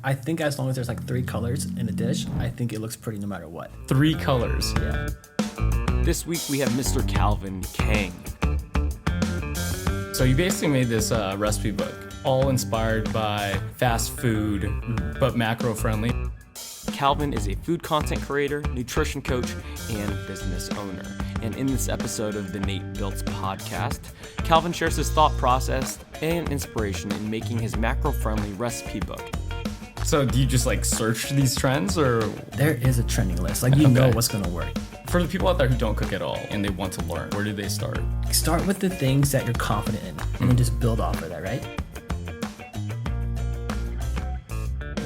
I think as long as there's like 3 colors in a dish, I think it looks pretty no matter what. 3 colors. Yeah. This week we have Mr. Calvin Kang. So you basically made this recipe book, all inspired by fast food, but macro friendly. Calvin is a food content creator, nutrition coach, and business owner. And in this episode of the Nate Biltz Podcast, Calvin shares his thought process and inspiration in making his macro-friendly recipe book. So do you just like search these trends, or? There is a trending list. Like you know what's gonna work. For the people out there who don't cook at all and they want to learn, where do they start? Start with the things that you're confident in and then just build off of that, right?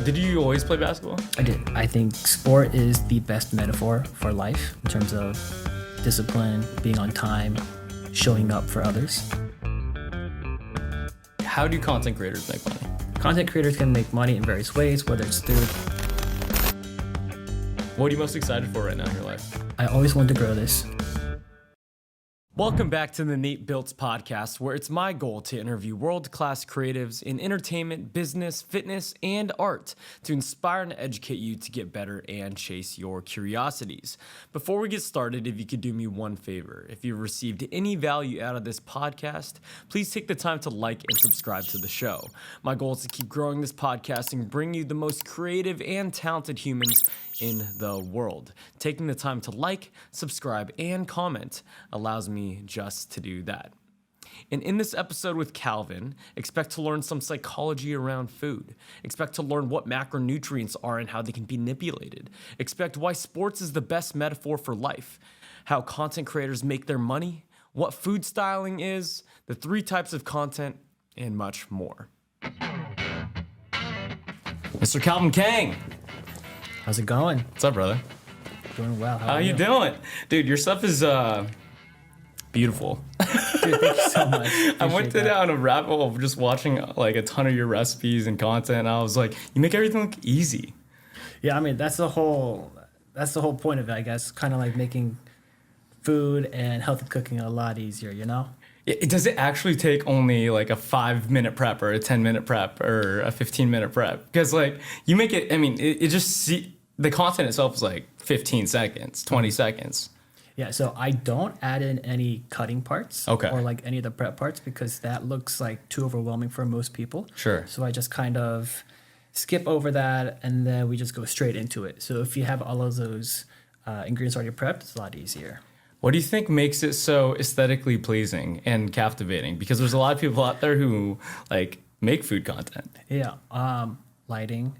Did you always play basketball? I did. I think sport is the best metaphor for life in terms of discipline, being on time, showing up for others. How do content creators make money? Content creators can make money in various ways, whether it's through... What are you most excited for right now in your life? I always wanted to grow this. Welcome back to the Nate Biltz Podcast, where it's my goal to interview world-class creatives in entertainment, business, fitness, and art to inspire and educate you to get better and chase your curiosities. Before we get started, if you could do me one favor, if you've received any value out of this podcast, please take the time to like and subscribe to the show. My goal is to keep growing this podcast and bring you the most creative and talented humans in the world. Taking the time to like, subscribe, and comment allows me just to do that. And in this episode with Calvin, expect to learn some psychology around food. Expect to learn what macronutrients are and how they can be manipulated. Expect why sports is the best metaphor for life. How content creators make their money. What food styling is. The 3 types of content. And much more. Mr. Calvin Kang. How's it going? What's up, brother? Doing well. How you doing? Dude, your stuff is beautiful. Dude, thank you so much. I went down a rabbit hole of just watching like a ton of your recipes and content, and I was like, you make everything look easy. Yeah, I mean that's the whole point of it, I guess. Kind of like making food and healthy cooking a lot easier, you know? Does it actually take only like a 5-minute prep or a 10-minute prep or a 15-minute prep? Because like you make it, I mean, it just the content itself is like 15 seconds, 20 seconds. Yeah, so I don't add in any cutting parts or like any of the prep parts because that looks like too overwhelming for most people. Sure. So I just kind of skip over that and then we just go straight into it. So if you have all of those ingredients already prepped, it's a lot easier. What do you think makes it so aesthetically pleasing and captivating? Because there's a lot of people out there who like make food content. Yeah, lighting,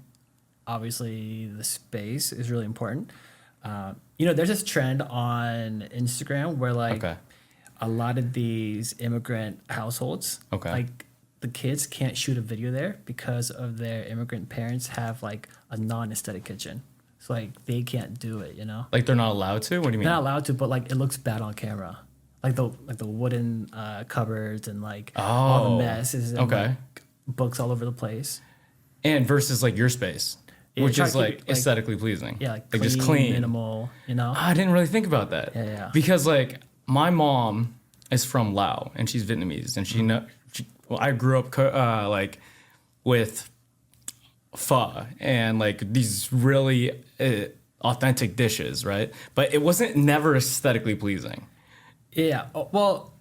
obviously the space is really important. You know, there's this trend on Instagram where like a lot of these immigrant households, like the kids can't shoot a video there because of their immigrant parents have like a non-aesthetic kitchen. So like they can't do it, you know? Like they're not allowed to? What do you mean? They're not allowed to, but like it looks bad on camera. Like the wooden cupboards and like all the messes and like books all over the place. And versus like your space. Yeah, which is like aesthetically pleasing. Yeah, like just clean, minimal, you know? I didn't really think about that. Yeah. Because like my mom is from Laos and she's Vietnamese, and I grew up like with pho and like these really authentic dishes, right? But it wasn't never aesthetically pleasing. Yeah. Well,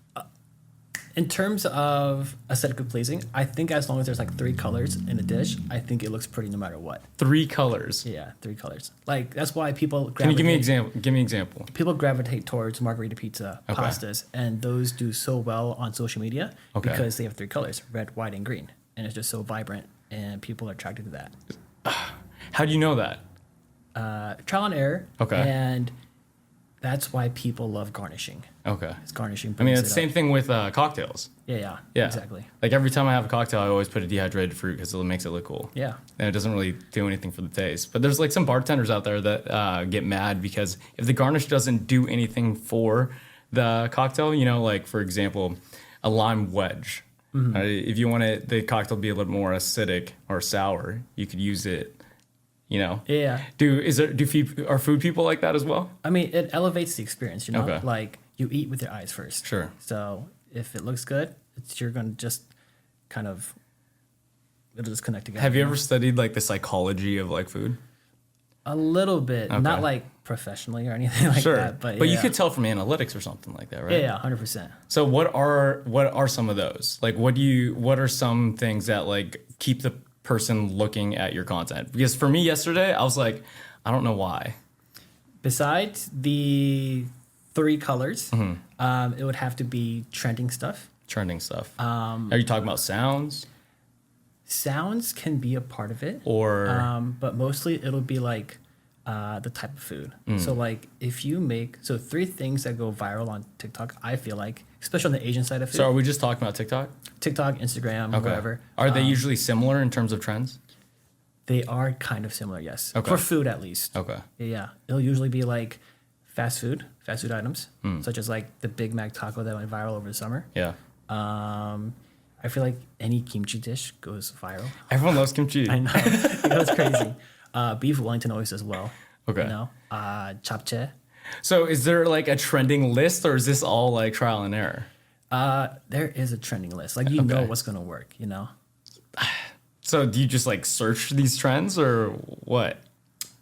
in terms of aesthetically pleasing, I think as long as there's like 3 colors in a dish, I think it looks pretty no matter what. 3 colors. Yeah, 3 colors. Like that's why people gravitate. Can you give me an example? Give me an example. People gravitate towards margarita pizza, pastas, and those do so well on social media because they have 3 colors: red, white, and green, and it's just so vibrant, and people are attracted to that. How do you know that? Trial and error. Okay. And that's why people love garnishing. Okay. It's garnishing. I mean, it's the same thing with cocktails. Yeah, exactly. Like every time I have a cocktail, I always put a dehydrated fruit because it makes it look cool. Yeah. And it doesn't really do anything for the taste. But there's like some bartenders out there that get mad because if the garnish doesn't do anything for the cocktail, you know, like for example, a lime wedge. Mm-hmm. If you want the cocktail to be a little more acidic or sour, you could use it. You know? Yeah. Are food people like that as well? I mean, it elevates the experience, you know? Okay. Like, you eat with your eyes first. Sure. So, if it looks good, you're going to just kind of it'll just connect together. Have you ever studied like the psychology of like food? A little bit, not like professionally or anything like that, but you could tell from analytics or something like that, right? Yeah, 100%. So what are some of those? Like, what are some things that like keep the person looking at your content? Because for me yesterday, I was like, I don't know why. Besides the 3 colors, it would have to be trending stuff. Are you talking about sounds? Sounds can be a part of it, but mostly it'll be like the type of food. So like if you make 3 things that go viral on TikTok, I feel like, especially on the Asian side of food. So are we just talking about TikTok? TikTok, Instagram, whatever. Are they usually similar in terms of trends? They are kind of similar, yes. Okay. For food at least. Okay. Yeah. It'll usually be like fast food items, such as like the Big Mac taco that went viral over the summer. Yeah. I feel like any kimchi dish goes viral. Everyone loves kimchi. I know. It goes crazy. Beef Wellington always does well. Okay. You know? Japchae. So is there like a trending list, or is this all like trial and error? There is a trending list. Like, you know what's going to work, you know? So do you just like search these trends or what?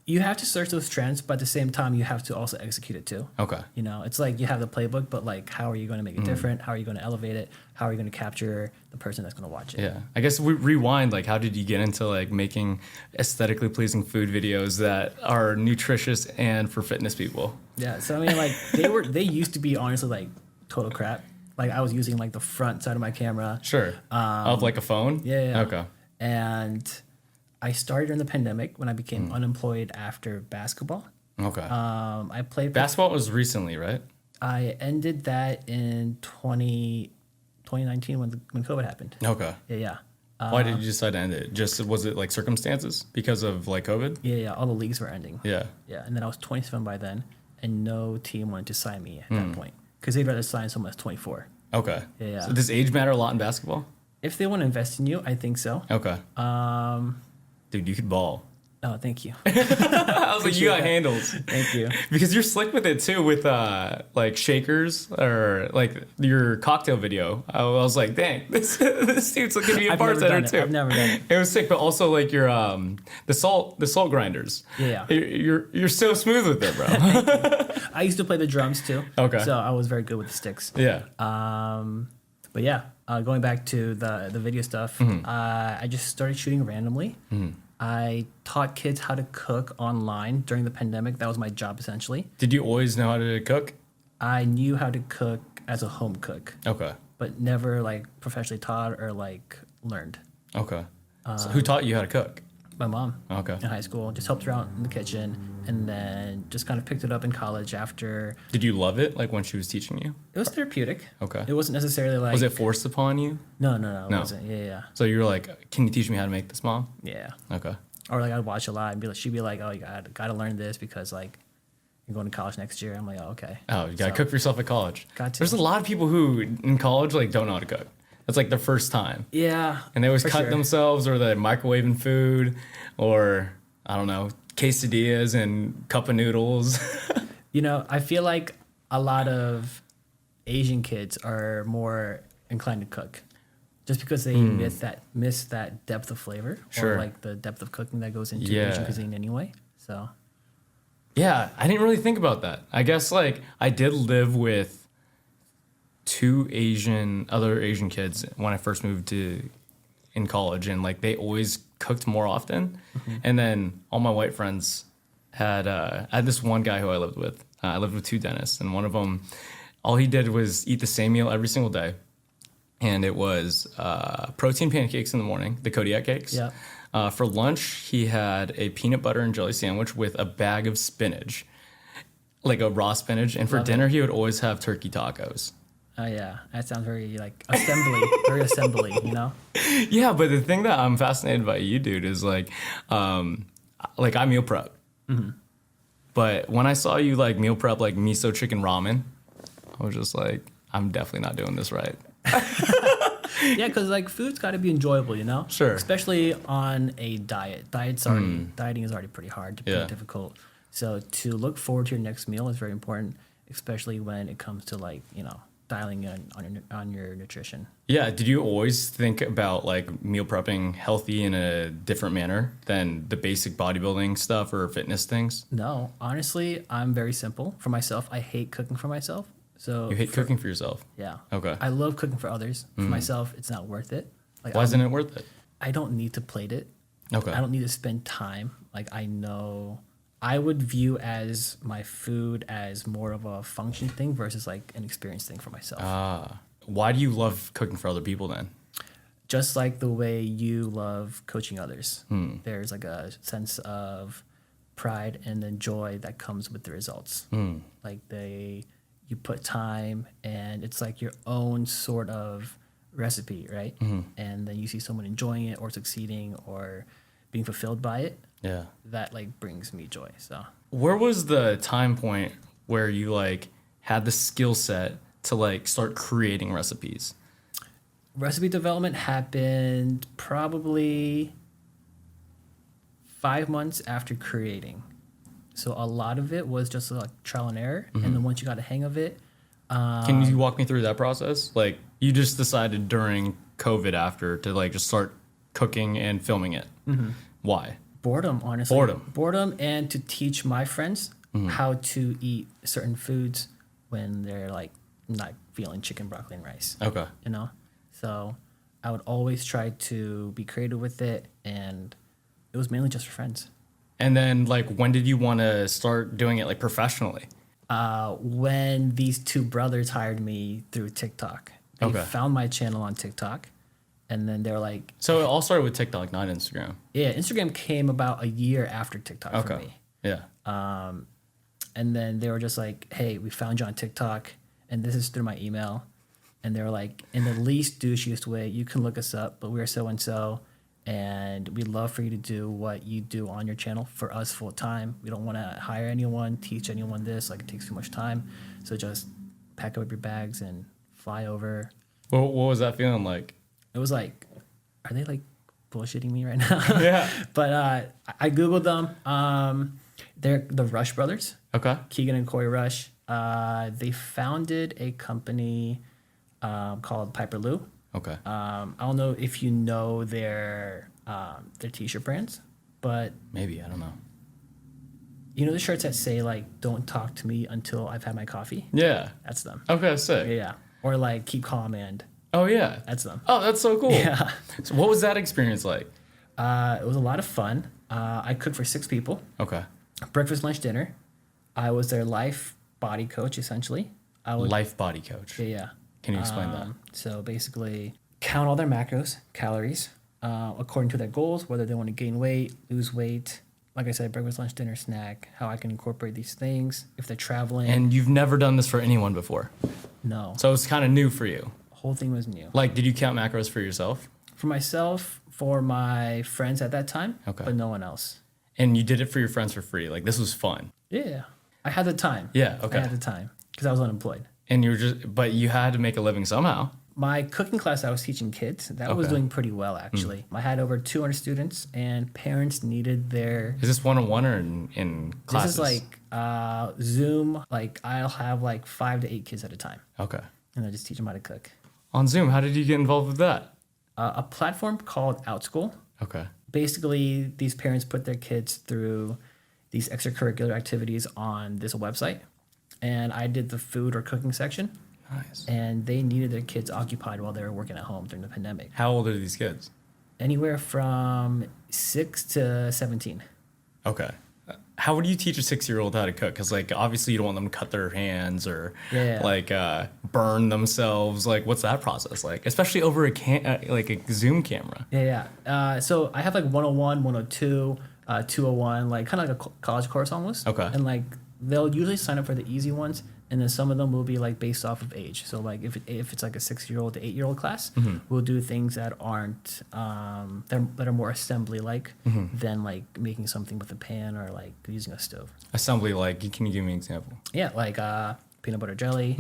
You have to search those trends, but at the same time, you have to also execute it too. Okay. You know, it's like you have the playbook, but like, how are you going to make it different? How are you going to elevate it? How are you going to capture the person that's going to watch it? Yeah. I guess we rewind, like, how did you get into like making aesthetically pleasing food videos that are nutritious and for fitness people? Yeah. So, I mean, like, they used to be honestly like total crap. Like, I was using like the front side of my camera. Sure. Of like a phone? Yeah. Okay. And I started during the pandemic when I became unemployed after basketball. Okay. I played basketball was recently, right? I ended that in 2019 when COVID happened. Okay. Yeah. Why did you decide to end it? Just was it like circumstances because of like COVID? Yeah. All the leagues were ending. Yeah. Yeah. And then I was 27 by then, and no team wanted to sign me at that point because they'd rather sign someone that's 24. Okay. Yeah. So does age matter a lot in basketball? If they want to invest in you, I think so. Okay. Dude, you could ball. Oh, thank you. I was like, you got handles. Thank you. Because you're slick with it too, with like shakers or like your cocktail video. I was like, dang, this dude's looking to be a bartender too. I've never done it. It was sick, but also like your the salt grinders. Yeah. You're so smooth with it, bro. I used to play the drums too. Okay. So I was very good with the sticks. Yeah. But yeah, going back to the video stuff, I just started shooting randomly. I taught kids how to cook online during the pandemic. That was my job essentially. Did you always know how to cook? I knew how to cook as a home cook. Okay. But never like professionally taught or like learned. Okay. So who taught you how to cook? My mom. Okay. In high school, just helped her out in the kitchen, and then just kind of picked it up in college after. Did you love it, like when she was teaching you? It was therapeutic. Okay. It wasn't necessarily like. Was it forced upon you? No, it wasn't. Yeah. So you were like, "Can you teach me how to make this, Mom?" Yeah. Okay. Or like I'd watch a lot and be like, she'd be like, "Oh, you gotta learn this because like you're going to college next year." I'm like, "Oh, okay." Oh, you gotta cook for yourself at college. Got to. There's a lot of people who in college like don't know how to cook. That's like their first time. Yeah. And they always cut themselves, or they're microwaving food, or I don't know, quesadillas and cup of noodles. You know, I feel like a lot of Asian kids are more inclined to cook, just because they miss that depth of flavor, or like the depth of cooking that goes into Asian cuisine anyway. So. Yeah, I didn't really think about that. I guess like I did live with 2 other Asian kids when I first moved in college, and like they always cooked more often. And then all my white friends had I had this one guy who I lived with. I lived with 2 dentists, and one of them, all he did was eat the same meal every single day, and it was protein pancakes in the morning, the Kodiak cakes. Yeah. For lunch, he had a peanut butter and jelly sandwich with a bag of spinach, like a raw spinach. And for dinner, he would always have turkey tacos. Oh yeah, that sounds very like very assembly, you know? Yeah, but the thing that I'm fascinated by you, dude, is like I meal prep. But when I saw you like meal prep like miso chicken ramen, I was just like, I'm definitely not doing this right. Yeah, because like food's got to be enjoyable, you know? Sure. Especially on a diet. Dieting is already pretty hard, pretty difficult. So to look forward to your next meal is very important, especially when it comes to like, you know, dialing in on your nutrition. Yeah. Did you always think about like meal prepping healthy in a different manner than the basic bodybuilding stuff or fitness things? No, honestly, I'm very simple for myself. I hate cooking for myself. So You hate cooking for yourself? Yeah. Okay. I love cooking for others. For myself, it's not worth it. Like, Why isn't it worth it? I don't need to plate it. Okay. I don't need to spend time. Like, I know I would view as my food as more of a function thing versus like an experience thing for myself. Why do you love cooking for other people then? Just like the way you love coaching others. There's like a sense of pride and then joy that comes with the results. Like you put time and it's like your own sort of recipe, right? And then you see someone enjoying it or succeeding or being fulfilled by it. Yeah. That like brings me joy. So Where was the time point where you like had the skill set to like start creating recipes? recipe development happened probably 5 months after creating. So a lot of it was just like trial and error. And then once you got a hang of it, Can you walk me through that process? Like you just decided during COVID after to like just start cooking and filming it. Why? boredom, honestly. Boredom. Boredom, and to teach my friends how to eat certain foods when they're like not feeling chicken, broccoli, and rice. Okay. You know? So I would always try to be creative with it, and it was mainly just for friends. And then like when did you want to start doing it like professionally? When these two brothers hired me through TikTok. They Okay. found my channel on TikTok, and then they were like, So it all started with TikTok, not Instagram. yeah, Instagram came about a year after TikTok for Okay. me. Yeah. And then they were just like, hey, we found you on TikTok, and this is through my email. And they were like, in the least douchiest way, you can look us up, but we're so-and-so, and we'd love for you to do what you do on your channel for us full time. We don't want to hire anyone, teach anyone this. Like, it takes too much time. So just pack up your bags and fly over. What was that feeling like? It was like, are they like bullshitting me right now? Yeah. But I Googled them. They're the Rush brothers. Okay. Keegan and Corey Rush. They founded a company called Piper Lou. Okay. I don't know if you know their t-shirt brands, but Maybe, I don't know. you know the shirts that say like "Don't talk to me until I've had my coffee." Yeah. That's them. Okay, sick. Yeah. Or like "Keep calm" and Oh yeah. that's them. Oh, that's so cool. Yeah. So what was that experience like? It was a lot of fun. I cooked for 6 people. Okay. Breakfast, lunch, dinner. I was their life body coach essentially. I would Life body coach. Yeah. Can you explain that? So basically, count all their macros, calories, according to their goals, whether they want to gain weight, lose weight. Like I said, breakfast, lunch, dinner, snack, how I can incorporate these things. If they're traveling. And you've never done this for anyone before. No. So it's kind of new for you. Whole thing was new. Like, did you count macros for yourself? For myself, for my friends at that time, Okay. but no one else. And you did it for your friends for free. Like, this was fun. Yeah. I had the time. Yeah, okay. I had the time because I was unemployed. And but you had to make a living somehow. My cooking class I was teaching kids, that was Okay. doing pretty well, actually. I had over 200 students, and parents needed their... Is this one-on-one or in classes? This is like Zoom. Like I'll have like 5 to 8 kids at a time, Okay. and I just teach them how to cook. On Zoom, how did you get involved with that? A platform called OutSchool. Okay. Basically, these parents put their kids through these extracurricular activities on this website, and I did the food or cooking section. Nice. And they needed their kids occupied while they were working at home during the pandemic. How old are these kids? Anywhere from 6 to 17. Okay. How would you teach a 6-year-old how to cook? Because like obviously you don't want them to cut their hands or like burn themselves. Like what's that process like? Especially over like a Zoom camera. Yeah. So I have like 101, 102, 201, like kind of like a college course almost. Okay. And like they'll usually sign up for the easy ones, and then some of them will be like based off of age. So like if it's like a 6-year-old to 8-year-old class, we'll do things that aren't that are more assembly like than like making something with a pan or like using a stove. Assembly, like, can you give me an example? Yeah, like peanut butter jelly.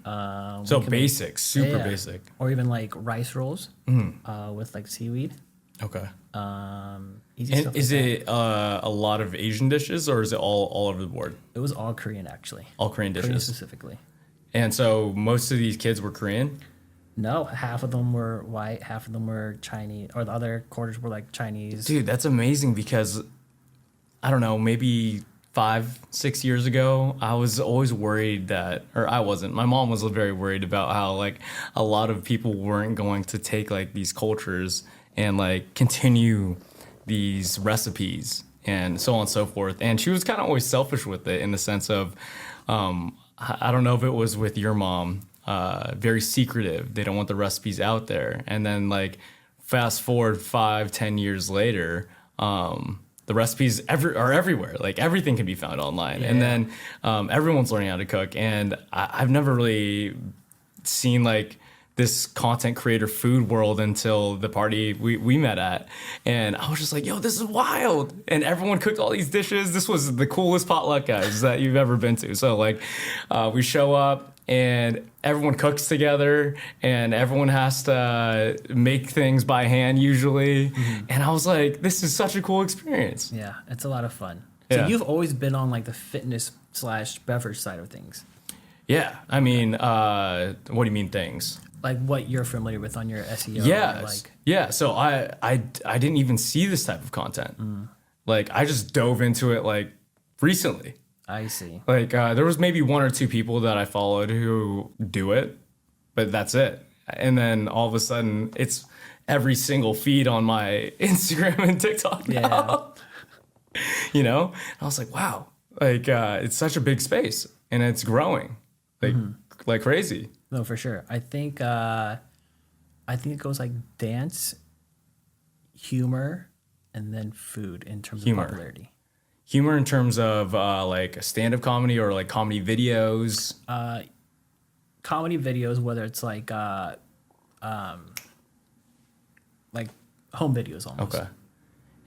So basic, super basic. Or even like rice rolls with like seaweed. Okay. Easy And stuff is like it a lot of Asian dishes or is it all over the board? that. It was all Korean actually. All Korean dishes. Korean specifically. And so most of these kids were Korean? No, half of them were white, half of them were Chinese, or the other quarters were like Chinese. Dude, that's amazing because, I don't know, maybe 5-6 years ago, I was always worried that, or I wasn't, my mom was very worried about how like a lot of people weren't going to take like these cultures and like continue these recipes and so on and so forth. And she was kind of always selfish with it in the sense of, I don't know if it was with your mom, very secretive. They don't want the recipes out there. And then like fast forward 5-10 years later, the recipes are everywhere. Like everything can be found online. Yeah. And then everyone's learning how to cook. And I've never really seen like this content creator food world until the party we met at. And I was just like, yo, this is wild. And everyone cooked all these dishes. This was the coolest potluck, guys, that you've ever been to. So like we show up and everyone cooks together and everyone has to make things by hand usually. Mm-hmm. And I was like, this is such a cool experience. Yeah, it's a lot of fun. So you've always been on like the fitness/beverage side of things. Yeah. I mean, what do you mean things? Like what you're familiar with on your SEO. Yes. Like. Yeah. So I didn't even see this type of content. Like I just dove into it like recently. I see. Like there was maybe 1 or 2 people that I followed who do it, but that's it. And then all of a sudden it's every single feed on my Instagram and TikTok now. Yeah. You know? And I was like, wow, like it's such a big space and it's growing like crazy. No, for sure. I think it goes like dance, humor, and then food in terms of popularity. Humor in terms of like stand-up comedy or like comedy videos? Comedy videos, whether it's like home videos almost. Okay.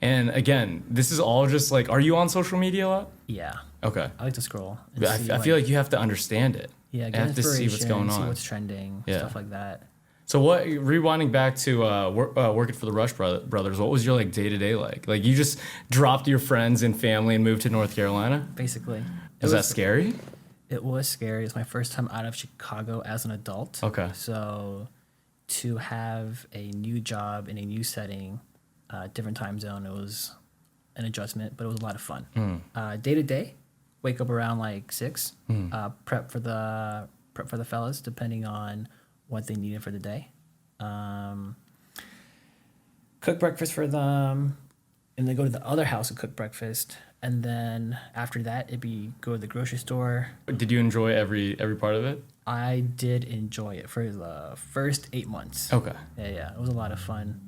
And again, this is all just like, are you on social media a lot? Yeah. Okay. I like to scroll. I feel like you have to understand it. Yeah, get have to see what's going on. See what's trending, stuff like that. So rewinding back to working for the Rush Brothers, what was your like day-to-day like? Like you just dropped your friends and family and moved to North Carolina? Basically. Was that scary? It was scary. It's my first time out of Chicago as an adult. Okay. So to have a new job in a new setting, different time zone, it was an adjustment, but it was a lot of fun. Day-to-day, wake up around like 6, prep for the fellas, depending on what they needed for the day. Cook breakfast for them, and then go to the other house and cook breakfast. And then after that, it'd be go to the grocery store. Did you enjoy every part of it? I did enjoy it for the first 8 months. Okay. Yeah, it was a lot of fun.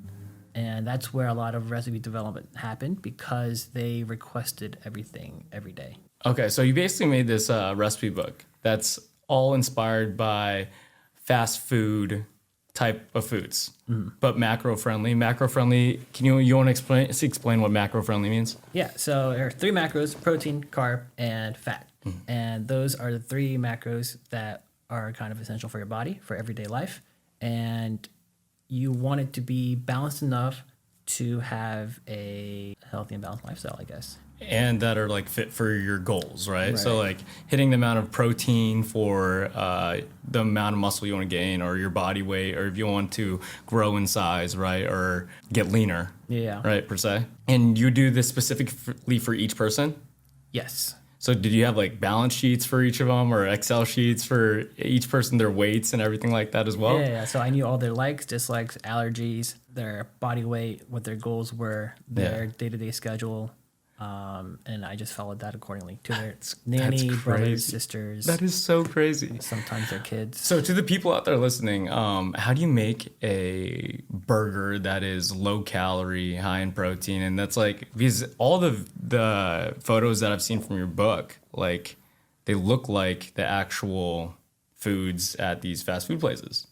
And that's where a lot of recipe development happened because they requested everything every day. Okay, so you basically made this recipe book that's all inspired by fast food type of foods, but macro friendly. Macro friendly. Can you want to explain what macro friendly means? Yeah. So there are 3 macros: protein, carb, and fat. And those are the 3 macros that are kind of essential for your body for everyday life. And you want it to be balanced enough to have a healthy and balanced lifestyle, I guess. And that are like fit for your goals, right? So like hitting the amount of protein for the amount of muscle you want to gain, or your body weight, or if you want to grow in size, right? Or get leaner, right, per se. And you do this specifically for each person? Yes. So did you have like balance sheets for each of them, or Excel sheets for each person, their weights and everything like that as well? Yeah. So I knew all their likes, dislikes, allergies, their body weight, what their goals were, their day-to-day schedule. And I just followed that accordingly to their nanny, brothers, sisters. That is so crazy. Sometimes their kids. So to the people out there listening, how do you make a burger that is low calorie, high in protein? And that's like, because all the photos that I've seen from your book, like they look like the actual foods at these fast food places,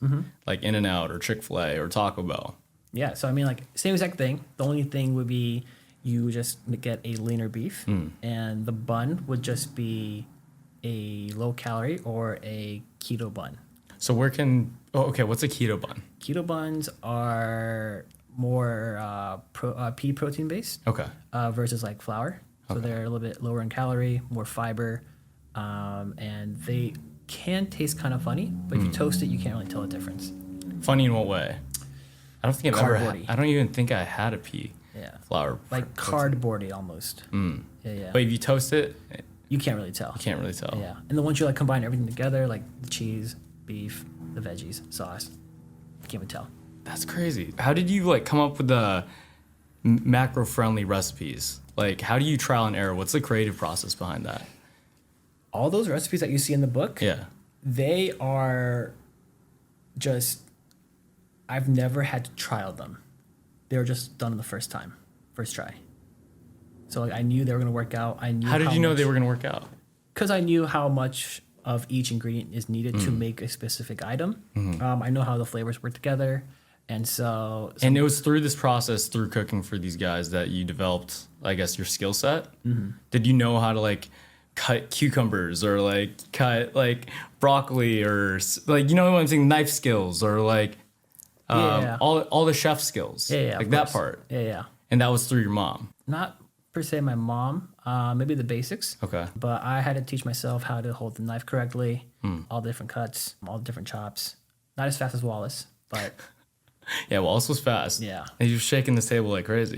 like In-N-Out or Chick-fil-A or Taco Bell. Yeah. So I mean, like same exact thing. The only thing would be you just get a leaner beef, and the bun would just be a low calorie or a keto bun. So what's a keto bun? Keto buns are more pea protein based. Okay. Versus like flour. So they're a little bit lower in calorie, more fiber, and can taste kind of funny, but if you toast it, you can't really tell the difference. Funny in what way? I don't think I've ever had, Cardboardy. I don't even think I had a pea flour. Like cardboardy almost. Yeah. But if you toast it, You can't really tell. you can't really tell. Yeah. And then once you like combine everything together, like the cheese, beef, the veggies, sauce, you can't even tell. That's crazy. How did you like come up with the macro-friendly recipes? Like, how do you trial and error? What's the creative process behind that? All those recipes that you see in the book, they are just, I've never had to trial them. They were just done the first try. So like I knew they were gonna work out. How did you know they were gonna work out? Because I knew how much of each ingredient is needed to make a specific item. I know how the flavors work together. And so... And it was through this process, through cooking for these guys, that you developed, I guess, your skill set? Did you know how to, like, cut cucumbers or, like, cut, like, broccoli or, like, you know what I'm saying, knife skills or, like, all the chef skills? Yeah, like that part? Yeah. And that was through your mom? Not per se my mom, maybe the basics. Okay. But I had to teach myself how to hold the knife correctly, all the different cuts, all the different chops. Not as fast as Wallace, but... Yeah, Wallace was fast. Yeah. And he was shaking this table like crazy.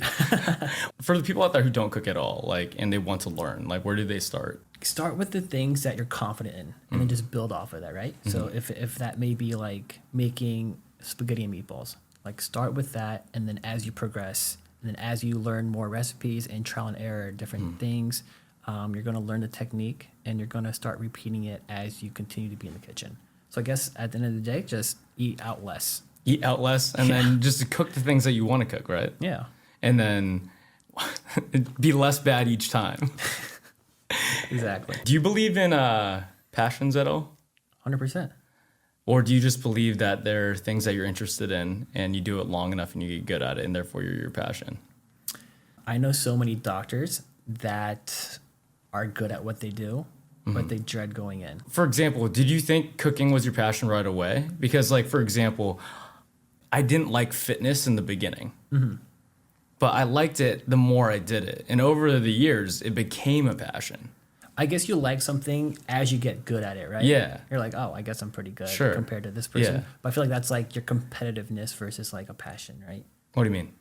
For the people out there who don't cook at all, like, and they want to learn, like, where do they start? Start with the things that you're confident in, and then just build off of that, right? So if that may be like making spaghetti and meatballs, like start with that, and then as you progress, and then as you learn more recipes and trial and error different things, you're going to learn the technique, and you're going to start repeating it as you continue to be in the kitchen. So I guess at the end of the day, just eat out less. Eat out less, and then just cook the things that you want to cook, right? Yeah. And then be less bad each time. Exactly. Do you believe in passions at all? 100%. Or do you just believe that there are things that you're interested in and you do it long enough and you get good at it and therefore you're your passion? I know so many doctors that are good at what they do, but they dread going in. For example, did you think cooking was your passion right away? Because, like, for example, I didn't like fitness in the beginning, but I liked it the more I did it. And over the years, it became a passion. I guess you like something as you get good at it, right? Yeah. You're like, oh, I guess I'm pretty good compared to this person. Yeah. But I feel like that's like your competitiveness versus like a passion, right? What do you mean?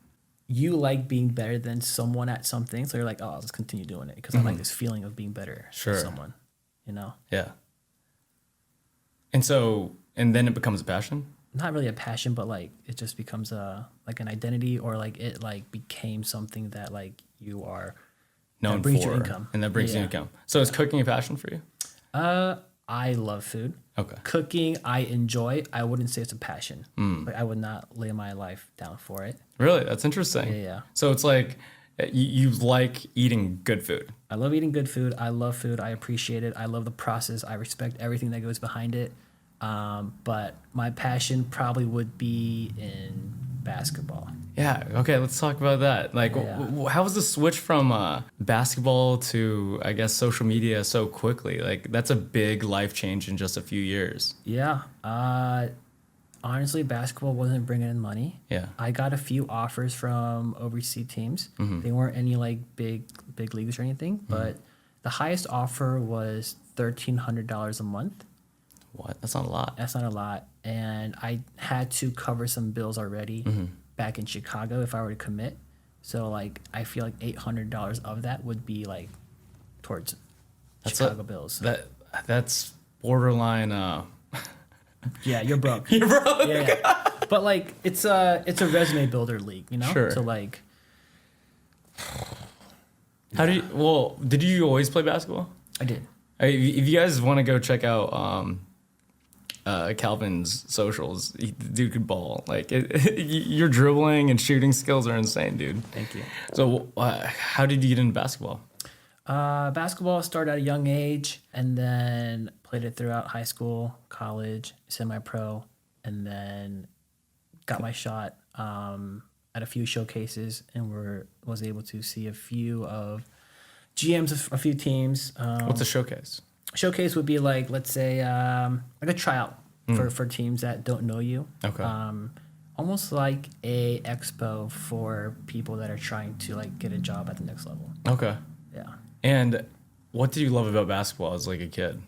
You like being better than someone at something. So you're like, oh, I'll just continue doing it because I like this feeling of being better than someone, you know? Yeah. And so, and then it becomes a passion? Not really a passion, but like it just becomes like an identity, or like it like became something that like you are known that brings for, you income. And that brings you income. So is cooking a passion for you? I love food. Okay. Cooking, I enjoy. I wouldn't say it's a passion. Like I would not lay my life down for it. Really? That's interesting. Yeah. So it's like you like eating good food. I love eating good food. I love food. I appreciate it. I love the process. I respect everything that goes behind it. But my passion probably would be in basketball. Yeah. Okay. Let's talk about that. Like, how was the switch from basketball to, I guess, social media so quickly? Like, that's a big life change in just a few years. Yeah. Honestly, basketball wasn't bringing in money. Yeah. I got a few offers from overseas teams. They weren't any like big leagues or anything, but the highest offer was $1,300 a month. What? That's not a lot. That's not a lot. And I had to cover some bills already back in Chicago if I were to commit. So like I feel like $800 of that would be like towards Chicago bills. That's borderline. Yeah, you're broke. You're broke. Yeah. But like it's a resume builder league, you know? Sure. So like did you always play basketball? I did. If you guys want to go check out Calvin's socials, the dude could ball. Like your dribbling and shooting skills are insane, dude. Thank you. So how did you get into basketball? Basketball started at a young age, and then played it throughout high school, college, semi-pro, and then got my shot at a few showcases, and was able to see a few of GMs of a few teams. What's a showcase? Showcase would be like, let's say, like a tryout for teams that don't know you. Okay. Almost like a expo for people that are trying to like get a job at the next level. Okay. Yeah. And what did you love about basketball as like a kid?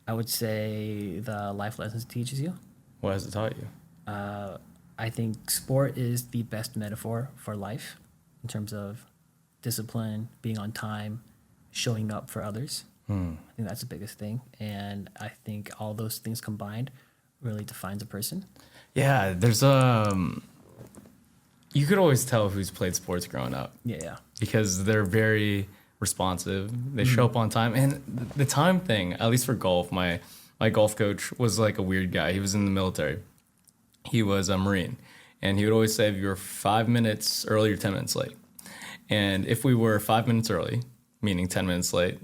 I I would say the life lessons it teaches you. What has it taught you? I think sport is the best metaphor for life in terms of discipline, being on time, showing up for others. I think that's the biggest thing. And I think all those things combined really defines a person. Yeah, there's you could always tell who's played sports growing up. Yeah. Because they're very responsive. They show up on time. And the time thing, at least for golf, my golf coach was like a weird guy. He was in the military. He was a Marine. And he would always say, if you're 5 minutes early, you're 10 minutes late. And if we were 5 minutes early, meaning 10 minutes late,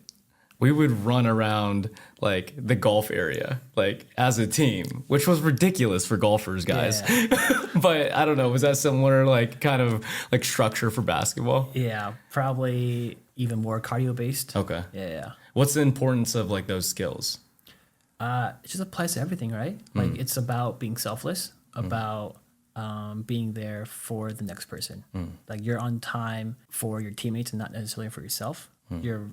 we would run around like the golf area, like as a team, which was ridiculous for golfers, guys. Yeah. But I don't know, was that similar, like kind of like structure for basketball? Yeah, probably even more cardio based. Okay. Yeah. What's the importance of like those skills? It just applies to everything, right? Like it's about being selfless, about being there for the next person. Like you're on time for your teammates and not necessarily for yourself. You're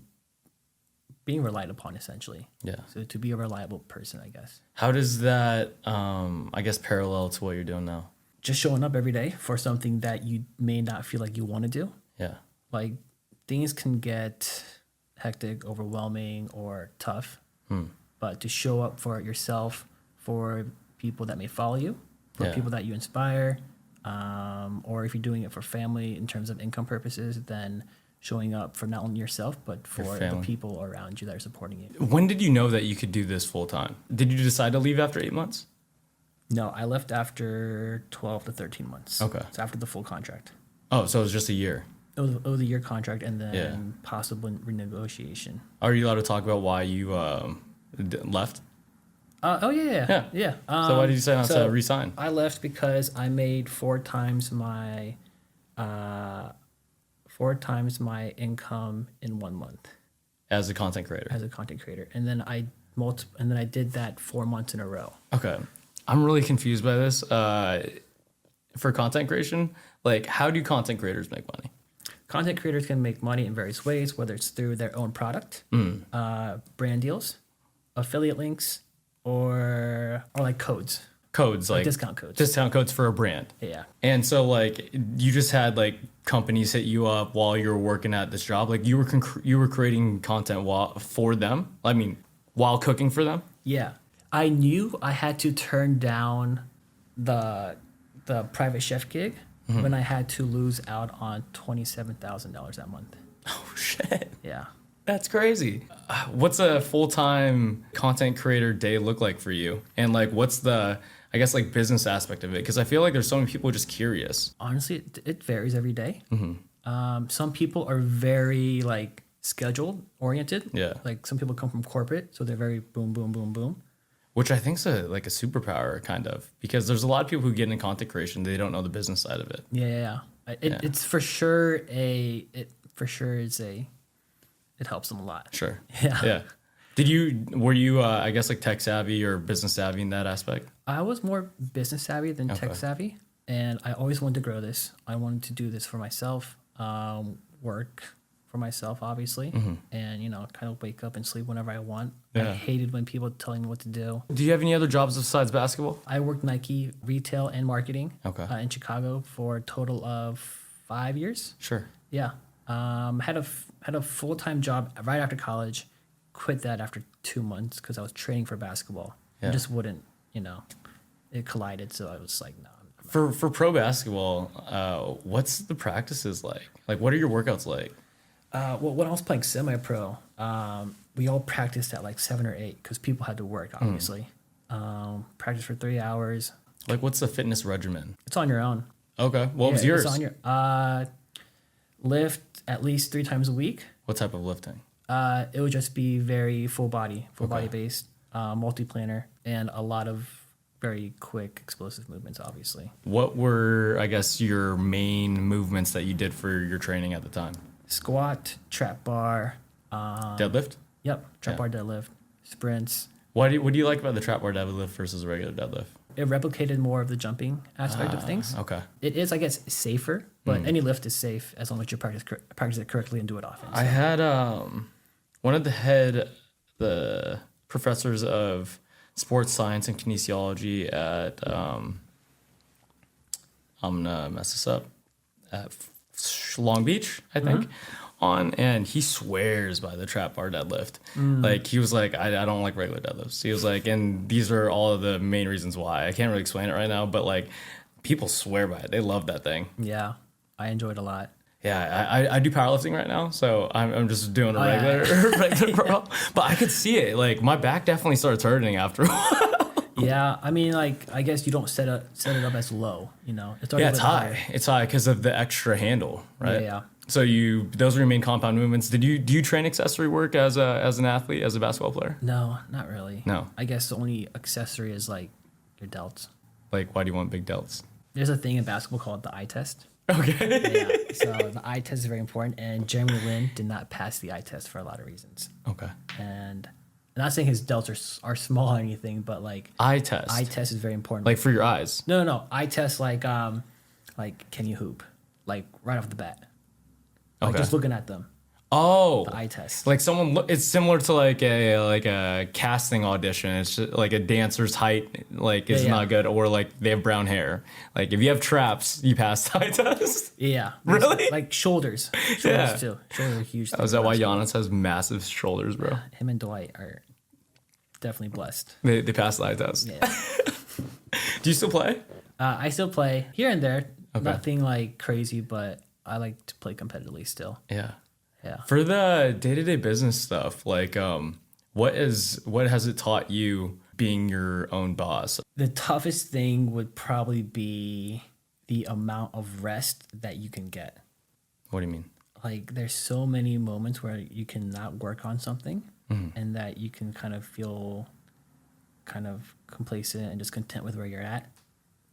being relied upon, essentially. Yeah. So to be a reliable person, I guess. How does that, I guess, parallel to what you're doing now? Just showing up every day for something that you may not feel like you want to do. Yeah. Like things can get hectic, overwhelming, or tough. But to show up for yourself, for people that may follow you, for people that you inspire, or if you're doing it for family in terms of income purposes, then showing up for not only yourself, but for the people around you that are supporting you. When did you know that you could do this full time? Did you decide to leave after 8 months? No, I left after 12 to 13 months. Okay. So after the full contract. Oh, so it was just a year. It was a year contract and then possible renegotiation. Are you allowed to talk about why you left? Yeah. So why did you say not to resign? I left because I made four times my income in 1 month As a content creator. And then I did that 4 months in a row. Okay. I'm really confused by this. For content creation, like how do content creators make money? Content creators can make money in various ways, whether it's through their own product, brand deals, affiliate links, or like codes. Codes, like discount codes. Discount codes for a brand. Yeah. And so like you just had like companies hit you up while you were working at this job. Like you were creating content for them. I mean, while cooking for them. Yeah. I knew I had to turn down the private chef gig when I had to lose out on $27,000 that month. Oh shit. Yeah. That's crazy. What's a full-time content creator day look like for you? And like what's the, I guess, like business aspect of it? Because I feel like there's so many people just curious. Honestly, it varies every day. Some people are very like scheduled oriented. Yeah. Like some people come from corporate, so they're very boom, boom, boom, boom. Which I think is like a superpower, kind of, because there's a lot of people who get into content creation, they don't know the business side of it. Yeah. It's for sure it helps them a lot. Sure. Yeah. Were you I guess like tech savvy or business savvy in that aspect? I was more business savvy than tech savvy, and I always wanted to grow this. I wanted to do this for myself, work for myself, obviously, and kind of wake up and sleep whenever I want. I hated when people telling me what to do. Do you have any other jobs besides basketball? I worked Nike retail and marketing in Chicago for a total of 5 years. Sure. Yeah. Had a full-time job right after college, quit that after 2 months because I was training for basketball. Yeah. It just wouldn't, it collided. So I was like, no. For pro basketball, what's the practices like? Like, what are your workouts like? Well, when I was playing semi-pro, we all practiced at like 7 or 8 because people had to work, obviously. Practice for 3 hours. Like, what's the fitness regimen? It's on your own. Okay. What was yours? It's on your lift at least 3 times a week. What type of lifting? It would just be very full body based, multi-planar, and a lot of very quick explosive movements, obviously. What were, I guess, your main movements that you did for your training at the time? Squat, trap bar. Deadlift? Yep, trap bar deadlift, sprints. What do you like about the trap bar deadlift versus a regular deadlift? It replicated more of the jumping aspect of things. Okay. It is, I guess, safer, but any lift is safe as long as you practice it correctly and do it often. So. I had one of the professors of sports science and kinesiology at, I'm going to mess this up, at Long Beach, I think, and he swears by the trap bar deadlift. Like, he was like, I don't like regular deadlifts. He was like, and these are all of the main reasons why. I can't really explain it right now, but like, people swear by it. They love that thing. Yeah, I enjoy it a lot. Yeah, I do powerlifting right now, so I'm just doing a regular bro. But I could see it. Like, my back definitely starts hurting after a while. Yeah, I mean, like, I guess you don't set it up as low, you know? It's It's high. Higher. It's high because of the extra handle, right? Yeah. So those are your main compound movements. Do you train accessory work as an athlete, as a basketball player? No, not really. No. I guess the only accessory is like your delts. Like, why do you want big delts? There's a thing in basketball called the eye test. Okay. Yeah. So the eye test is very important, and Jeremy Lin did not pass the eye test for a lot of reasons. Okay. And I'm not saying his delts are small or anything, but like eye test. Eye test is very important. Like for your eyes. No. Eye test like can you hoop? Like right off the bat. Like just looking at them. Oh. The eye test. Like it's similar to like a casting audition. It's just like a dancer's height is not good, or like they have brown hair. Like if you have traps, you pass the eye test. Yeah. Really? Like shoulders. Shoulders too. Shoulders are huge. Is that why Giannis has massive shoulders, bro? Him and Dwight are definitely blessed. They pass the eye test. Yeah. Do you still play? I still play here and there. Okay. Nothing like crazy, but I like to play competitively still. Yeah. Yeah. For the day-to-day business stuff, like what has it taught you being your own boss? The toughest thing would probably be the amount of rest that you can get. What do you mean? Like there's so many moments where you cannot work on something and that you can kind of feel kind of complacent and just content with where you're at.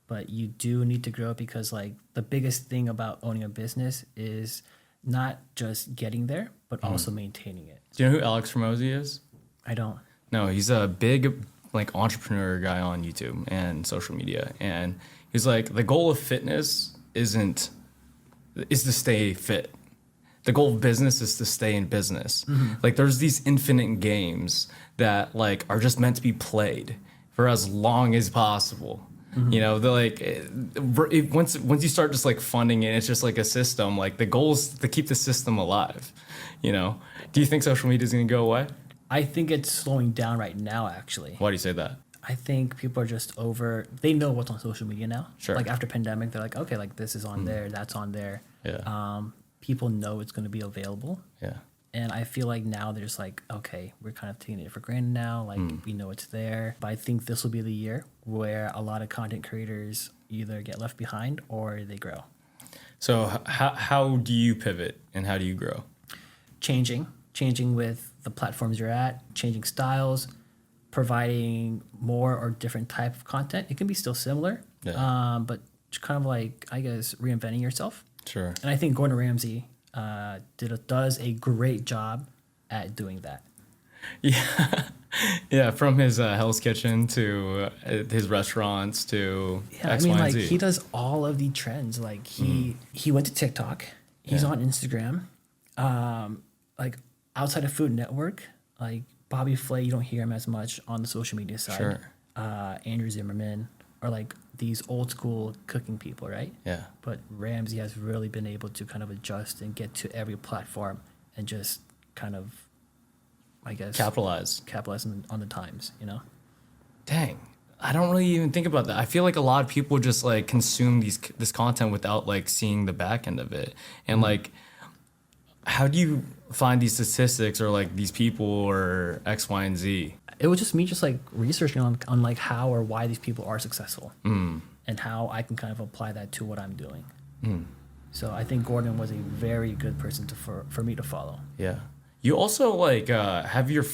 But you do need to grow because like the biggest thing about owning a business is not just getting there, but also maintaining it. Do you know who Alex Ramosi is? I don't. No, he's a big like entrepreneur guy on YouTube and social media. And he's like, the goal of fitness is to stay fit. The goal of business is to stay in business. Like there's these infinite games that like are just meant to be played for as long as possible. You know, they're like once you start just like funding it, it's just like a system. Like the goal is to keep the system alive. You know, do you think social media is going to go away? I think it's slowing down right now. Actually, why do you say that? I think people are just they know what's on social media now. Sure. Like after pandemic, they're like, okay, like this is on there, that's on there. Yeah. People know it's going to be available. Yeah. And I feel like now they're just like, okay, we're kind of taking it for granted now. Like we know it's there. But I think this will be the year where a lot of content creators either get left behind or they grow. So how do you pivot and how do you grow? Changing with the platforms you're at, changing styles, providing more or different type of content. It can be still similar, but kind of like, I guess, reinventing yourself. Sure. And I think Gordon Ramsay does a great job at doing that. Yeah. Yeah, from his Hell's Kitchen to his restaurants to X, Y, and Z. He does all of the trends. Like he went to TikTok. He's on Instagram. Like outside of Food Network, like Bobby Flay, you don't hear him as much on the social media side. Sure. Andrew Zimmerman are like these old school cooking people, right? Yeah. But Ramsay has really been able to kind of adjust and get to every platform and just kind of, I guess, capitalize on the times, you know? Dang. I don't really even think about that. I feel like a lot of people just like consume this content without like seeing the back end of it. And like, how do you find these statistics or like these people or X, Y, and Z? It was just me just like researching on like how or why these people are successful and how I can kind of apply that to what I'm doing. So I think Gordon was a very good person for me to follow. Yeah. You also like have your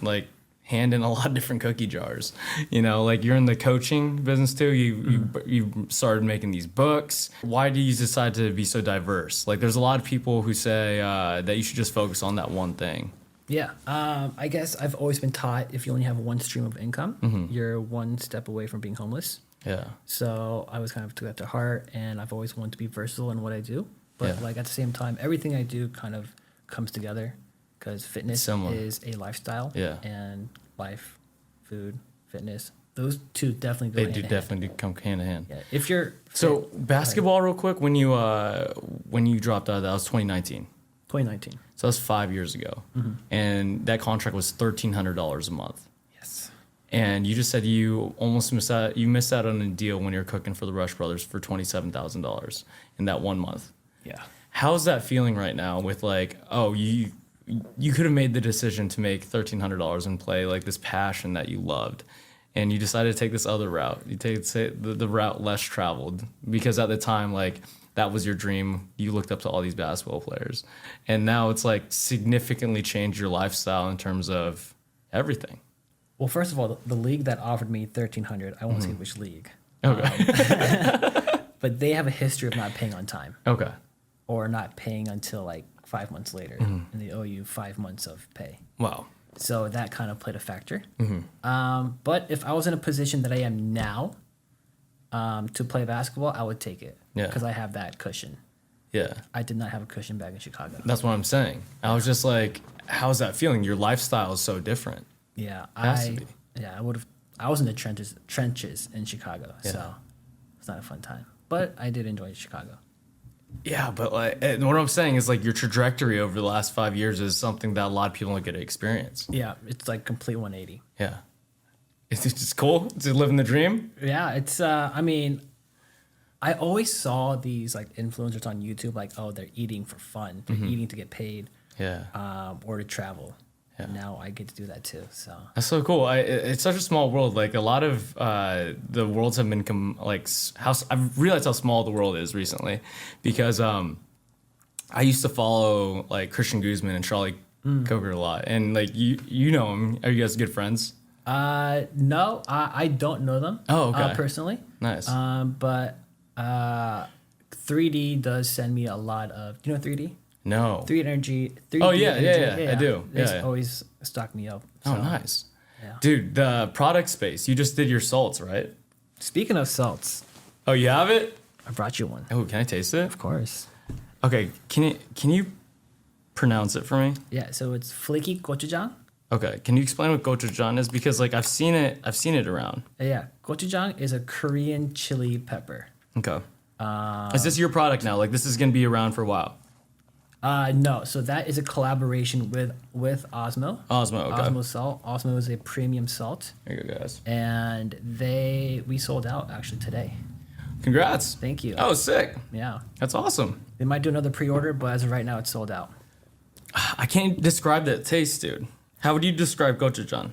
like hand in a lot of different cookie jars. You know, like you're in the coaching business too. You started making these books. Why do you decide to be so diverse? Like there's a lot of people who say that you should just focus on that one thing. Yeah. I guess I've always been taught if you only have one stream of income, you're one step away from being homeless. Yeah. So I was kind of took that to heart, and I've always wanted to be versatile in what I do. But like at the same time, everything I do kind of comes together because fitness is a lifestyle. Yeah. And life, food, fitness. Those two definitely go They hand do in hand. definitely come hand in hand. Yeah. If you're So basketball, real quick, when you dropped out, that was 2019. 2019. So that's 5 years ago, and that contract was $1,300 a month. Yes. And you just said you almost missed out. You missed out on a deal when you were cooking for the Rush Brothers for $27,000 in that 1 month. Yeah. How's that feeling right now? With like, oh, you could have made the decision to make $1,300 and play like this passion that you loved, and you decided to take this other route. You take the route less traveled because at the time, like, that was your dream. You looked up to all these basketball players, and now it's like significantly changed your lifestyle in terms of everything. Well, first of all, the league that offered me $1,300, I won't say which league. Okay. But they have a history of not paying on time Okay. or not paying until like 5 months later, and they owe you 5 months of pay. Wow. So that kind of played a factor. But if I was in a position that I am now to play basketball, I would take it. Yeah. Because I have that cushion. Yeah. I did not have a cushion back in Chicago. That's what I'm saying. I was just like, how's that feeling? Your lifestyle is so different. Yeah, Has to be. I would have. I was in the trenches in Chicago, so it's not a fun time. But I did enjoy Chicago. Yeah, but like, and what I'm saying is like your trajectory over the last 5 years is something that a lot of people don't get to experience. Yeah, it's like complete 180. Yeah, it's just cool to living the dream. Yeah, it's. I mean, I always saw these like influencers on YouTube, like, oh, they're eating for fun, they're eating to get paid, or to travel. Yeah. Now I get to do that too. So that's so cool. It's such a small world. Like a lot of the worlds have been I've realized how small the world is recently, because I used to follow like Christian Guzman and Charlie Coker a lot, and like you know him. Are you guys good friends? No, I don't know them. Oh, okay. Personally. Nice. But 3D does send me a lot of. Do you know 3D? No. 3 Energy. 3D Oh, yeah, Energy. I do. They always stock me up. So. Oh, nice. Yeah. Dude, the product space. You just did your salts, right? Speaking of salts. Oh, you have it? I brought you one. Oh, can I taste it? Of course. Okay, can you pronounce it for me? Yeah, so it's flaky gochujang. Okay, can you explain what gochujang is? Because like I've seen it around. Yeah, gochujang is a Korean chili pepper. Okay. Is this your product now? Like this is gonna be around for a while? No, so that is a collaboration with Osmo. Osmo, okay. Osmo salt. Osmo is a premium salt. There you go, guys. And we sold out actually today. Congrats. Thank you. Oh, sick. Yeah. That's awesome. They might do another pre-order, but as of right now, it's sold out. I can't describe that taste, dude. How would you describe gochujang?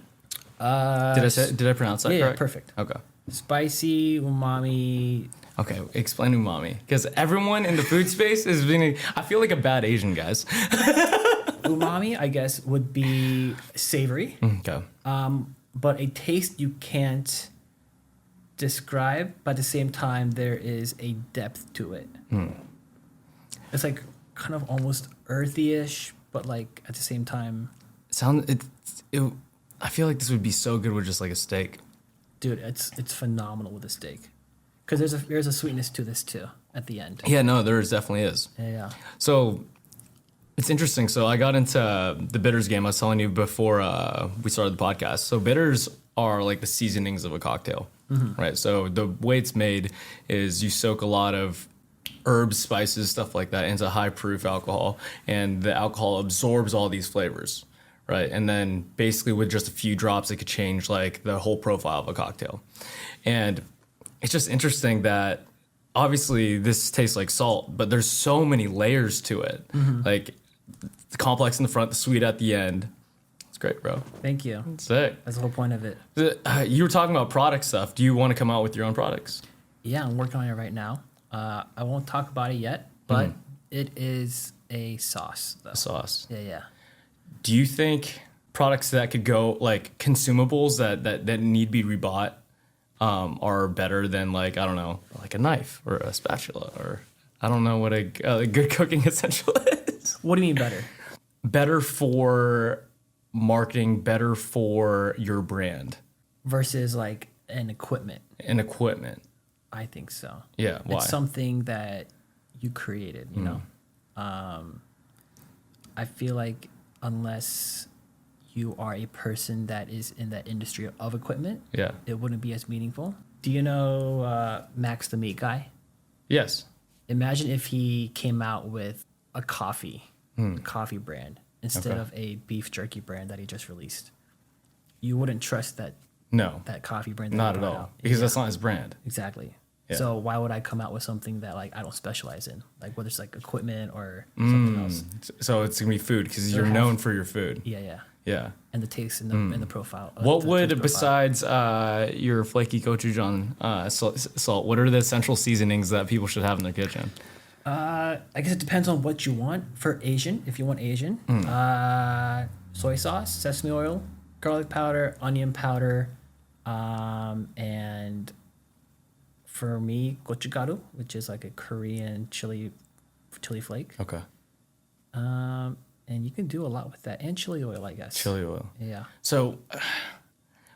Did I pronounce that correct? Yeah, perfect. Okay. Spicy, umami. Okay, explain umami. Because everyone in the food space is being. I feel like a bad Asian, guys. Umami, I guess, would be savory. Okay. But a taste you can't describe, but at the same time, there is a depth to it. It's like kind of almost earthy-ish, but like at the same time. I feel like this would be so good with just like a steak. Dude, it's phenomenal with a steak. Because there's a sweetness to this too at the end. Yeah, no, there definitely is. Yeah. So it's interesting. So I got into the bitters game. I was telling you before we started the podcast. So bitters are like the seasonings of a cocktail, right? So the way it's made is you soak a lot of herbs, spices, stuff like that into high proof alcohol, and the alcohol absorbs all these flavors, right? And then basically with just a few drops, it could change like the whole profile of a cocktail. And it's just interesting that obviously this tastes like salt, but there's so many layers to it. Like the complex in the front, the sweet at the end. It's great, bro. Thank you. Sick. That's the whole point of it. You were talking about product stuff. Do you want to come out with your own products? Yeah, I'm working on it right now. I won't talk about it yet, but it is a sauce, though. A sauce. Yeah. Do you think products that could go, like consumables that need to be rebought, are better than like, I don't know, like a knife or a spatula, or I don't know what a good cooking essential is? What do you mean better? Better for marketing, better for your brand. Versus like an equipment. I think so. Yeah, why? It's something that you created, you know? I feel like unless you are a person that is in that industry of equipment, Yeah. it wouldn't be as meaningful. Do you know Max the Meat Guy? Yes. Imagine if he came out with a coffee brand instead of a beef jerky brand that he just released. You wouldn't trust that coffee brand. That Not at all. out. Because that's not his brand. Exactly. Yeah. So why would I come out with something that like I don't specialize in, like whether it's like equipment or something else? So it's gonna be food because you're known for your food. Yeah. Yeah. And the taste and the profile. What the would, taste profile. besides your flaky gochujang salt, what are the essential seasonings that people should have in their kitchen? I guess it depends on what you want. For Asian, if you want Asian, soy sauce, sesame oil, garlic powder, onion powder, and for me, gochugaru, which is like a Korean chili flake. Okay. And you can do a lot with that, and chili oil, I guess. Chili oil. Yeah. So,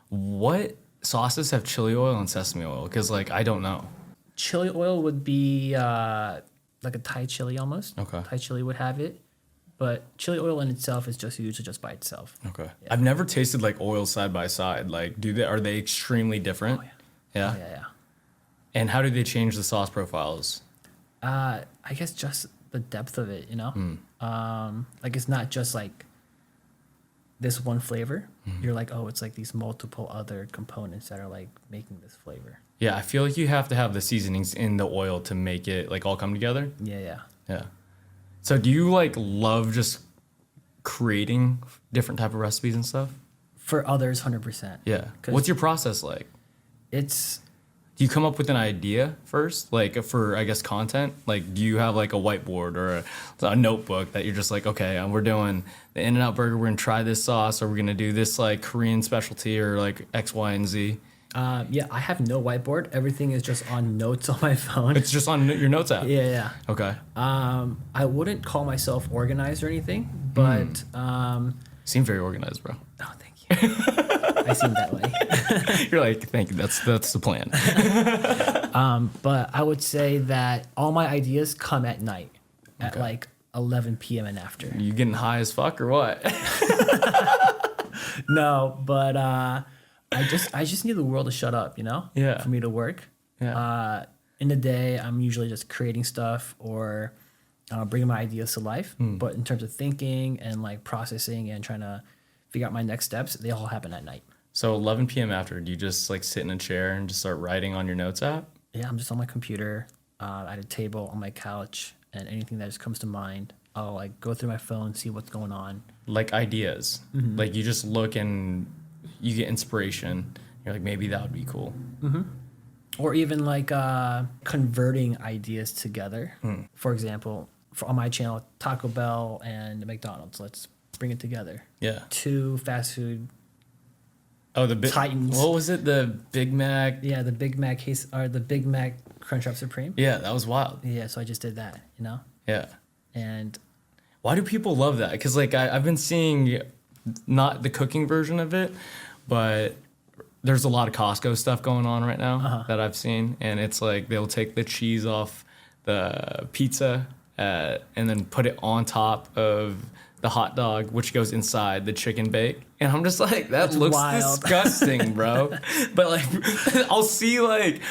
what sauces have chili oil and sesame oil? Because like I don't know. Chili oil would be like a Thai chili almost. Okay. Thai chili would have it, but chili oil in itself is just usually just by itself. Okay. Yeah. I've never tasted like oil side by side. Like, are they extremely different? Oh, yeah. Yeah. Oh, yeah. And how do they change the sauce profiles? I guess just the depth of it, you know? Like it's not just like this one flavor. You're like, oh, it's like these multiple other components that are like making this flavor. Yeah, I feel like you have to have the seasonings in the oil to make it like all come together. Yeah. Yeah. So do you like love just creating different type of recipes and stuff? For others, 100%. Yeah. 'Cause What's your process like? It's Do you come up with an idea first, like for I guess content? Like, do you have like a whiteboard or a notebook that you're just like, okay, we're doing the In-N-Out burger. We're gonna try this sauce, or we're gonna do this like Korean specialty, or like X, Y, and Z. yeah, I have no whiteboard. Everything is just on notes on my phone. It's just on your notes app. Yeah. Okay. I wouldn't call myself organized or anything, but Seem very organized, bro. oh, thank you. I seem that way. You're like, thank you. That's the plan. But I would say that all my ideas come at night at like 11 p.m. and after. You getting high as fuck or what? No, but I just need the world to shut up, you know? Yeah. For me to work. Yeah. In the day, I'm usually just creating stuff or bringing my ideas to life. But in terms of thinking and like processing and trying to figure out my next steps, they all happen at night. So 11 p.m. after, do you just like sit in a chair and just start writing on your notes app? Yeah, I'm just on my computer at a table on my couch, and anything that just comes to mind, I'll like go through my phone, see what's going on. Like ideas. Like you just look and you get inspiration. You're like, maybe that would be cool. Or even like converting ideas together. For example, on my channel, Taco Bell and McDonald's, let's bring it together. Yeah. 2 fast food. Oh, the Titans. What was it? The Big Mac. Yeah, the Big Mac case or the Big Mac Crunchwrap Supreme. Yeah, that was wild. Yeah, so I just did that, you know? Yeah. And Why do people love that? Because like I've been seeing not the cooking version of it, but there's a lot of Costco stuff going on right now that I've seen, and it's like they'll take the cheese off the pizza and then put it on top of the hot dog, which goes inside the chicken bake. And I'm just like, that looks wild. disgusting, bro. But like, I'll see like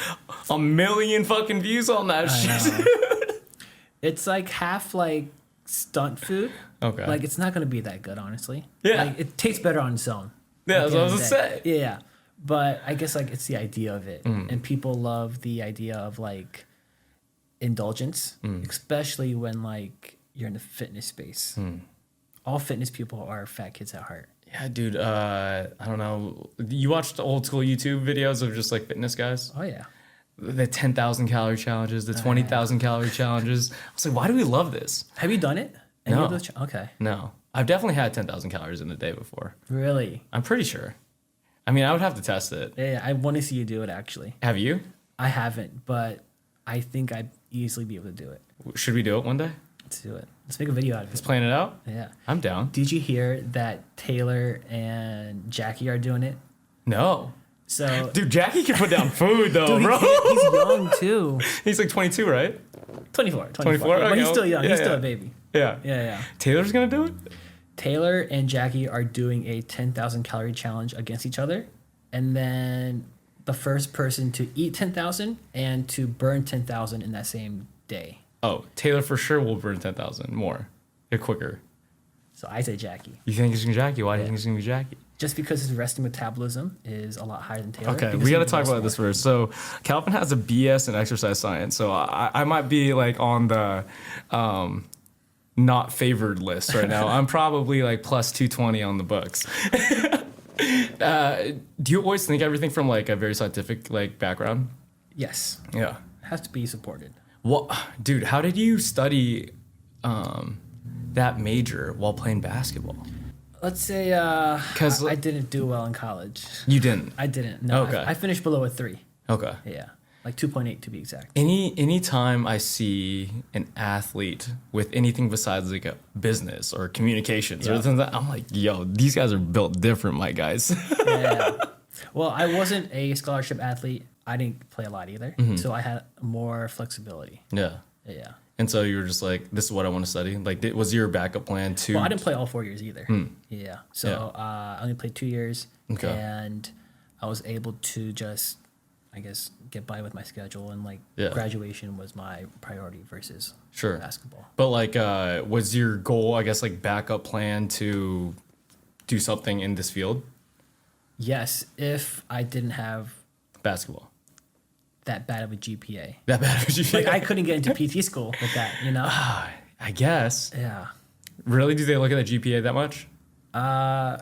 1 million fucking views on that shit. it's like half like stunt food. Okay. Like it's not gonna be that good, honestly. Yeah. Like it tastes better on its own. Yeah, at that's the what I end was of gonna the day. say. Yeah. But I guess like it's the idea of it. And people love the idea of like indulgence, especially when like you're in the fitness space. All fitness people are fat kids at heart. Yeah, dude. I don't know. You watched old school YouTube videos of just like fitness guys? Oh yeah. The 10,000 calorie challenges, the 20,000 calorie challenges. I was like, why do we love this? Have you done it? Any No. of those okay. No. I've definitely had 10,000 calories in a day before. Really? I'm pretty sure. I mean, I would have to test it. Yeah, I want to see you do it actually. Have you? I haven't, but I think I'd easily be able to do it. Should we do it one day? Let's do it. Let's make a video out of Let's it. plan it out? Yeah. I'm down. Did you hear that Taylor and Jackie are doing it? No. So Dude, Jackie can put down food though, dude, bro. he's young too. He's like 22, right? 24. 24? But he's Okay, still young. yeah, He's still yeah. a baby. Yeah. Yeah. Taylor's gonna do it? Taylor and Jackie are doing a 10,000 calorie challenge against each other. And then the first person to eat 10,000 and to burn 10,000 in that same day. Oh, Taylor for sure will burn 10,000 more. Get quicker. So I say Jackie. You think it's going to be Jackie? Why do you think it's going to be Jackie? Just because his resting metabolism is a lot higher than Taylor. Okay, we got to talk about this first. So Calvin has a BS in exercise science. So I might be like on the not favored list right now. I'm probably like plus 220 on the books. Do you always think everything from like a very scientific like background? Yes. Yeah. It has to be supported. Well, dude, how did you study that major while playing basketball? Let's say I didn't do well in college. You didn't? I didn't. No. Okay. I finished below a 3. Okay. Yeah. Like 2.8 to be exact. Any time I see an athlete with anything besides like a business or communications or something, I'm like, yo, these guys are built different, my guys. Yeah. Well, I wasn't a scholarship athlete. I didn't play a lot either. So I had more flexibility. Yeah. Yeah. And so you were just like, this is what I want to study? Like, was your backup plan to... Well, I didn't play all 4 years either. Yeah. So I only played 2 years. Okay. And I was able to just, I guess, get by with my schedule. And, like, graduation was my priority versus basketball. But, like, was your goal, I guess, like, backup plan to do something in this field? Yes, if I didn't have... Basketball. That bad of a GPA. That bad of a GPA? Like, I couldn't get into PT school with that, you know? I guess. Yeah. Really? Do they look at that GPA that much? I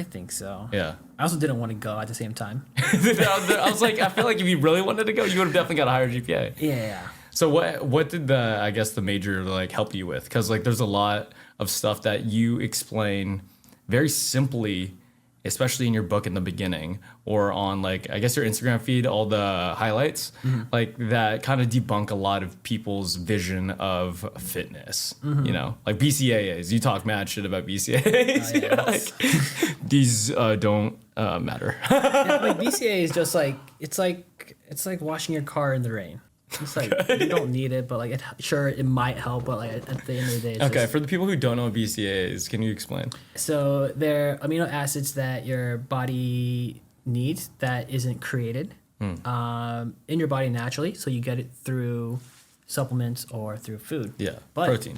think so. Yeah. I also didn't want to go at the same time. I was like, I feel like if you really wanted to go, you would have definitely got a higher GPA. Yeah. So what did the major like help you with? Because like there's a lot of stuff that you explain very simply, especially in your book in the beginning or on like, I guess your Instagram feed, all the highlights, like that kind of debunk a lot of people's vision of fitness, you know, like BCAAs. You talk mad shit about BCAAs. Yeah, like, these don't matter. Yeah, like BCAA is just like, it's like washing your car in the rain. It's like, you don't need it, but like, it might help, but like at the end of the day, it's just, for the people who don't know what BCAA is, can you explain? So they're amino acids that your body needs that isn't created in your body naturally. So you get it through supplements or through food. Yeah, but protein.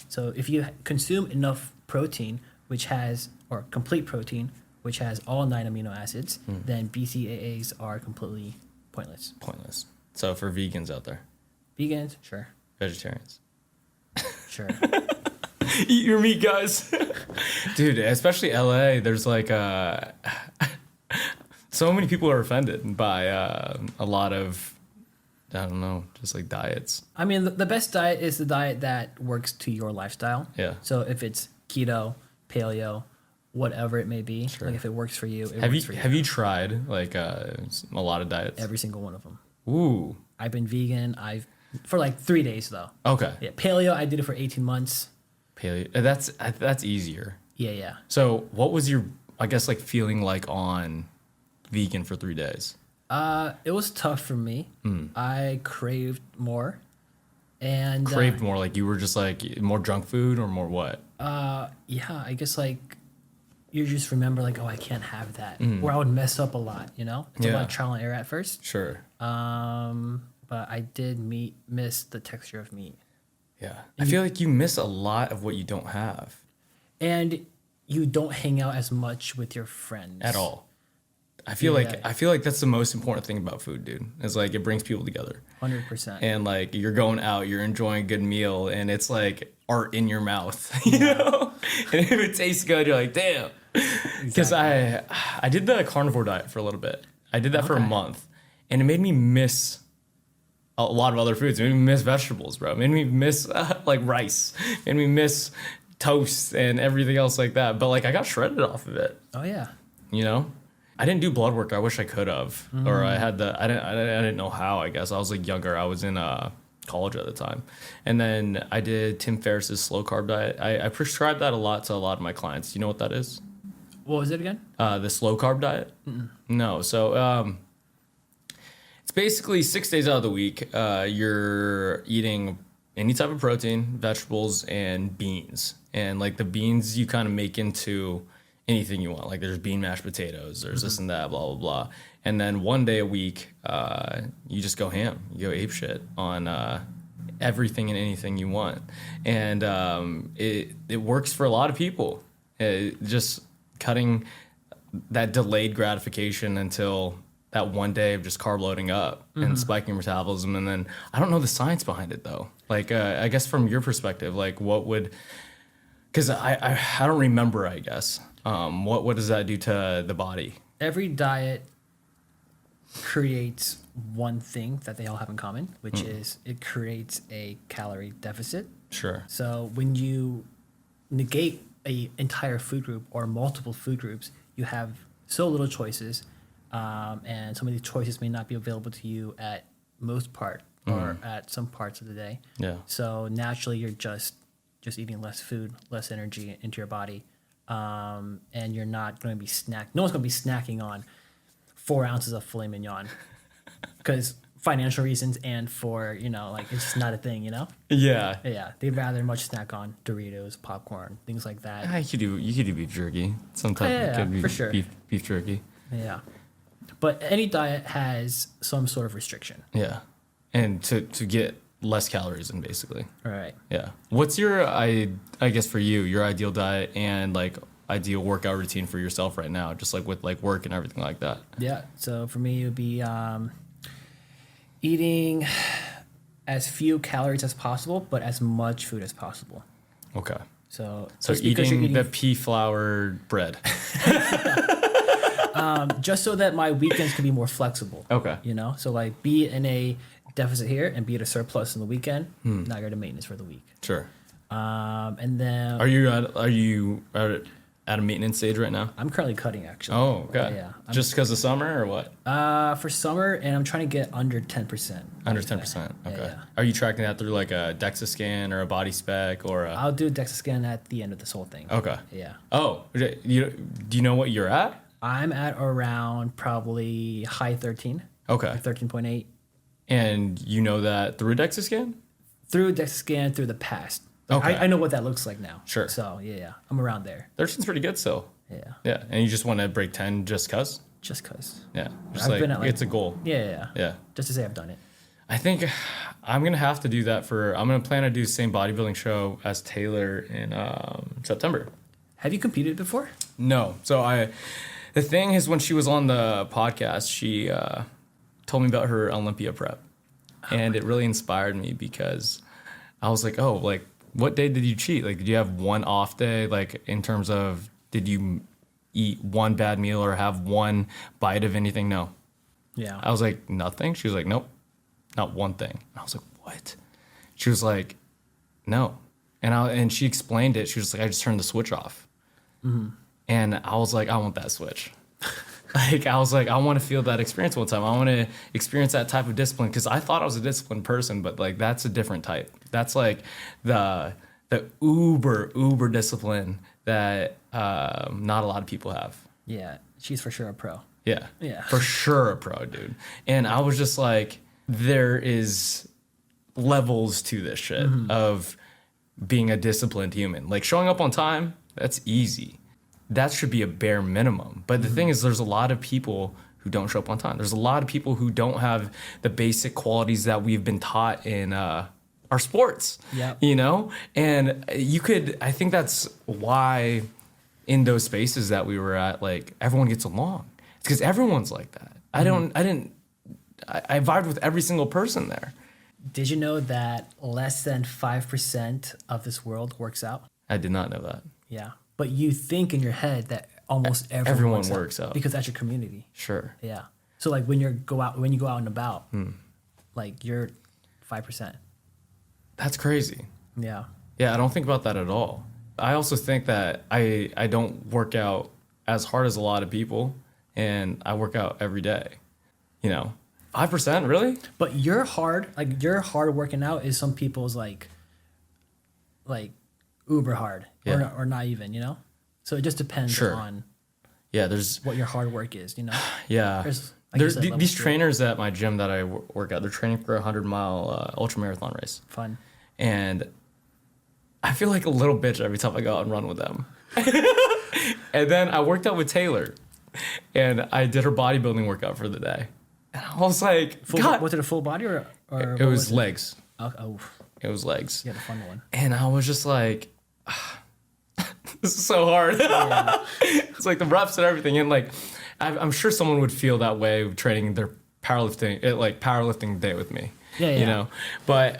So if you consume enough protein, or complete protein, which has all 9 amino acids, then BCAAs are completely pointless. So for vegans out there. Vegans, sure. Vegetarians. Sure. Eat your meat, guys. Dude, especially LA, there's like so many people are offended by a lot of, I don't know, just like diets. I mean, the best diet is the diet that works to your lifestyle. Yeah. So if it's keto, paleo, whatever it may be, like if it works for you, works for you. Have you tried like a lot of diets? Every single one of them. Ooh. I've been vegan. For like 3 days though. Okay. Yeah. Paleo, I did it for 18 months. Paleo. That's easier. Yeah. So what was your, I guess, like feeling like on vegan for 3 days? It was tough for me. I craved more. And Craved more, like you were just like more junk food or more what? Yeah, I guess like you just remember like, oh, I can't have that. Or I would mess up a lot, you know? It's a lot of trial and error at first. Sure. But I did miss the texture of meat. Yeah. I feel like you miss a lot of what you don't have. And you don't hang out as much with your friends. At all. I feel like that's the most important thing about food, dude. It's like it brings people together. 100%. And like you're going out, you're enjoying a good meal, and it's like art in your mouth, you know? And if it tastes good, you're like, damn. Because I did the carnivore diet for a little bit. I did that for a month, and it made me miss a lot of other foods. It made me miss vegetables, bro. It made me miss like rice. It made me miss toast and everything else like that. But like I got shredded off of it. Oh yeah. You know, I didn't do blood work. I wish I could have, or I had I didn't know how. I guess I was like younger. I was in college at the time, and then I did Tim Ferriss's slow-carb diet. I prescribed that a lot to a lot of my clients. You know what that is? What was it again? The slow-carb diet? No. So it's basically 6 days out of the week, you're eating any type of protein, vegetables, and beans. And like the beans you kind of make into anything you want. Like there's bean mashed potatoes, there's this and that, blah, blah, blah. And then one day a week, you just go ham. You go ape shit on everything and anything you want. And it works for a lot of people. Just cutting that delayed gratification until that one day of just carb loading up and spiking metabolism. And then I don't know the science behind it though. Like, I guess from your perspective, like what would, because I don't remember, I guess. What does that do to the body? Every diet creates one thing that they all have in common, which is it creates a calorie deficit. Sure. So when you negate a entire food group or multiple food groups, you have so little choices, and some of these choices may not be available to you at most part or at some parts of the day. Yeah. So naturally, you're just eating less food, less energy into your body, and you're not going to be no one's going to be snacking on 4 ounces of filet mignon because financial reasons and for, like it's just not a thing, Yeah. Yeah. They'd rather much snack on Doritos, popcorn, things like that. You could do beef jerky. Sometimes it could be for sure. beef jerky. Yeah. But any diet has some sort of restriction. Yeah. And to get less calories in basically. All right. Yeah. What's your, I guess for you, your ideal diet and like ideal workout routine for yourself right now, just like with like work and everything like that? Yeah. So for me, it would be eating as few calories as possible, but as much food as possible. Okay. So eating the pea flour bread. Just so that my weekends can be more flexible. Okay. So like be in a deficit here and be at a surplus on the weekend. Now you're at a maintenance for the week. Sure. And then are you at a maintenance stage right now? I'm currently cutting actually. Oh, okay. Yeah. Just because of summer or what? For summer, and I'm trying to get under 10%. Under 10%. Okay. Yeah. Are you tracking that through like a DEXA scan or a body spec or a... I'll do a DEXA scan at the end of this whole thing. Okay. Yeah. Oh, do you know what you're at? I'm at around probably high 13. Okay. Like 13.8. And you know that through a DEXA scan? Through a DEXA scan through the past. Okay. I know what that looks like now. Sure. So yeah, I'm around there. 13's pretty good still. Yeah. Yeah. And you just want to break 10 just cause? Just cause. Yeah. Just I've like, been at, like, it's a goal. Yeah. Yeah. Just to say I've done it. I think I'm going to have to do that I'm going to plan to do the same bodybuilding show as Taylor in September. Have you competed before? No. So the thing is when she was on the podcast, she told me about her Olympia prep. And it really inspired me because I was like, oh, like, what day did you cheat? Like, did you have one off day? Like, in terms of, did you eat one bad meal or have one bite of anything? No. Yeah. I was like, nothing? She was like, nope, not one thing. And I was like, what? She was like, no. And she explained it. She was like, I just turned the switch off. Mm-hmm. And I was like, I want that switch. Like, I was like, I want to feel that experience one time. I want to experience that type of discipline because I thought I was a disciplined person, but like that's a different type. That's like the uber discipline that not a lot of people have. Yeah, she's for sure a pro. Yeah, Yeah, for sure a pro, dude. And I was just like, there is levels to this shit of being a disciplined human. Like showing up on time, that's easy. That should be a bare minimum. But the thing is, there's a lot of people who don't show up on time. There's a lot of people who don't have the basic qualities that we've been taught in our sports. Yep. And I think that's why in those spaces that we were at, like everyone gets along. It's because everyone's like that. I vibed with every single person there. Did you know that less than 5% of this world works out? I did not know that. Yeah. But you think in your head that almost everyone works out because that's your community. Sure. Yeah. So like when you go out and about, like you're 5%. That's crazy. Yeah. Yeah, I don't think about that at all. I also think that I don't work out as hard as a lot of people, and I work out every day. 5%, really? But your hard working out is some people's like uber hard or not even, so it just depends on there's what your hard work is, yeah there's these trainers at my gym that I work at, they're training for a 100-mile ultra marathon race. Fun. And I feel like a little bitch every time I go out and run with them. And then I worked out with Taylor, and I did her bodybuilding workout for the day. And I was like, God. Was it a full body or It was legs. Oh. It was legs. You had a fun one. And I was just like, this is so hard. Yeah. It's like the reps and everything. And like, I'm sure someone would feel that way training their powerlifting day with me. Yeah. You know, but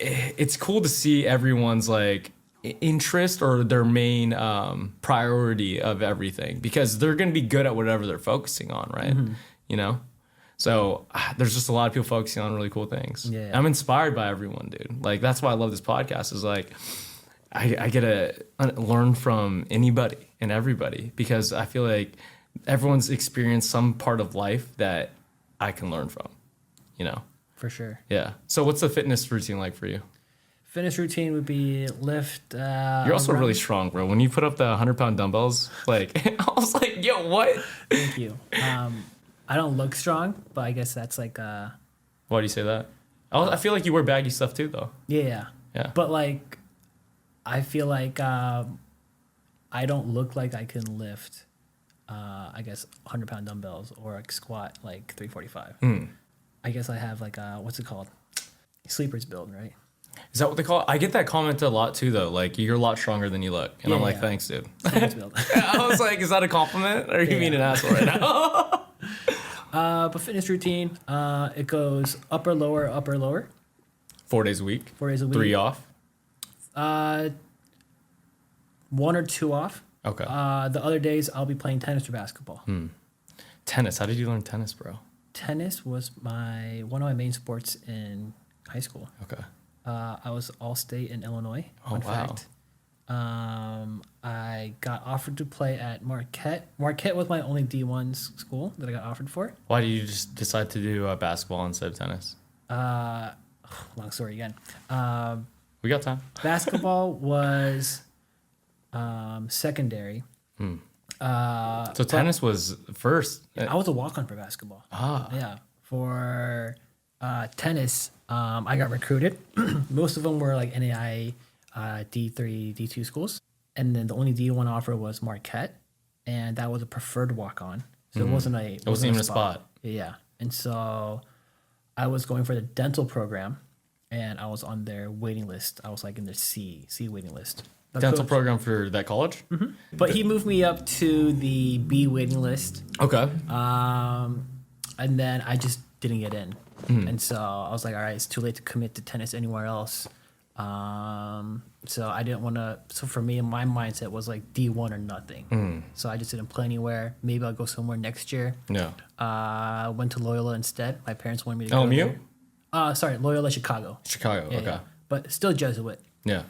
it's cool to see everyone's like interest or their main priority of everything, because they're going to be good at whatever they're focusing on, right? Mm-hmm. You know? So there's just a lot of people focusing on really cool things. Yeah. I'm inspired by everyone, dude. Like, that's why I love this podcast, is like, I get to learn from anybody and everybody, because I feel like everyone's experienced some part of life that I can learn from, you know? For sure. Yeah. So what's the fitness routine like for you? Fitness routine would be lift. You're also really strong, bro. When you put up the 100-pound dumbbells, like, I was like, yo, what? Thank you. I don't look strong, but I guess that's like... Why do you say that? I feel like you wear baggy stuff too, though. Yeah. But like, I feel like I don't look like I can lift, I guess, 100-pound dumbbells or like squat like 345. I guess I have like what's it called? Sleeper's build, right? Is that what they call it? I get that comment a lot too, though. Like, you're a lot stronger than you look. And I'm like, thanks, dude. Sleeper's build. I was like, is that a compliment? Or are you being an asshole right now? But fitness routine, it goes upper, lower. 4 days a week? 4 days a week. 3 off? 1 or 2 off. Okay. The other days I'll be playing tennis or basketball. Tennis. How did you learn tennis, bro? Tennis was one of my main sports in high school. Okay. I was all-state in Illinois. Oh, wow. Fact. I got offered to play at Marquette. Marquette was my only D1 school that I got offered for. Why did you just decide to do basketball instead of tennis? Long story again. We got time. Basketball was secondary. So tennis was first. I was a walk-on for basketball. Yeah. For tennis, I got recruited. Most of them were like NAIA D3, D2 schools. And then the only D1 offer was Marquette. And that was a preferred walk-on. So it wasn't even a spot. Yeah. And so I was going for the dental program, and I was on their waiting list. I was like in the C waiting list. Dental program for that college? Mm-hmm. But he moved me up to the B waiting list. Okay. And then I just didn't get in. And so I was like, all right, it's too late to commit to tennis anywhere else. So I didn't want to. So for me, my mindset was like D1 or nothing. So I just didn't play anywhere. Maybe I'll go somewhere next year. Yeah. Went to Loyola instead. My parents wanted me to go LMU? Sorry, Loyola Chicago. Chicago, okay. Yeah. But still Jesuit. Yeah.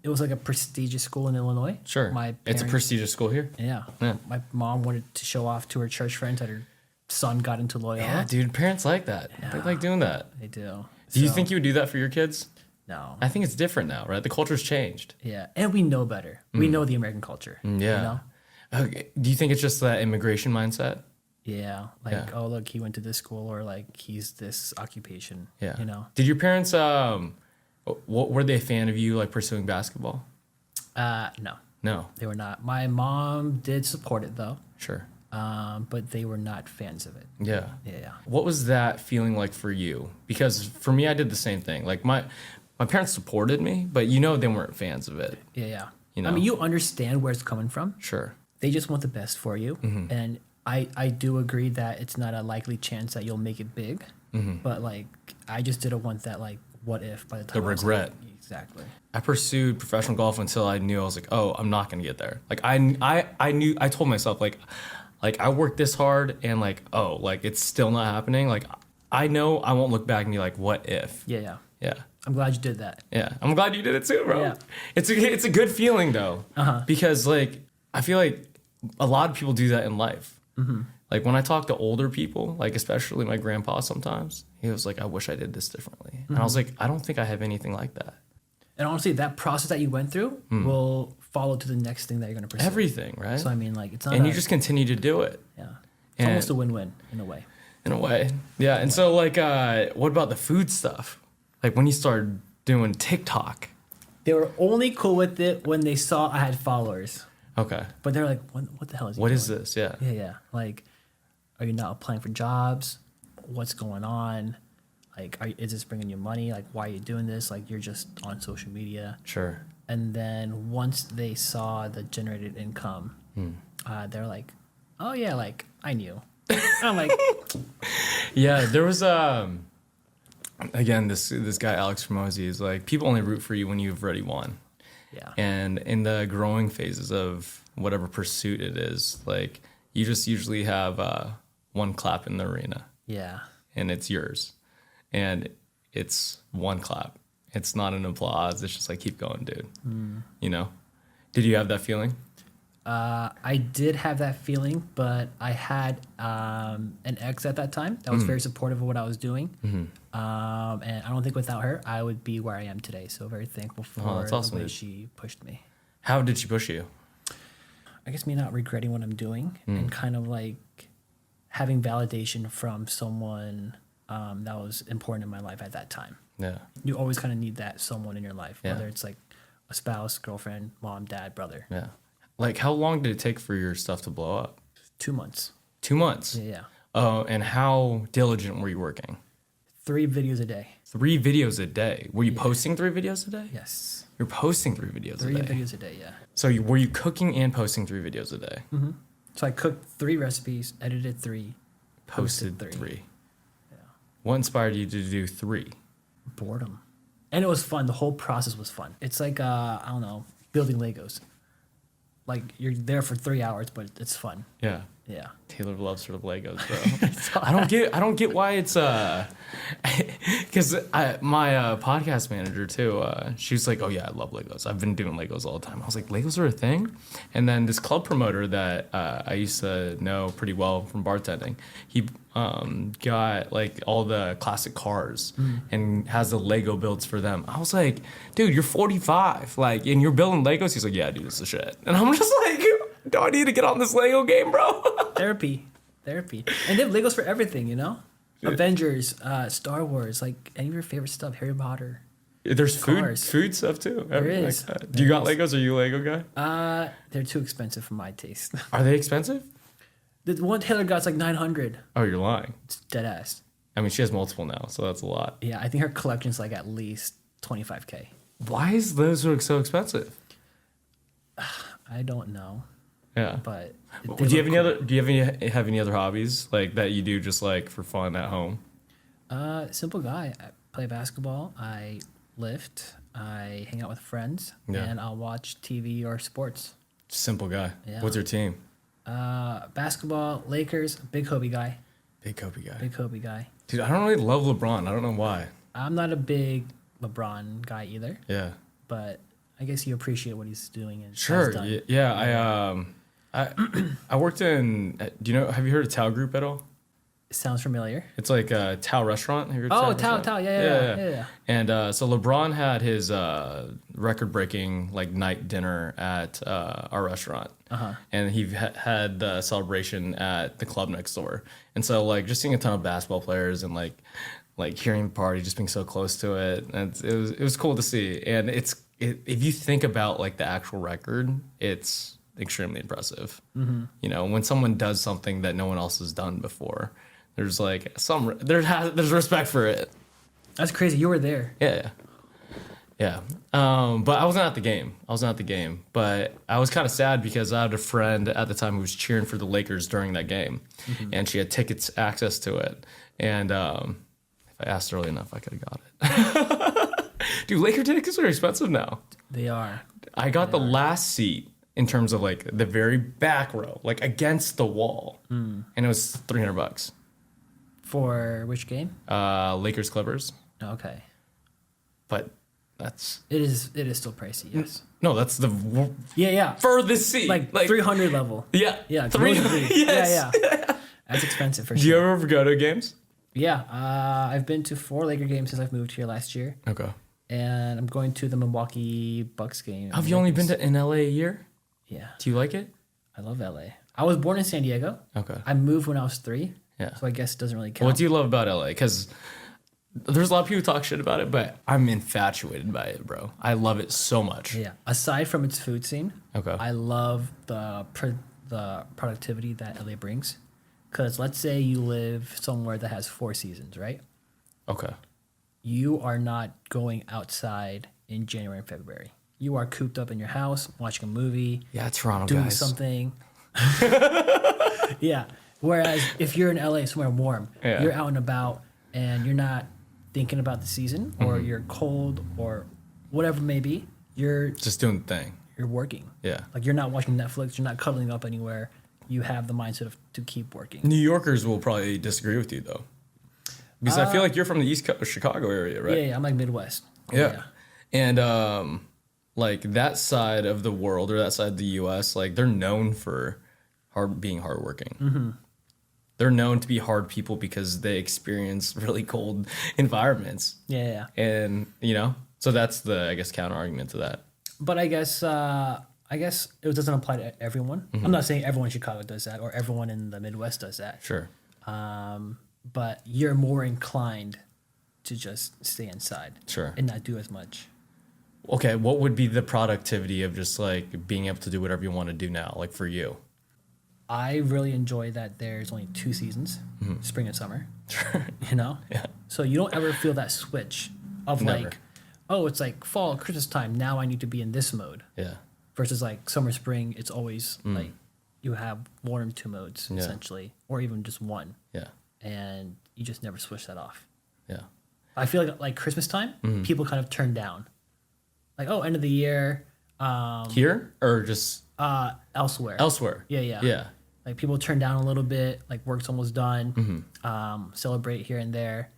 It was like a prestigious school in Illinois. Sure. It's a prestigious school here. Yeah. My mom wanted to show off to her church friends that her son got into Loyola. Yeah, dude. Parents like that. Yeah. They like doing that. They do. Do you think you would do that for your kids? No. I think it's different now, right? The culture's changed. Yeah. And we know better. We know the American culture. Yeah. You know? Okay. Do you think it's just that immigration mindset? Yeah. Like, oh, look, he went to this school, or like he's this occupation. Yeah. You know? Did your parents, were they a fan of you like pursuing basketball? No. No. They were not. My mom did support it though. Sure. But they were not fans of it. Yeah. Yeah. What was that feeling like for you? Because for me, I did the same thing. Like my parents supported me, but they weren't fans of it. Yeah. You know? I mean, you understand where it's coming from. Sure. They just want the best for you. Mm-hmm. And I do agree that it's not a likely chance that you'll make it big. Mm-hmm. But like, I just didn't want that, like, what if by the time the regret. Exactly. I pursued professional golf until I knew I was like, oh, I'm not going to get there. Like I told myself like I worked this hard and like, oh, like it's still not happening. Like I know I won't look back and be like, what if? Yeah. Yeah. I'm glad you did that. Yeah. I'm glad you did it too, bro. Yeah. It's a good feeling though. Because like, I feel like a lot of people do that in life. Mm-hmm. Like when I talk to older people, like especially my grandpa sometimes, he was like, I wish I did this differently. Mm-hmm. And I was like, I don't think I have anything like that. And honestly, that process that you went through will follow to the next thing that you're going to pursue. Everything, right? So I mean, like, it's not. And you just continue to do it. Yeah. It's almost a win-win in a way. In a way. Yeah. And so like, what about the food stuff? Like when you started doing TikTok. They were only cool with it when they saw I had followers. Okay. But they're like, what the hell is he What doing? is this? Yeah. Yeah. Like, are you not applying for jobs? What's going on? Like, is this bringing you money? Like, why are you doing this? Like, you're just on social media. Sure. And then once they saw the generated income, they're like, oh, yeah, like, I knew. I'm like... Yeah, there was... Again, this guy, Alex Ramosi, is like, people only root for you when you've already won. Yeah. And in the growing phases of whatever pursuit it is, like, you just usually have one clap in the arena. Yeah. And it's yours. And it's one clap. It's not an applause. It's just like, keep going, dude. You know? Did you have that feeling? I did have that feeling, but I had an ex at that time that was very supportive of what I was doing. And I don't think without her, I would be where I am today. So very thankful for that's awesome, the way dude. she pushed me. How did she push you? I guess me not regretting what I'm doing and kind of like having validation from someone that was important in my life at that time. Yeah. You always kind of need that someone in your life, Yeah. whether it's like a spouse, girlfriend, mom, dad, brother. Yeah. Like, how long did it take for your stuff to blow up? 2 months. 2 months? Yeah. Oh, and how diligent were you working? 3 videos a day. 3 videos a day. Were you posting 3 videos a day? Yes. You're posting 3 videos a 3 day. videos a day, yeah. So were you cooking and posting 3 videos a day? So I cooked 3 recipes, edited 3, posted 3. Yeah. What inspired you to do 3? Boredom. And it was fun. The whole process was fun. It's like, I don't know, building Legos. Like, you're there for 3 hours, but it's fun. Yeah. Yeah. Taylor loves sort of Legos, bro. I don't get why it's because my podcast manager too. She was like, "Oh yeah, I love Legos. I've been doing Legos all the time." I was like, "Legos are a thing?" And then this club promoter that I used to know pretty well from bartending, he got like all the classic cars and has the Lego builds for them. I was like, "Dude, you're 45, like, and you're building Legos?" He's like, "Yeah, dude, it's the shit." And I'm just like, do I need to get on this Lego game, bro? Therapy. And they have Legos for everything, you know? Yeah. Avengers, Star Wars, like any of your favorite stuff, Harry Potter. There's Cars. food stuff too. There is. Like do you got Legos? Are you a Lego guy? They're too expensive for my taste. Are they expensive? The one Taylor got's like $900. Oh, you're lying. It's dead ass. I mean, she has multiple now, so that's a lot. Yeah, I think her collection's like at least $25K. Why is those so expensive? I don't know. Yeah. But do you have any other hobbies like that you do just like for fun at home? Simple guy. I play basketball. I lift. I hang out with friends, and I'll watch TV or sports. Simple guy. Yeah. What's your team? Basketball, Lakers. Big Kobe guy. Big Kobe guy. Dude, I don't really love LeBron. I don't know why. I'm not a big LeBron guy either. Yeah. But I guess you appreciate what he's doing and sure. has done. Yeah. I worked in. Have you heard of Tao Group at all? It sounds familiar. It's like a Tao restaurant. Have you heard of Tao. Yeah. And so LeBron had his record-breaking like night dinner at our restaurant, and he had the celebration at the club next door. And so like just seeing a ton of basketball players and like hearing the party, just being so close to it, and it was cool to see. And if you think about like the actual record, it's extremely impressive. You know, when someone does something that no one else has done before, there's like there's respect for it. That's crazy. You were there. Yeah. But I wasn't at the game. But I was kind of sad because I had a friend at the time who was cheering for the Lakers during that game, and she had access to it. And if I asked early enough, I could have got it. Dude, Laker tickets are expensive now. They are. I got the last seat in terms of like the very back row, like against the wall, and it was $300. For which game? Lakers Clippers. Okay. But it is still pricey. Yes. No, that's the furthest seat, like 300 level. Yeah. 300. Yes. Yeah. That's expensive for sure. Do you ever go to games? Yeah. I've been to 4 Laker games since I've moved here last year. Okay. And I'm going to the Milwaukee Bucks game. Have you only been in LA a year? Yeah. Do you like it? I love LA. I was born in San Diego. Okay. I moved when I was 3. Yeah. So I guess it doesn't really count. What do you love about LA? Because There's a lot of people who talk shit about it, but I'm infatuated by it, bro. I love it so much. Yeah. Aside from its food scene, Okay. I love the productivity that LA brings. Because let's say you live somewhere that has 4 seasons, right? Okay. You are not going outside in January and February. You are cooped up in your house, watching a movie. Yeah, Toronto doing guys. something. Yeah. Whereas if you're in LA, somewhere warm, you're out and about and you're not thinking about the season or you're cold or whatever it may be. You're just doing the thing. You're working. Yeah. Like you're not watching Netflix. You're not cuddling up anywhere. You have the mindset to keep working. New Yorkers will probably disagree with you though. Because I feel like you're from the East Coast, Chicago area, right? Yeah, I'm like Midwest. Yeah. And like that side of the world or that side of the U.S., like they're known for being hardworking. Mm-hmm. They're known to be hard people because they experience really cold environments. Yeah. And so that's the counter argument to that. But I guess it doesn't apply to everyone. I'm not saying everyone in Chicago does that or everyone in the Midwest does that. Sure. But you're more inclined to just stay inside. Sure. And not do as much. Okay, what would be the productivity of just like being able to do whatever you want to do now, like for you? I really enjoy that there's only 2 seasons, spring and summer. Sure. Yeah. So you don't ever feel that switch of Never. like, oh, it's like fall, Christmas time. Now I need to be in this mode. Yeah. Versus like summer, spring, it's always like you have 1 or 2 modes essentially, or even just one. Yeah. And you just never switch that off. Yeah. I feel like Christmas time, people kind of turn down. Like, oh, end of the year. Here or just Elsewhere. elsewhere? Yeah. Yeah. Like people turn down a little bit, like work's almost done, celebrate here and there.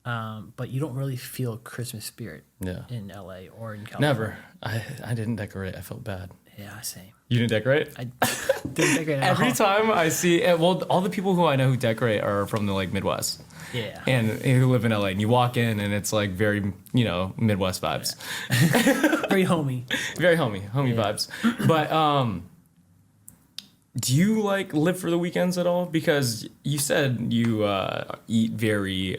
But you don't really feel Christmas spirit in LA or in California. Never. I didn't decorate. I felt bad. Yeah, same. You didn't decorate? I didn't decorate at Every all. time I see, well, all the people who I know who decorate are from the like Midwest. Yeah. And who live in LA. And you walk in and it's like very, Midwest vibes. Very homey. Very homey vibes. But do you like live for the weekends at all? Because you said you eat very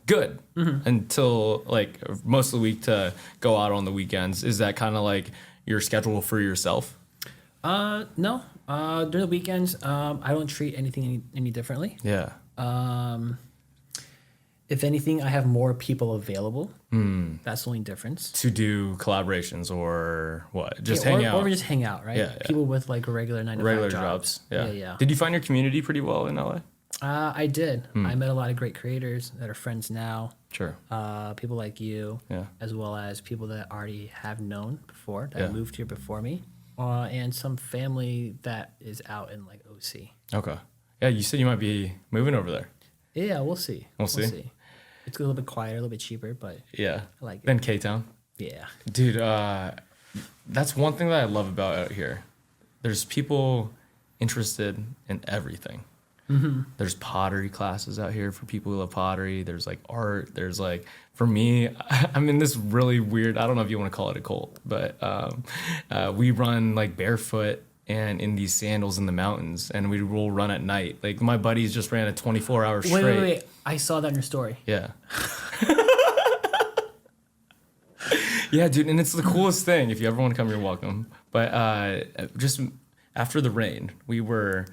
good until like most of the week to go out on the weekends. Is that kind of like your schedule for yourself? No. During the weekends, I don't treat anything any differently. Yeah. If anything, I have more people available. That's the only difference. To do collaborations or what? Just hang out. Or just hang out, right? Yeah. People with like regular 9 to 5 jobs. Yeah. Did you find your community pretty well in LA? I did. I met a lot of great creators that are friends now. Sure. People like you, as well as people that I already have known before that moved here before me, and some family that is out in like OC. Okay. Yeah, you said you might be moving over there. Yeah, we'll see. We'll see. It's a little bit quieter, a little bit cheaper, but yeah, I like it. Then K-Town. Yeah. Dude, that's one thing that I love about out here. There's people interested in everything. There's pottery classes out here for people who love pottery. There's like art. There's like, for me, I'm in this really weird, I don't know if you want to call it a cult, but we run like barefoot and in these sandals in the mountains, and we will run at night. Like my buddies just ran a 24-hour straight. Wait. I saw that in your story. Yeah. Yeah, dude, and it's the coolest thing. If you ever want to come, you're welcome. But just after the rain, we were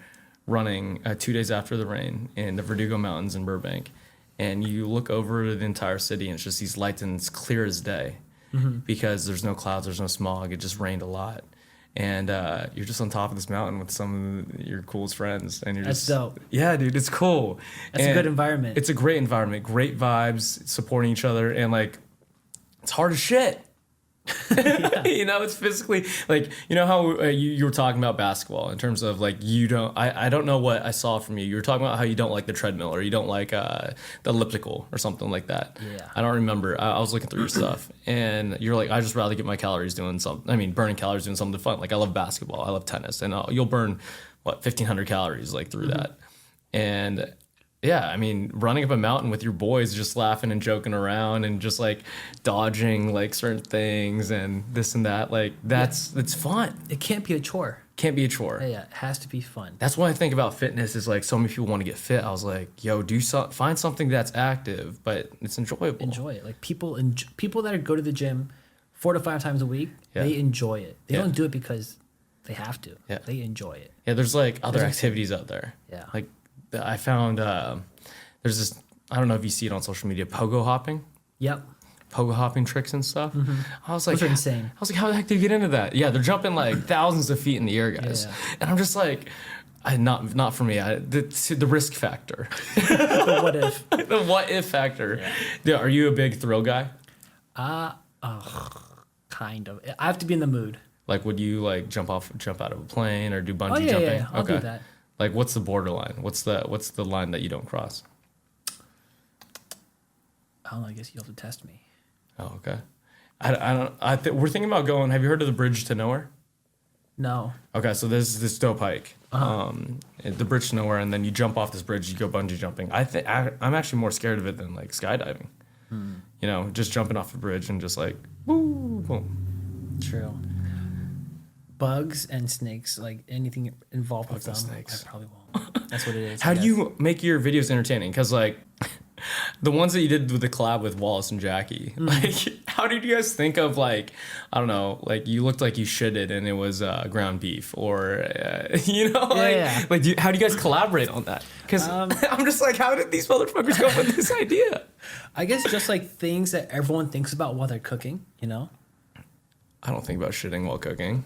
running 2 days after the rain in the Verdugo Mountains in Burbank, and you look over the entire city and it's just these lights and it's clear as day because there's no clouds, there's no smog. It just rained a lot, and you're just on top of this mountain with some of your coolest friends, and you're That's just dope. Yeah, dude, it's cool. That's a good environment. It's a great environment, great vibes, supporting each other, and like it's hard as shit. It's physically like, how you were talking about basketball in terms of like, I don't know what I saw from you. You were talking about how you don't like the treadmill or you don't like the elliptical or something like that. Yeah. I don't remember. I was looking through your stuff and you're like, I just rather get my calories doing something. I mean, burning calories doing something fun. Like I love basketball. I love tennis, and you'll burn 1,500 calories like through that. And yeah, I mean, running up a mountain with your boys, just laughing and joking around and just like dodging like certain things and this and that, like it's fun. It can't be a chore. Can't be a chore. Yeah, it has to be fun. That's what I think about fitness is like so many people want to get fit. I was like, yo, find something that's active, but it's enjoyable. Enjoy it. Like people that go to the gym 4 to 5 times a week, they enjoy it. They don't do it because they have to. Yeah. They enjoy it. Yeah, there's like other activities out there. Yeah. Like I found there's this, I don't know if you see it on social media, pogo hopping. Yep. Pogo hopping tricks and stuff. I was like, those are insane. I was like, how the heck do you get into that? Yeah, they're jumping like thousands of feet in the air, guys. Yeah. And I'm just like, not for me. The risk factor. The what if? The what if factor. Yeah. Are you a big thrill guy? Kind of. I have to be in the mood. Like, would you like jump out of a plane or do bungee jumping? Yeah, I'll do that. Like, what's the borderline? What's the line that you don't cross? I don't know. I guess you have to test me. Oh, okay. We're thinking about going. Have you heard of the bridge to nowhere? No. Okay, so there's this dope hike. The bridge to nowhere, and then you jump off this bridge. You go bungee jumping. I'm actually more scared of it than like skydiving. You know, just jumping off the bridge and just like woo, boom. True. Bugs and snakes, like anything involved with them, snakes. I probably won't. That's what it is. How do you make your videos entertaining? Because like the ones that you did with the collab with Wallace and Jackie, like how did you guys think of like, I don't know, like you looked like you shitted and it was ground beef or you know, how do you guys collaborate on that? Because I'm just like, how did these motherfuckers come up with this idea? I guess just like things that everyone thinks about while they're cooking, you know? I don't think about shitting while cooking.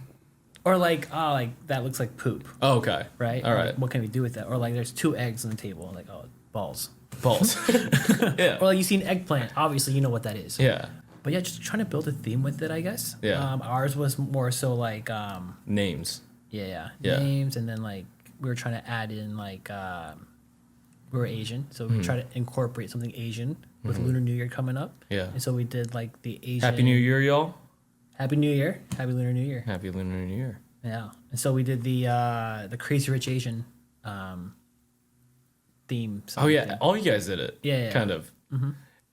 Or like, oh, like that looks like poop. Oh, okay. Right? All Or, right. like, what can we do with that? Or like there's 2 eggs on the table. Like, oh, balls. Yeah. Or like you see an eggplant. Obviously, you know what that is. Yeah. But yeah, just trying to build a theme with it, I guess. Yeah. Ours was more so like... Names. Yeah. Yeah. Names. And then like we were trying to add in like... we were Asian. So we try to incorporate something Asian with Lunar New Year coming up. Yeah. And so we did like the Asian... Happy New Year, y'all. Happy New Year. Happy Lunar New Year. Happy Lunar New Year. Yeah. And so we did the Crazy Rich Asian theme. Oh, yeah. All you guys did it. Yeah. Kind of.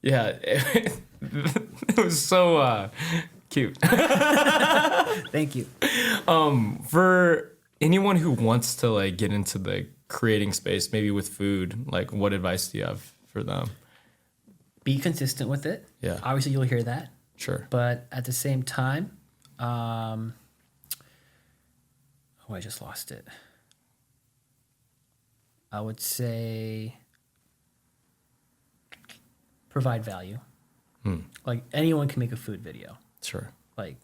Yeah. It was so cute. Thank you. For anyone who wants to like get into the creating space, maybe with food, like what advice do you have for them? Be consistent with it. Yeah. Obviously, you'll hear that. Sure. But at the same time, I just lost it. I would say provide value. Like anyone can make a food video. Sure. Like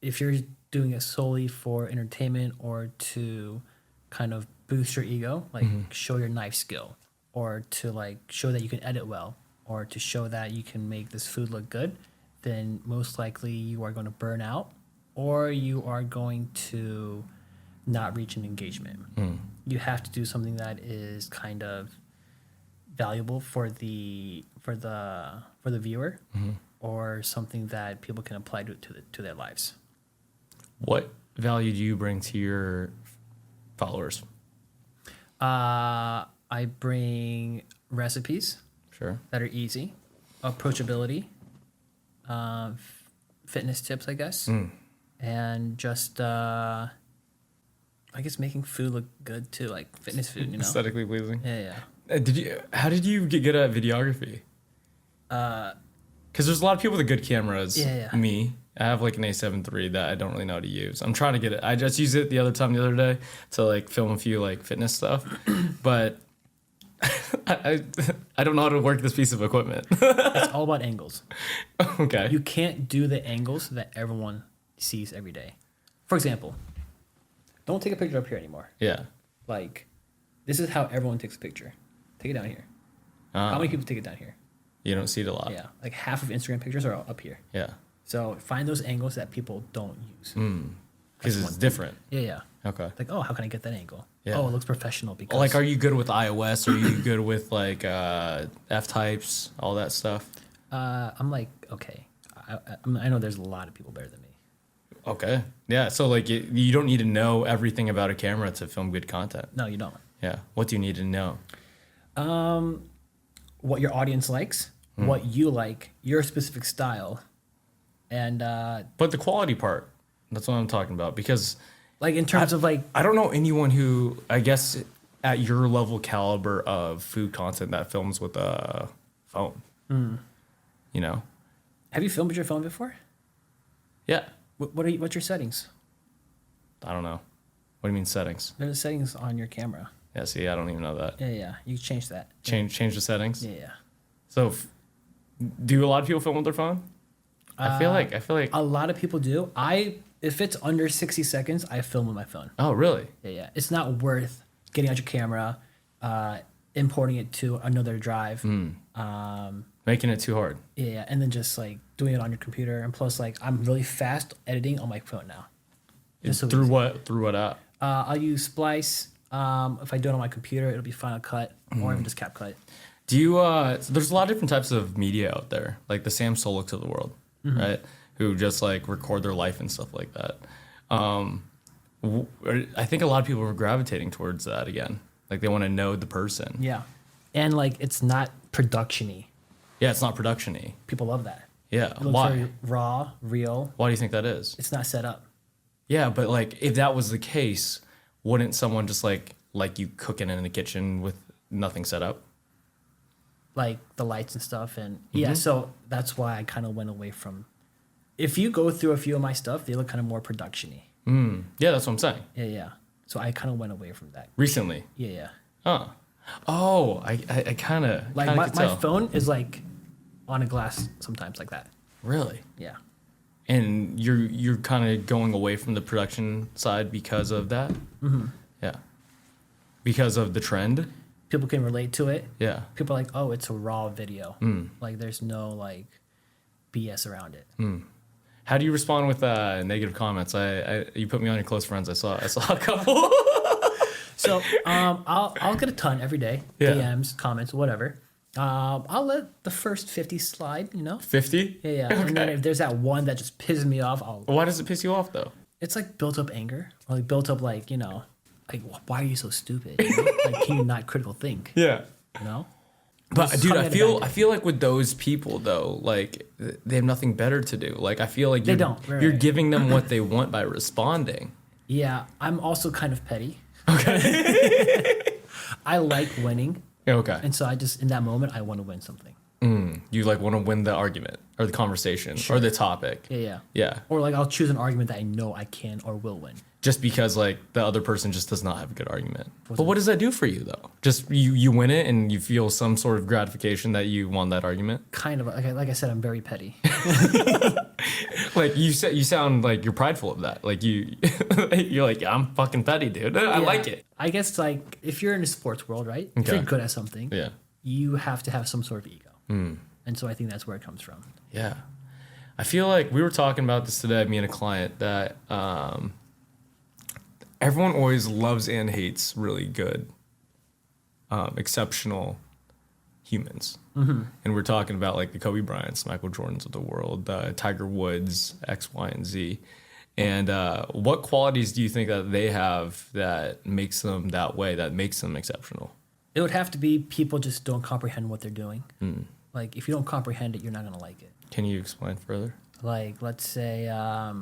if you're doing it solely for entertainment or to kind of boost your ego, like show your knife skill, or to like show that you can edit well, or to show that you can make this food look good, then most likely you are going to burn out or you are going to not reach an engagement. You have to do something that is kind of valuable for the viewer, or something that people can apply to their lives. What value do you bring to your followers? I bring recipes. Sure. That are easy, approachability, fitness tips, I guess, and just I guess making food look good too, like fitness food, you know, aesthetically pleasing. Yeah. How did you get good at videography? Because there's a lot of people with good cameras. Yeah. Me, I have like an A7 III that I don't really know how to use. I'm trying to get it. I just used it the other day to like film a few like fitness stuff, but I don't know how to work this piece of equipment. It's all about angles. Okay. You can't do the angles that everyone sees every day. For example, don't take a picture up here anymore. Yeah. Like, this is how everyone takes a picture. Take it down here. How many people take it down here? You don't see it a lot. Yeah. Like half of Instagram pictures are up here. Yeah. So find those angles that people don't use. Because it's different. Yeah. Okay. Like, oh, how can I get that angle? Yeah. Oh, it looks professional because... Like, are you good with iOS? Are you good with, like, F-types, all that stuff? I'm like, okay. I know there's a lot of people better than me. Okay. Yeah, so, like, you don't need to know everything about a camera to film good content. No, you don't. Yeah. What do you need to know? What your audience likes, what you like, your specific style, and... But the quality part, that's what I'm talking about. Because Like in terms of like, I don't know anyone who, I guess, at your level caliber of food content that films with a phone. You know? Have you filmed with your phone before? Yeah. What's your settings? I don't know. What do you mean settings? There's settings on your camera. Yeah, see, I don't even know that. Yeah. You can change that. Change the settings? Yeah. So, do a lot of people film with their phone? I feel like a lot of people do. If it's under 60 seconds, I film with my phone. Oh, really? Yeah. It's not worth getting out your camera, importing it to another drive. Making it too hard. Yeah, and then just like doing it on your computer. And plus, like, I'm really fast editing on my phone now. Through what app? I'll use Splice. If I do it on my computer, it'll be Final Cut or even just CapCut. Do you? So there's a lot of different types of media out there, like the Sam Soleks of the world, right? Who just like record their life and stuff like that. I think a lot of people are gravitating towards that again. Like they want to know the person. Yeah, and like it's not production-y. Yeah, it's not production-y. People love that. Yeah, It looks why? very raw, real. Why do you think that is? It's not set up. Yeah, but like if that was the case, wouldn't someone just like you cooking in the kitchen with nothing set up? Like the lights and stuff, and yeah, so that's why I kind of went away from. If you go through a few of my stuff, they look kind of more production-y. Yeah, that's what I'm saying. Yeah. So I kind of went away from that. Recently. Yeah. Oh, I kind of like my phone is like on a glass sometimes like that. Really? Yeah. And you're kind of going away from the production side because of that? Yeah. Because of the trend? People can relate to it. Yeah. People are like, oh, it's a raw video. Like there's no like BS around it. How do you respond with negative comments? You put me on your close friends. I saw a couple. So I'll get a ton every day. Yeah. DMs, comments, whatever. I'll let the first 50 slide, 50? Yeah. Okay. And then if there's that one that just pisses me off, Why does it piss you off though? It's like built up anger. Or like built up like, like why are you so stupid? Like can you not critical think? Yeah. But Just dude, comment about I feel like with those people though, like they have nothing better to do. Like I feel like They don't. Right, you're right. giving them what they want by responding. Yeah, I'm also kind of petty. Okay. I like winning. Okay. And so I just, in that moment, I want to win something. You like want to win the argument or the conversation or the topic. Yeah. Or like I'll choose an argument that I know I can or will win. Just because like the other person just does not have a good argument. But what does that do for you though? Just you win it and you feel some sort of gratification that you won that argument? Kind of. Like I said, I'm very petty. Like you sound like you're prideful of that. Like you're like, I'm fucking petty, dude. I like it. I guess like if you're in the sports world, right? If you're good at something, you have to have some sort of ego. And so I think that's where it comes from. Yeah. I feel like we were talking about this today, me and a client, that everyone always loves and hates really good, exceptional humans. And we're talking about like the Kobe Bryants, Michael Jordans of the world, Tiger Woods, X, Y, and Z. And what qualities do you think that they have that makes them that way, that makes them exceptional? It would have to be people just don't comprehend what they're doing. Like if you don't comprehend it, you're not going to like it. Can you explain further? Like, let's say...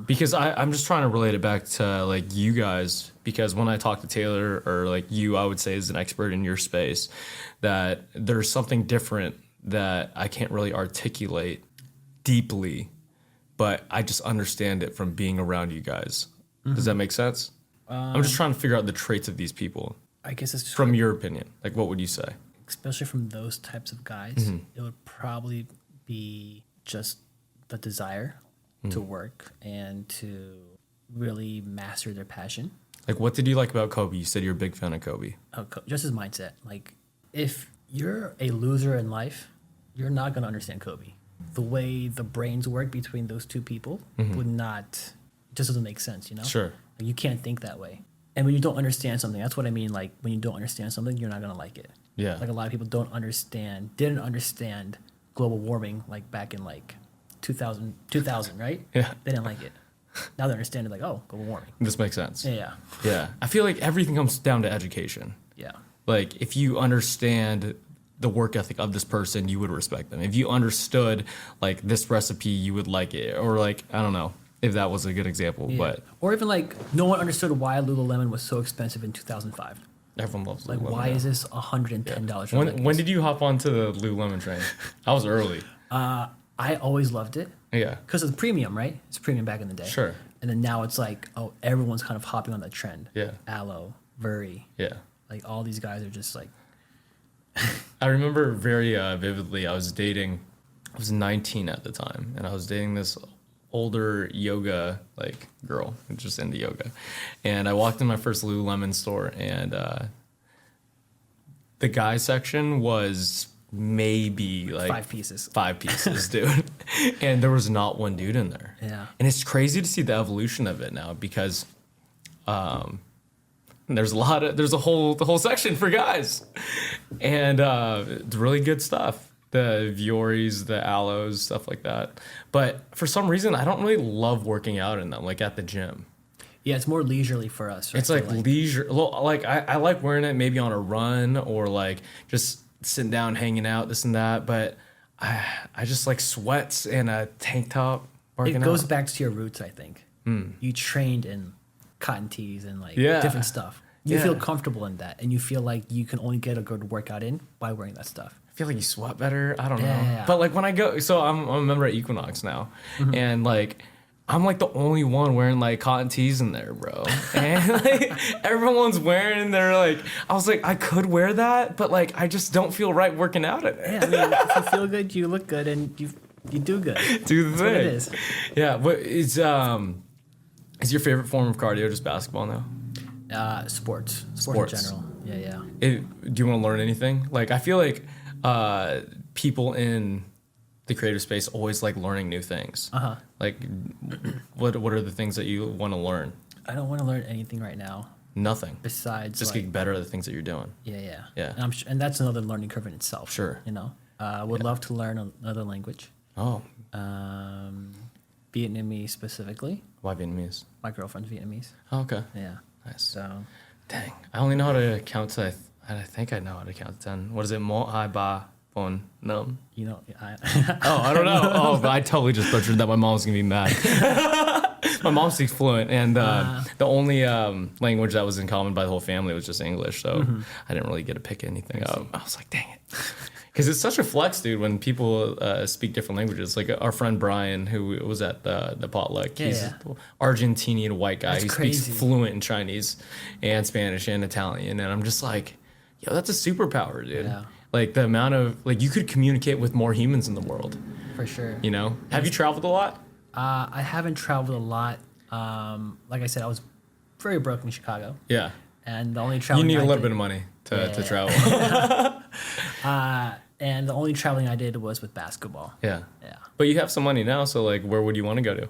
because I'm just trying to relate it back to, like, you guys. Because when I talk to Taylor, or, like, you, I would say is an expert in your space, that there's something different that I can't really articulate deeply, but I just understand it from being around you guys. Does that make sense? I'm just trying to figure out the traits of these people. I guess it's... From your opinion. Like, what would you say? Especially from those types of guys, it would probably be just... the desire to work and to really master their passion. Like, what did you like about Kobe? You said you're a big fan of Kobe. Just his mindset. Like, if you're a loser in life, you're not going to understand Kobe. The way the brains work between those two people would not, just doesn't make sense, Sure. Like, you can't think that way. And when you don't understand something, that's what I mean. Like, when you don't understand something, you're not going to like it. Yeah. Like, a lot of people didn't understand global warming, like, back in, like, 2000, right? Yeah. They didn't like it. Now they understand it, like, oh, global warming. This makes sense. Yeah. Yeah. I feel like everything comes down to education. Yeah. Like, if you understand the work ethic of this person, you would respect them. If you understood, like, this recipe, you would like it. Or, like, I don't know. if that was a good example. Yeah. But or even like no one understood why Lululemon was so expensive in 2005. Everyone loves like Lululemon. Why is this $110? When did you hop onto the Lululemon train? I was early. I always loved it. Yeah. Because it's premium, right? It's premium back in the day. Sure. And then now it's like, oh, everyone's kind of hopping on that trend. Yeah. Aloe, Vuri. Yeah. Like all these guys are just like. I remember very vividly. I was 19 at the time, and I was dating this older yoga like girl who's just into yoga, and I walked in my first Lululemon store, and the guy section was maybe like 5 pieces, dude. And there was not one dude in there. Yeah. And it's crazy to see the evolution of it now, because there's the whole section for guys, and it's really good stuff. The Vioris, the Aloes, stuff like that. But for some reason, I don't really love working out in them, like at the gym. Yeah, it's more leisurely for us. Right? It's like leisure. Like I like wearing it maybe on a run, or like just sitting down, hanging out, this and that. But I just like sweats and a tank top. It goes back to your roots, I think. You trained in cotton tees and like different stuff. You feel comfortable in that, and you feel like you can only get a good workout in by wearing that stuff. I feel like you sweat better. I don't know. Yeah. But like when I go, so I'm a member at Equinox now, and like I'm like the only one wearing like cotton tees in there, bro. And like everyone's wearing their like, I was like, I could wear that, but like I just don't feel right working out in it. Yeah, I mean, if you feel good, you look good, and you do good. Do the That's thing. what it is. Yeah, but is your favorite form of cardio just basketball now? Sports in general. Yeah. Do you want to learn anything? Like I feel like people in the creative space always like learning new things. Like what are the things that you want to learn? I don't want to learn anything right now. Nothing. Besides just get better at the things that you're doing. Yeah. And, and that's another learning curve in itself. Sure. You know, would love to learn another language. Oh. Vietnamese specifically. Why Vietnamese? My girlfriend's Vietnamase. Oh, okay. Yeah. Nice. So. Dang. I only know how to count to. I think I know how to count to 10. What is it? Mo, hai, ba, bon, num. You know. I don't know. Oh, but I totally just butchered that. My mom's gonna be mad. My mom speaks fluent, and the only language that was in common by the whole family was just English. So I didn't really get to pick anything up. I was like, dang it. Because it's such a flex, dude, when people speak different languages. Like our friend Brian, who was at the potluck, he's an Argentinian white guy who speaks fluent in Chinese and Spanish and Italian. And I'm just like, yo, that's a superpower, dude. Yeah. Like the amount of, like you could communicate with more humans in the world. For sure. You know? Have you traveled a lot? I haven't traveled a lot. Like I said, I was very broke in Chicago. Yeah. And the only traveling you need a little bit of money to travel. And the only traveling I did was with basketball. Yeah. Yeah. But you have some money now, so like, where would you want to go to?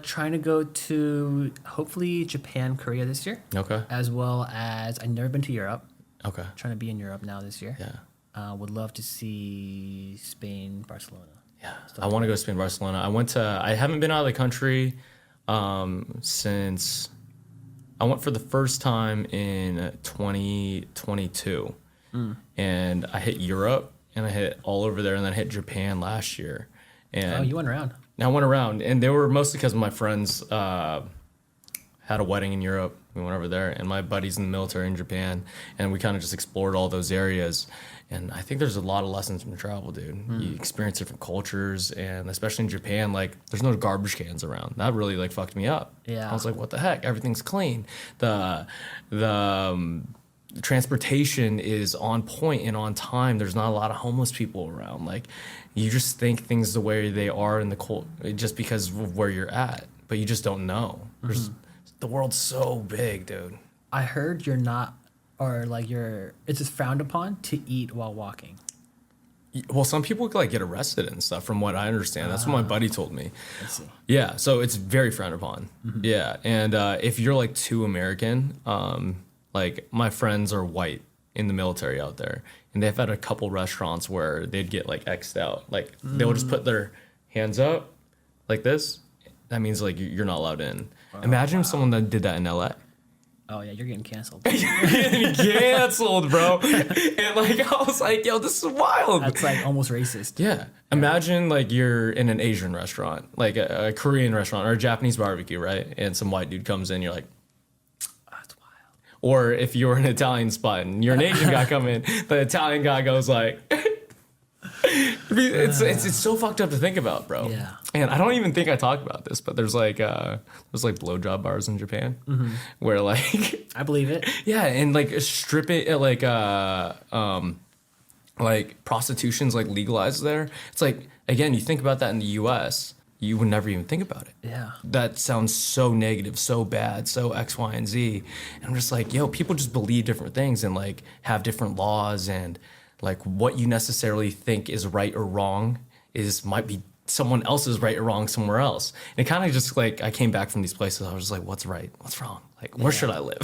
Trying to go to hopefully Japan, Korea this year. Okay. As well as I've never been to Europe. Okay. Trying to be in Europe now this year. Yeah. Would love to see Spain, Barcelona. Yeah. I want to go to Spain, Barcelona. I haven't been out of the country since I went for the first time in 2022. And I hit Europe, and I hit all over there, and then I hit Japan last year. And you went around. I went around, and they were mostly because my friends had a wedding in Europe. We went over there, and my buddy's in the military in Japan, and we kind of just explored all those areas. And I think there's a lot of lessons from travel, dude. You experience different cultures, and especially in Japan, like there's no garbage cans around. That really like fucked me up. Yeah. I was like, what the heck? Everything's clean. The transportation is on point and on time. There's not a lot of homeless people around. Like you just think things the way they are in the just because of where you're at, but you just don't know. The world's so big, dude. I heard you're not, or like it's just frowned upon to eat while walking. Well, some people like get arrested and stuff, from what I understand. That's what my buddy told me. I see. Yeah, so it's very frowned upon. Yeah, and if you're like too American, like my friends are white in the military out there, and they've had a couple restaurants where they'd get like X'd out. Like they'll just put their hands up like this. That means like you're not allowed in. Imagine if someone that did that in LA. Oh yeah, you're getting canceled. Getting canceled, bro. And like I was like, yo, this is wild. That's like almost racist. Yeah. Imagine like you're in an Asian restaurant, like a Korean restaurant or a Japanese barbecue, right? And some white dude comes in, you're like, That's wild. or if you're an Italian spot and you're an Asian guy come in, the Italian guy goes like, it's so fucked up to think about, bro. Yeah. And I don't even think I talked about this, but there's like blowjob bars in Japan where like I believe it. yeah, and like strip it like prostitution's like legalized there. It's like again, you think about that in the US, you would never even think about it. Yeah. That sounds so negative, so bad, so X, Y, and Z. And I'm just like, yo, people just believe different things and like have different laws, and like what you necessarily think is right or wrong might be someone else's right or wrong somewhere else. And it kind of just like, I came back from these places, I was just like, what's right? What's wrong? Like, where should I live?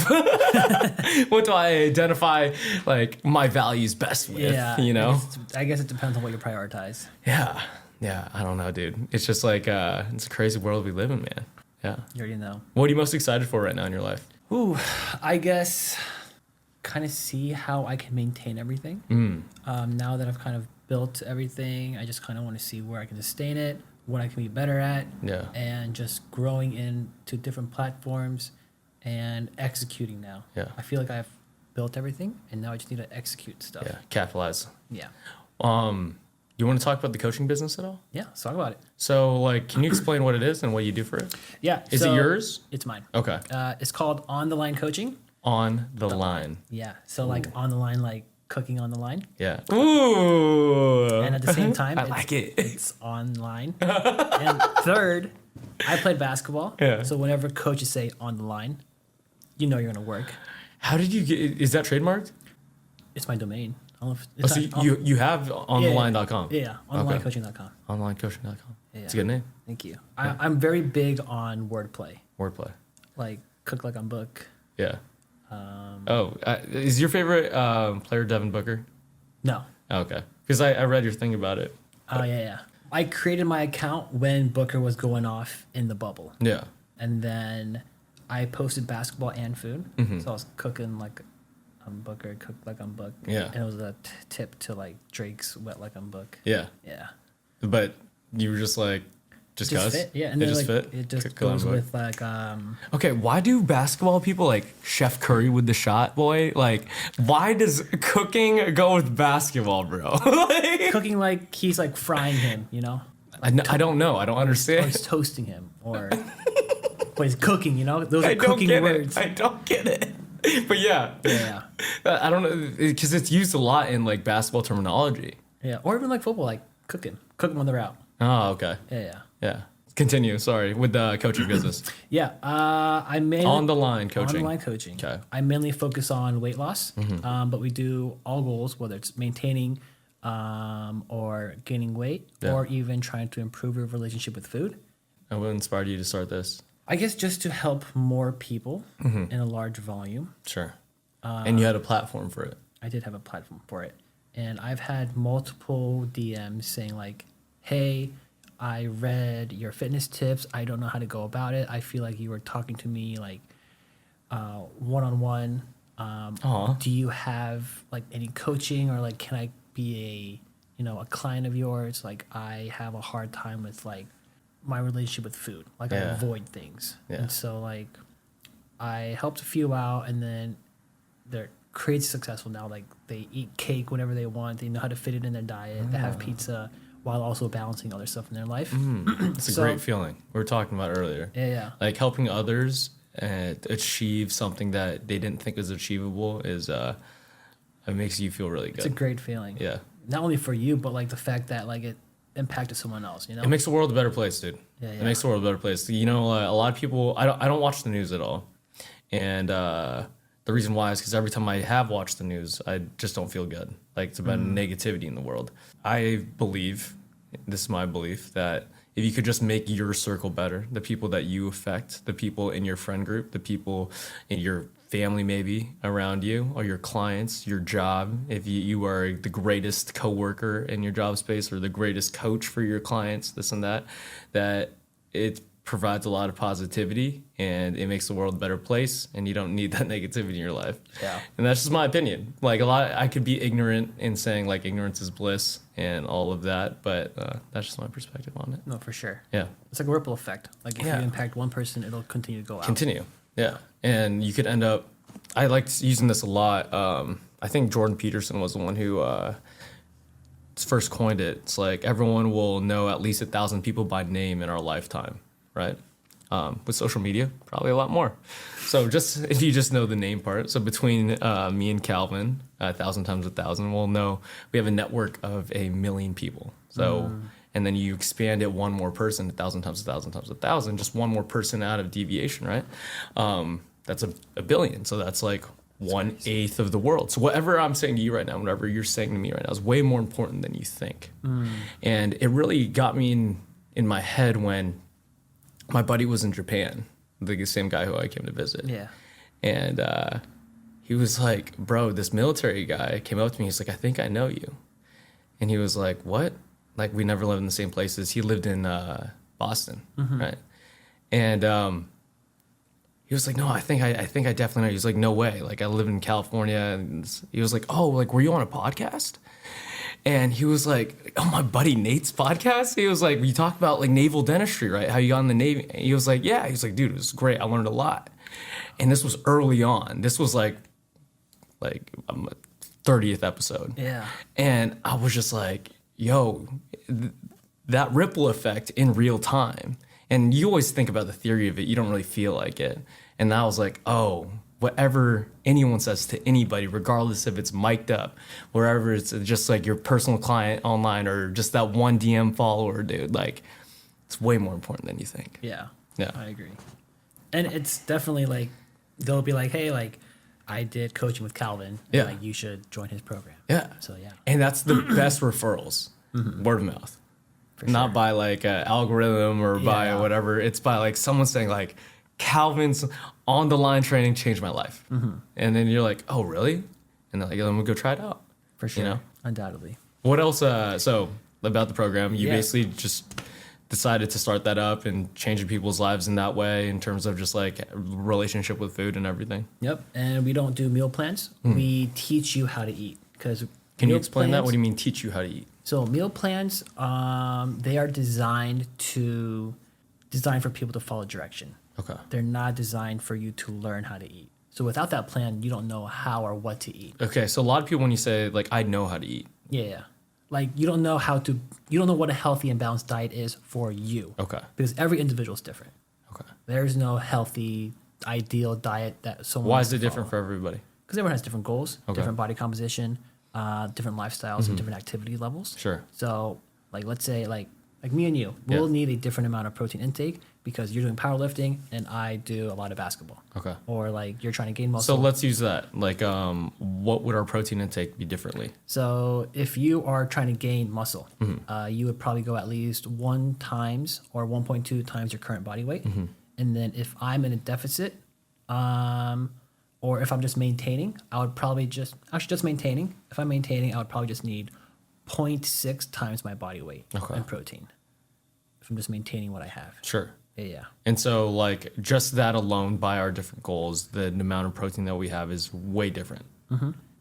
What do I identify like my values best with? Yeah. You know? I guess it depends on what you prioritize. Yeah. Yeah. I don't know, dude. It's just like, it's a crazy world we live in, man. Yeah. You already know. What are you most excited for right now in your life? Ooh, I guess kind of see how I can maintain everything. Now that I've kind of built everything, I just kind of want to see where I can sustain it, what I can be better at, and just growing into different platforms and executing now. Yeah. I feel like I've built everything, and now I just need to execute stuff. Yeah. Capitalize. Yeah. You want to talk about the coaching business at all? Yeah, let's talk about it. So, like, can you explain what it is and what you do for it? Yeah. Is it yours? It's mine. Okay. It's called On the Line Coaching. On the line. Yeah. So, like, on the line, like cooking on the line. Yeah. Ooh. And at the same time, I like it. It's online. And third, I played basketball. Yeah. So whenever coaches say on the line, you know you're going to work. How did you get, is that trademarked? It's my domain. I don't know if Oh, so you have ontheline.com? Yeah, onlinecoaching.com. Onlinecoaching.com. Yeah. It's a good name. Thank you. I'm very big on wordplay. Wordplay. Like cook like I'm Book. Yeah. Is your favorite player Devin Booker? No. Oh, okay. Because I read your thing about it. Oh, yeah. I created my account when Booker was going off in the bubble. Yeah. And then I posted basketball and food. So I was cooking like I'm Booker, cook like I'm Book. Yeah. And it was a tip to like Drake's Wet Like I'm Book. Yeah. Yeah. But you were just like, just cuz? Fit. Yeah. And it then just like fit? it just Cook goes like with like Okay, why do basketball people like Chef Curry with the shot, boy? Like, why does cooking go with basketball, bro? Like, cooking like he's like frying him, you know? I don't know. I don't Or understand. he's toasting him or but he's cooking, you know? Those are I don't cooking get words. it. I don't get it. But yeah. Yeah. I don't know, because it's used a lot in like basketball terminology. Yeah. Or even like football, like cooking. Cook them when they're out. Oh, okay. Yeah. Yeah. Continue. Sorry, with the coaching business. Yeah. I mainly On the line coaching. On the line coaching. Okay. I mainly focus on weight loss, but we do all goals, whether it's maintaining or gaining weight, or even trying to improve your relationship with food. And what inspired you to start this? I guess just to help more people in a large volume. Sure. And you had a platform for it. I did have a platform for it. And I've had multiple DMs saying like, hey, I read your fitness tips. I don't know how to go about it. I feel like you were talking to me like one-on-one. Do you have like any coaching, or like can I be a client of yours? Like I have a hard time with like my relationship with food. Like I avoid things. Yeah. And so like I helped a few out, and then they're crazy successful now. Like they eat cake whenever they want. They know how to fit it in their diet. They have pizza while also balancing other stuff in their life. It's a great feeling. We were talking about earlier. Yeah. Like helping others achieve something that they didn't think was achievable is it makes you feel really good. It's a great feeling. Yeah. Not only for you, but like the fact that like it impacted someone else, you know? It makes the world a better place, dude. Yeah. It makes the world a better place. You know, a lot of people, I don't watch the news at all. And the reason why is because every time I have watched the news, I just don't feel good. Like it's about negativity in the world. I believe, this is my belief, that if you could just make your circle better, the people that you affect, the people in your friend group, the people in your family maybe around you, or your clients, your job, if you are the greatest coworker in your job space or the greatest coach for your clients, this and that, that it's provides a lot of positivity, and it makes the world a better place, and you don't need that negativity in your life. Yeah. And that's just my opinion. Like I could be ignorant in saying like ignorance is bliss and all of that, but that's just my perspective on it. No, for sure. Yeah. It's like a ripple effect. Like if you impact one person, it'll continue to go out. Continue. Yeah. And you could end up, I liked using this a lot. I think Jordan Peterson was the one who first coined it. It's like everyone will know at least 1,000 people by name in our lifetime, right? With social media, probably a lot more. So just if you just know the name part, so between me and Calvin, 1,000 times 1,000, we'll know we have a network of 1 million people. So and then you expand it one more person, 1,000 times 1,000 times 1,000, just one more person out of deviation, right? That's a billion. So that's like 1/8 of the world. So whatever I'm saying to you right now, whatever you're saying to me right now is way more important than you think. And it really got me in my head when my buddy was in Japan, the same guy who I came to visit. Yeah. And he was like, bro, this military guy came up to me. He's like, I think I know you. And he was like, what? Like, we never lived in the same places. He lived in Boston, right? And he was like, no, I think I definitely know. He was like, no way. Like, I live in California. And he was like, oh, like, were you on a podcast? And he was like, oh, my buddy Nate's podcast? He was like, we talked about like naval dentistry, right? How you got in the Navy. And he was like, yeah. He was like, dude, it was great. I learned a lot. And this was early on. This was like 30th episode. Yeah. And I was just like, yo, that ripple effect in real time. And you always think about the theory of it. You don't really feel like it. And I was like, oh, whatever anyone says to anybody, regardless if it's mic'd up, wherever it's just like your personal client online or just that one DM follower, dude, like it's way more important than you think. Yeah. Yeah. I agree. And it's definitely like, they'll be like, hey, like I did coaching with Calvin. Yeah. Like you should join his program. Yeah. So yeah. And that's the best referrals, word of mouth. Not by like an algorithm or by whatever. It's by like someone saying like, Calvin's on the line training changed my life. And then you're like, oh, really? And they're like, I'm going to go try it out. For sure. You know? Undoubtedly. What else? So about the program, you basically just decided to start that up and changing people's lives in that way in terms of just like relationship with food and everything. Yep. And we don't do meal plans. We teach you how to eat. Can you explain that? What do you mean teach you how to eat? So meal plans, they are designed for people to follow direction. Okay. They're not designed for you to learn how to eat. So without that plan, you don't know how or what to eat. Okay. So a lot of people, when you say like, I know how to eat. Yeah. Like you don't know what a healthy and balanced diet is for you. Okay. Because every individual is different. Okay. There's no healthy, ideal diet that someone Why is it different for everybody? Because everyone has different goals, different body composition, different lifestyles, and different activity levels. Sure. So like, let's say like me and you, we'll need a different amount of protein intake because you're doing powerlifting and I do a lot of basketball. Okay. Or like you're trying to gain muscle. So let's use that. Like, what would our protein intake be differently? So if you are trying to gain muscle, you would probably go at least 1 times or 1.2 times your current body weight. And then if I'm in a deficit, or if I'm just maintaining, I would probably just maintaining. If I'm maintaining, I would probably just need 0.6 times my body weight in protein. If I'm just maintaining what I have. Sure. Yeah. And so like just that alone by our different goals, the amount of protein that we have is way different.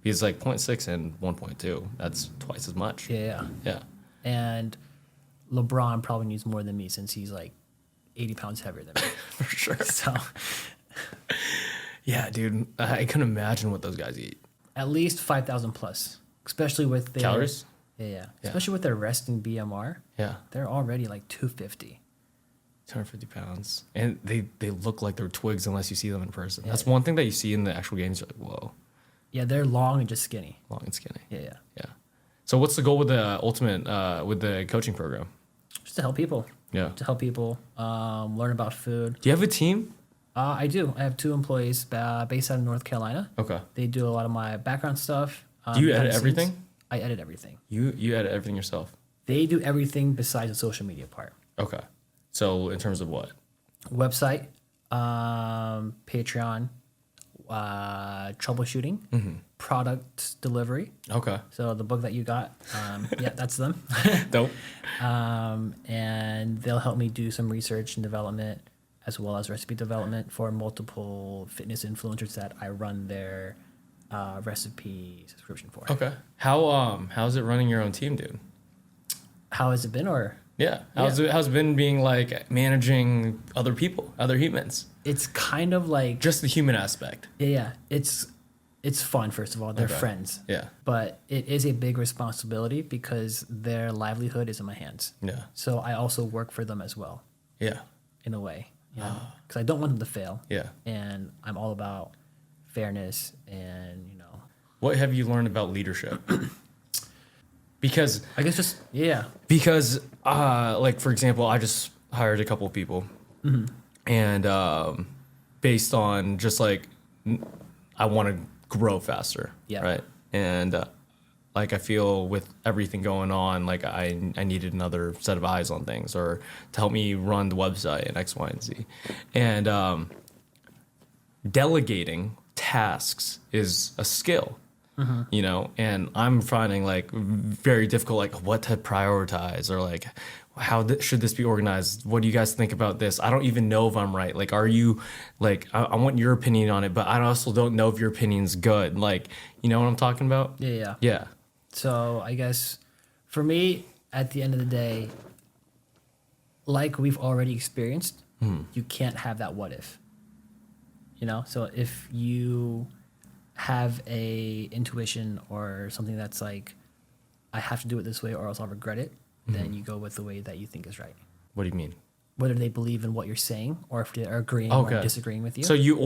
Because like 0.6 and 1.2, that's twice as much. Yeah. And LeBron probably needs more than me since he's like 80 pounds heavier than me. For sure. So yeah, dude, I can imagine what those guys eat. At least 5,000 plus, especially with their calories. Yeah. Especially with their resting BMR. Yeah. They're already like 250. 250 pounds. And they look like they're twigs unless you see them in person. That's one thing that you see in the actual games. You're like, whoa. Yeah, they're long and just skinny. Long and skinny. Yeah. So what's the goal with the ultimate, with the coaching program? Just to help people. Yeah. To help people learn about food. Do you have a team? I do. I have 2 employees based out of North Carolina. Okay. They do a lot of my background stuff. Do you edit everything? I edit everything. You edit everything yourself? They do everything besides the social media part. Okay. So in terms of what? Website, Patreon, troubleshooting, product delivery. Okay. So the book that you got, yeah, that's them. Dope. And they'll help me do some research and development as well as recipe development for multiple fitness influencers that I run their recipe subscription for. Okay. How's it running your own team, dude? How has it been, or? Yeah. How's it been being like managing other people, other humans? It's kind of like just the human aspect. Yeah. It's fun, first of all. They're friends. Yeah. But it is a big responsibility because their livelihood is in my hands. Yeah. So I also work for them as well. Yeah. In a way. Because I don't want them to fail. Yeah. And I'm all about fairness and, What have you learned about leadership? Because I guess because like, for example, I just hired a couple of people and based on just like I want to grow faster, right? And like I feel with everything going on, like I needed another set of eyes on things or to help me run the website and X, Y, and Z. And delegating tasks is a skill. And I'm finding like very difficult, like what to prioritize or like how should this be organized? What do you guys think about this? I don't even know if I'm right. Like, are you like, I want your opinion on it, but I also don't know if your opinion's good. Like, you know what I'm talking about? Yeah. So I guess for me, at the end of the day, like we've already experienced, you can't have that what if, So if you have a intuition or something that's like, I have to do it this way or else I'll regret it, then you go with the way that you think is right. What do you mean? Whether they believe in what you're saying or if they're agreeing or disagreeing with you. So do you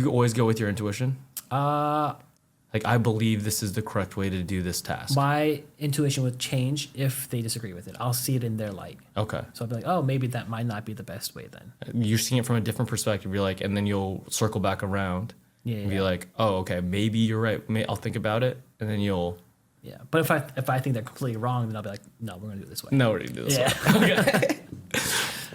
always go with your intuition? Like, I believe this is the correct way to do this task. My intuition would change if they disagree with it. I'll see it in their light. Okay. So I'll be like, oh, maybe that might not be the best way then. You're seeing it from a different perspective. You're like, and then you'll circle back around. And be like, oh, okay, maybe you're right. I'll think about it, and then you'll. Yeah, but if I think they're completely wrong, then I'll be like, no, we're gonna do it this way. No, we're gonna do this way. Okay.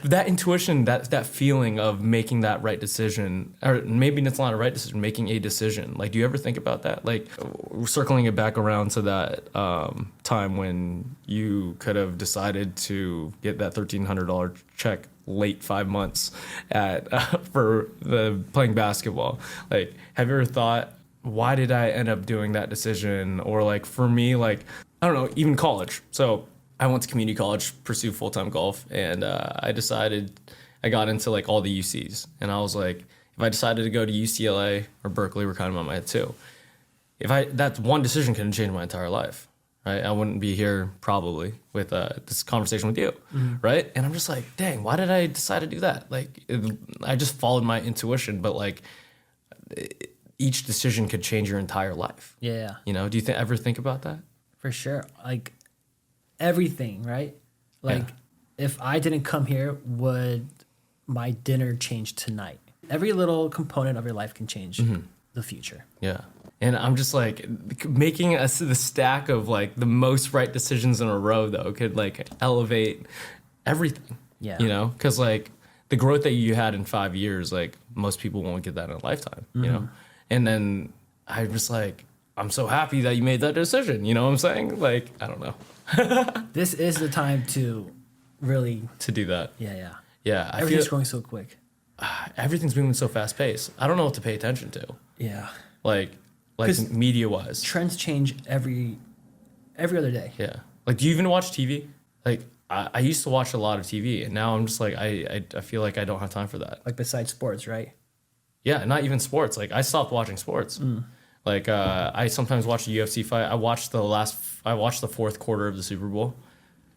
That intuition, that feeling of making that right decision, or maybe it's not a right decision, making a decision. Like, do you ever think about that? Like, circling it back around to that time when you could have decided to get that $1,300 check late 5 months for playing basketball. Like, have you ever thought, why did I end up doing that decision? Or like for me, like, I don't know, even college. So I went to community college, pursue full-time golf, and I got into like all the UCs. And I was like, if I decided to go to UCLA or Berkeley, were kind of on my head too. That one decision could have changed my entire life. Right? I wouldn't be here probably with this conversation with you, right? And I'm just like, dang, why did I decide to do that? Like, I just followed my intuition, but like, each decision could change your entire life. Yeah. Do you ever think about that? For sure. Like, everything, right? Like, if I didn't come here, would my dinner change tonight? Every little component of your life can change the future. Yeah. And I'm just like, making the stack of like the most right decisions in a row though could like elevate everything. Yeah. Because like the growth that you had in 5 years, like most people won't get that in a lifetime, And then I'm just like, I'm so happy that you made that decision. You know what I'm saying? Like, I don't know. This is the time to really. To do that. Yeah. Yeah. Everything's going so quick. Everything's moving so fast paced. I don't know what to pay attention to. Yeah. Like media wise. Trends change every other day. Yeah. Like, do you even watch TV? Like, I used to watch a lot of TV, and now I'm just like, I feel like I don't have time for that. Like, besides sports, right? Yeah, not even sports. Like, I stopped watching sports. Like, I sometimes watch a UFC fight. I watched the fourth quarter of the Super Bowl.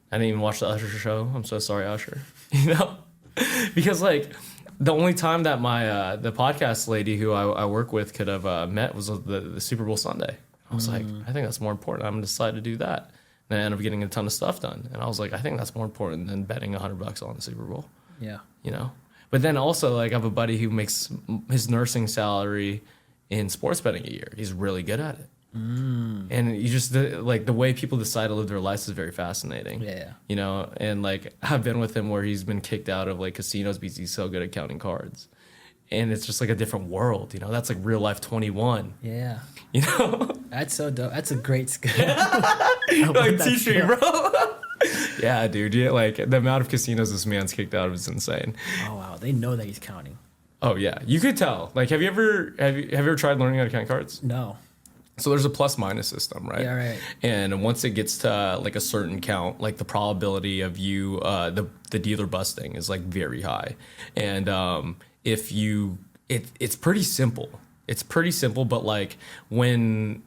I didn't even watch the Usher show. I'm so sorry, Usher. Because like, the only time that my the podcast lady who I work with could have met was the Super Bowl Sunday. I was like, I think that's more important. I'm gonna decide to do that. And I ended up getting a ton of stuff done. And I was like, I think that's more important than betting $100 on the Super Bowl. Yeah. But then also, like, I have a buddy who makes his nursing salary in sports betting a year. He's really good at it. And you just like the way people decide to live their lives is very fascinating. Yeah. And like I've been with him where he's been kicked out of like casinos because he's so good at counting cards. and it's just like a different world, you know. That's like real life 21. Yeah. You know? That's so dope. That's a great skill. Like teaching, bro. Yeah, dude. Yeah, like the amount of casinos this man's kicked out of is insane. Oh wow, they know that he's counting. Oh yeah, you could tell. Like, have you ever tried learning how to count cards? No. So there's a plus minus system, right? Yeah, right. And once it gets to like a certain count, like the probability of you, the dealer busting is like very high. And if you, it's pretty simple. It's pretty simple, but like when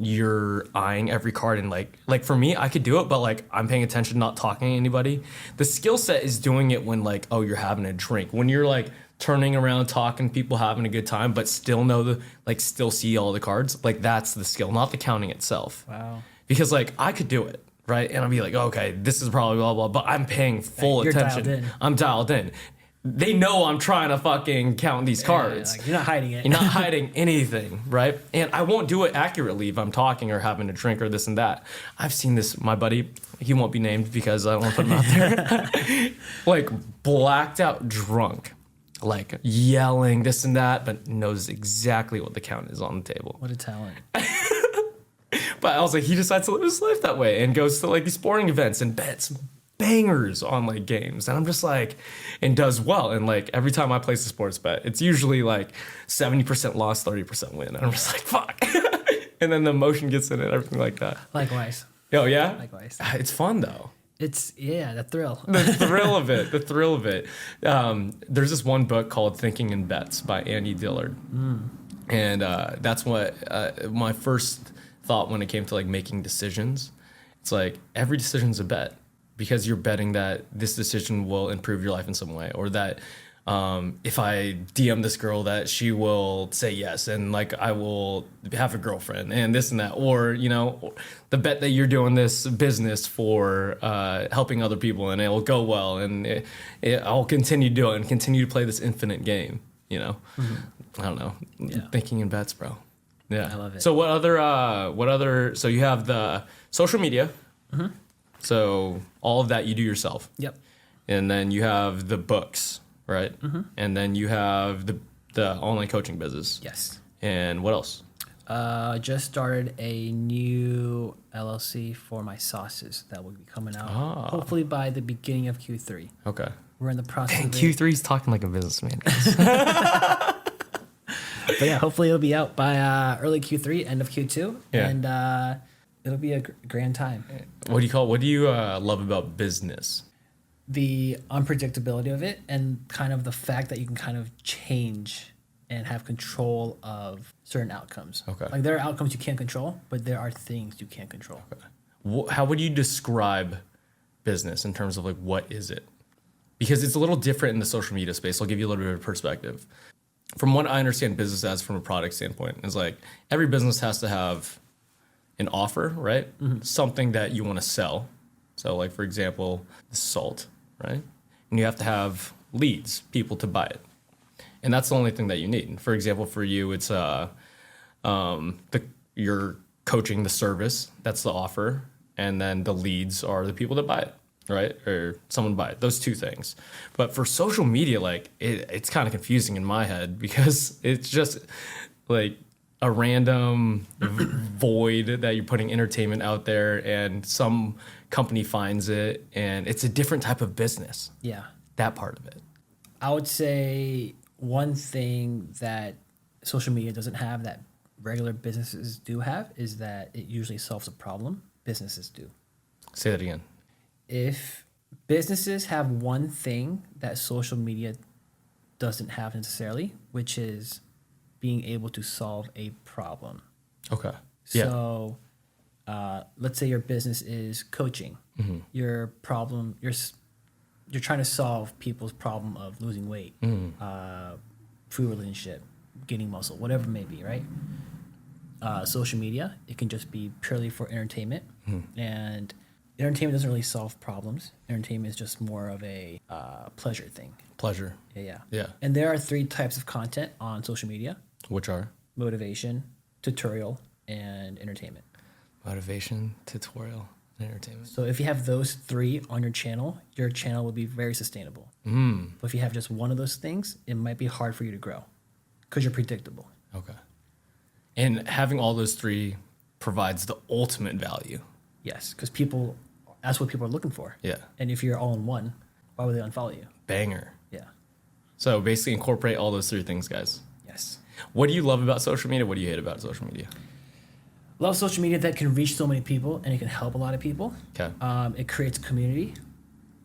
you're eyeing every card and like for me, I could do it, but like I'm paying attention, not talking to anybody. The skill set is doing it when like, oh, you're having a drink. When you're like turning around, talking, people having a good time, but still still see all the cards. Like that's the skill, not the counting itself. Wow. Because like I could do it, right? And I'll be like, okay, this is probably blah, blah, but I'm paying full attention. Dialed in. I'm dialed in. They know I'm trying to fucking count these cards. Like, you're not hiding it. You're not hiding anything, right? And I won't do it accurately if I'm talking or having a drink or this and that. I've seen this, my buddy, he won't be named because I don't want to put him out there, like blacked out drunk, like yelling this and that, but knows exactly what the count is on the table. What a talent. But I was like, he decides to live his life that way and goes to like these sporting events and bets bangers on like games. And I'm just like, and does well. And like every time I place a sports bet, it's usually like 70% loss, 30% win. And I'm just like, fuck. And then the emotion gets in it, everything like that. Likewise. Oh, yeah? Likewise. It's fun though. It's, the thrill. The thrill of it. The thrill of it. There's this one book called Thinking in Bets by Andy Dillard. And that's what my first thought when it came to like making decisions. It's like every decision's a bet because you're betting that this decision will improve your life in some way, or that if I DM this girl that she will say yes and like I will have a girlfriend and this and that, or you know, the bet that you're doing this business for helping other people and it will go well and I'll continue to do it and continue to play this infinite game, you know. I don't know. Thinking in bets, bro. Yeah, I love it. So what other so you have the social media. So all of that you do yourself. Yep. And then you have the books, right? And then you have the online coaching business. Yes. And what else? Just started a new LLC for my sauces that will be coming out hopefully by the beginning of Q3. Okay. We're in the process of Q3's talking like a businessman. But yeah, hopefully it'll be out by early Q3, end of Q2. Yeah. And it'll be a grand time. What do you love about business? The unpredictability of it and kind of the fact that you can kind of change and have control of certain outcomes. Okay. Like there are outcomes you can't control, but there are things you can't control. Okay. How would you describe business in terms of like, what is it? Because it's a little different in the social media space. I'll give you a little bit of perspective. From what I understand business as from a product standpoint is like every business has to have an offer, right? Something that you want to sell. So like, for example, the salt, right? And you have to have leads, people to buy it. And that's the only thing that you need. For example, for you, it's you're coaching the service, that's the offer. And then the leads are the people that buy it, right? Or someone buy it, those two things. But for social media, like it's kind of confusing in my head because it's just like a random void that you're putting entertainment out there and some company finds it and it's a different type of business. Yeah. That part of it. I would say one thing that social media doesn't have that regular businesses do have is that it usually solves a problem businesses do. Say that again. If businesses have one thing that social media doesn't have necessarily, which is being able to solve a problem. Okay. So let's say your business is coaching. Your problem, you're trying to solve people's problem of losing weight, food relationship, gaining muscle, whatever it may be, right? Social media, it can just be purely for entertainment. And entertainment doesn't really solve problems. Entertainment is just more of a pleasure thing. Pleasure. Yeah. And there are 3 types of content on social media. Which are? Motivation, tutorial, and entertainment. Motivation, tutorial. Entertainment. So if you have those 3 on your channel will be very sustainable. But if you have just one of those things, it might be hard for you to grow because you're predictable. Okay. And having all those 3 provides the ultimate value. Yes, because that's what people are looking for. Yeah. And if you're all in one, why would they unfollow you? Banger. Yeah. So basically incorporate all those 3 things, guys. Yes. What do you love about social media? What do you hate about social media? Love social media that can reach so many people and it can help a lot of people. Okay. It creates community.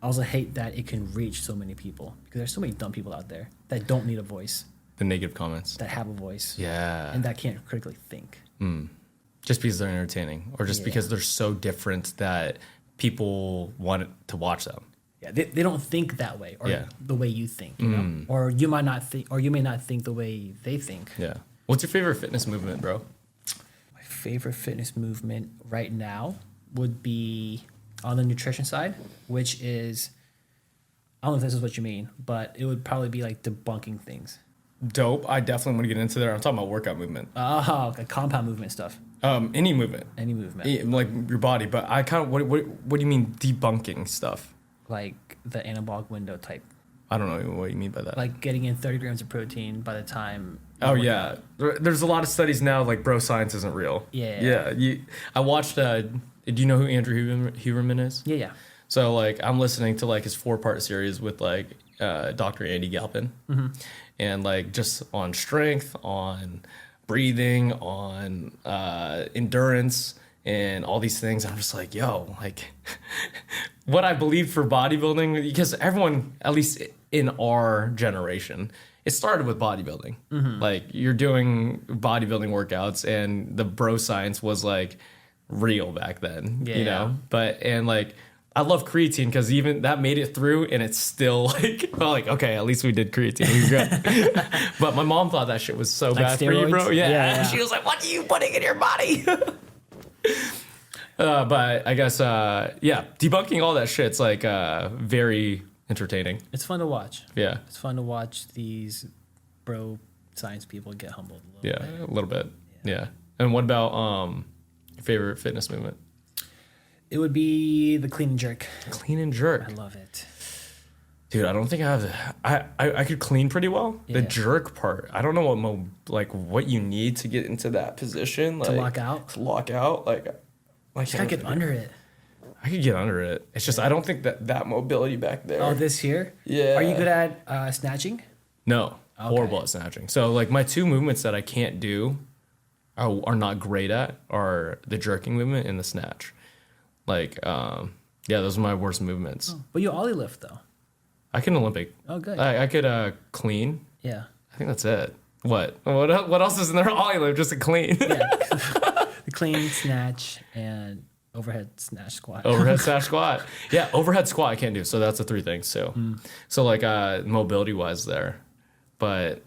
I also hate that it can reach so many people because there's so many dumb people out there that don't need a voice. The negative comments. That have a voice. Yeah. And that can't critically think. Just because they're entertaining or just because they're so different that people want to watch them. Yeah, they don't think that way or the way you think, you know? Or you may not think the way they think. Yeah. What's your favorite fitness movement, bro? My favorite fitness movement right now would be on the nutrition side, which is, I don't know if this is what you mean, but it would probably be like debunking things. Dope. I definitely want to get into there. I'm talking about workout movement. Oh, like compound movement stuff. Any movement. Any movement. Yeah, like your body. But I kind of, what do you mean debunking stuff? Like the anabolic window type. I don't know what you mean by that. Like getting in 30 grams of protein by the time. Oh, yeah. There's a lot of studies now, like, bro, science isn't real. Yeah. I watched, do you know who Andrew Huberman is? Yeah. So, like, I'm listening to, like, his 4-part series with, like, Dr. Andy Galpin. And, like, just on strength, on breathing, on endurance, and all these things. I'm just like, yo, like, what I believe for bodybuilding, because everyone, at least in our generation, it started with bodybuilding. Like, you're doing bodybuilding workouts, and the bro science was, like, real back then, you know? And, like, I love creatine because even that made it through, and it's still, like, well, like, okay, at least we did creatine. We good. But my mom thought that shit was so like bad steroids? for you, bro. Yeah. She was like, what are you putting in your body? But I guess, debunking all that shit's like very entertaining. It's fun to watch. Yeah. It's fun to watch these bro science people get humbled a little bit. A little bit. Yeah. And what about your favorite fitness movement? It would be the clean and jerk. Clean and jerk. I love it. Dude, I don't think I have I could clean pretty well. Yeah. The jerk part, I don't know what you need to get into that position. To lock out? To lock out. Like, I gotta get under it. I could get under it. It's just I don't think that mobility back there. Oh, this here? Yeah. Are you good at snatching? No. Okay. Horrible at snatching. So, like, my 2 movements that I can't do are not great at are the jerking movement and the snatch. Like, those are my worst movements. Oh, but you ollie lift though. I can Olympic. Oh, good. I could clean. Yeah. I think that's it. What else is in there? Ollie lift, just a clean. Yeah. The clean, snatch, and overhead snatch squat. Overhead snatch squat. Yeah, overhead squat I can't do. So that's the 3 things too. So, like, mobility wise there, but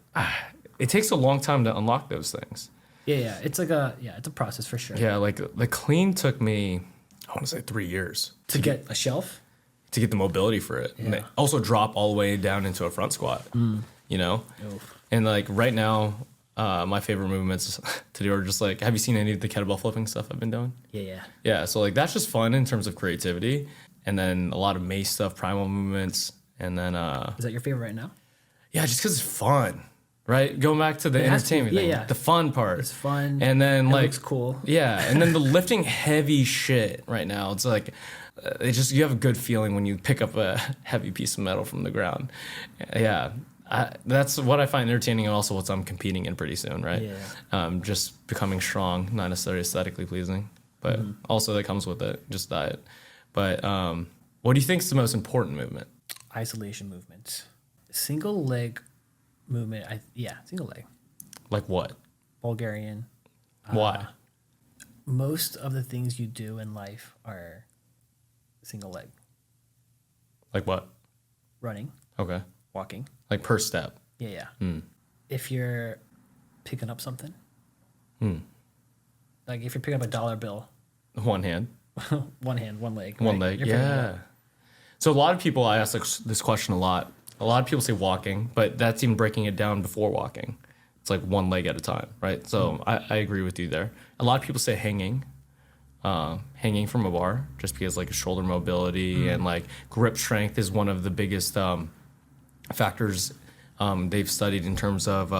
it takes a long time to unlock those things. Yeah. It's like it's a process for sure. Yeah, like the clean took me, I want to say 3 years To get a shelf. To get the mobility for it. Yeah. And also drop all the way down into a front squat. You know? Oof. And, like, right now, my favorite movements to do are just, like, have you seen any of the kettlebell flipping stuff I've been doing? Yeah. Yeah, so, like, that's just fun in terms of creativity. And then a lot of mace stuff, primal movements. And then... Is that your favorite right now? Yeah, just because it's fun, right? Going back to the entertainment thing. Yeah. The fun part. It's fun. And then, it like... looks cool. Yeah, and then the lifting heavy shit right now, it's like... you have a good feeling when you pick up a heavy piece of metal from the ground. Yeah, that's what I find entertaining, and also what I'm competing in pretty soon, right? Yeah. Just becoming strong, not necessarily aesthetically pleasing, but also that comes with it, just diet. But what do you think is the most important movement? Isolation movements. Single leg movement. Single leg. Like what? Bulgarian. Why? Most of the things you do in life are single leg. Like what? Running. Okay. Walking. Like per step. Yeah. If you're picking up something. Like if you're picking up a dollar bill. One hand. One hand, one leg. One right? leg, yeah. So a lot of people, I ask this question a lot. A lot of people say walking, but that's even breaking it down before walking. It's like one leg at a time, right? So I agree with you there. A lot of people say hanging. hanging from a bar, just because like shoulder mobility and like grip strength is one of the biggest factors they've studied in terms of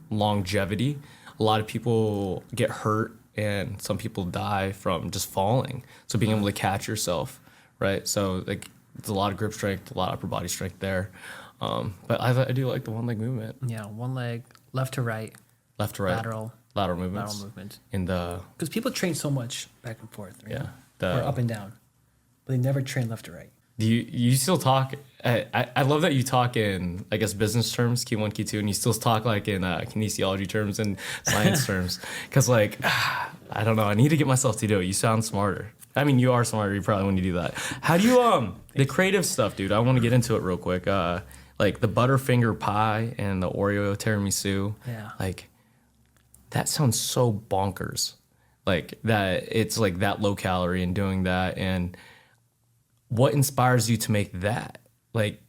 longevity. A lot of people get hurt and some people die from just falling. So being able to catch yourself, right? So like it's a lot of grip strength, a lot of upper body strength there. But I do like the one leg movement. Yeah, one leg, left to right, lateral movements. Because people train so much back and forth, right? Yeah, or up and down, but they never train left to right. Do you still talk? I love that you talk in, I guess, business terms, Q1, Q2, and you still talk like in kinesiology terms and science terms. Because like, I don't know, I need to get myself to do it. You sound smarter. I mean, you are smarter. You probably when you do that. How do you the creative stuff, dude? I want to get into it real quick. Like the Butterfinger pie and the Oreo tiramisu. Yeah. Like that sounds so bonkers. Like that, it's like that low calorie and doing that and. What inspires you to make that? Like,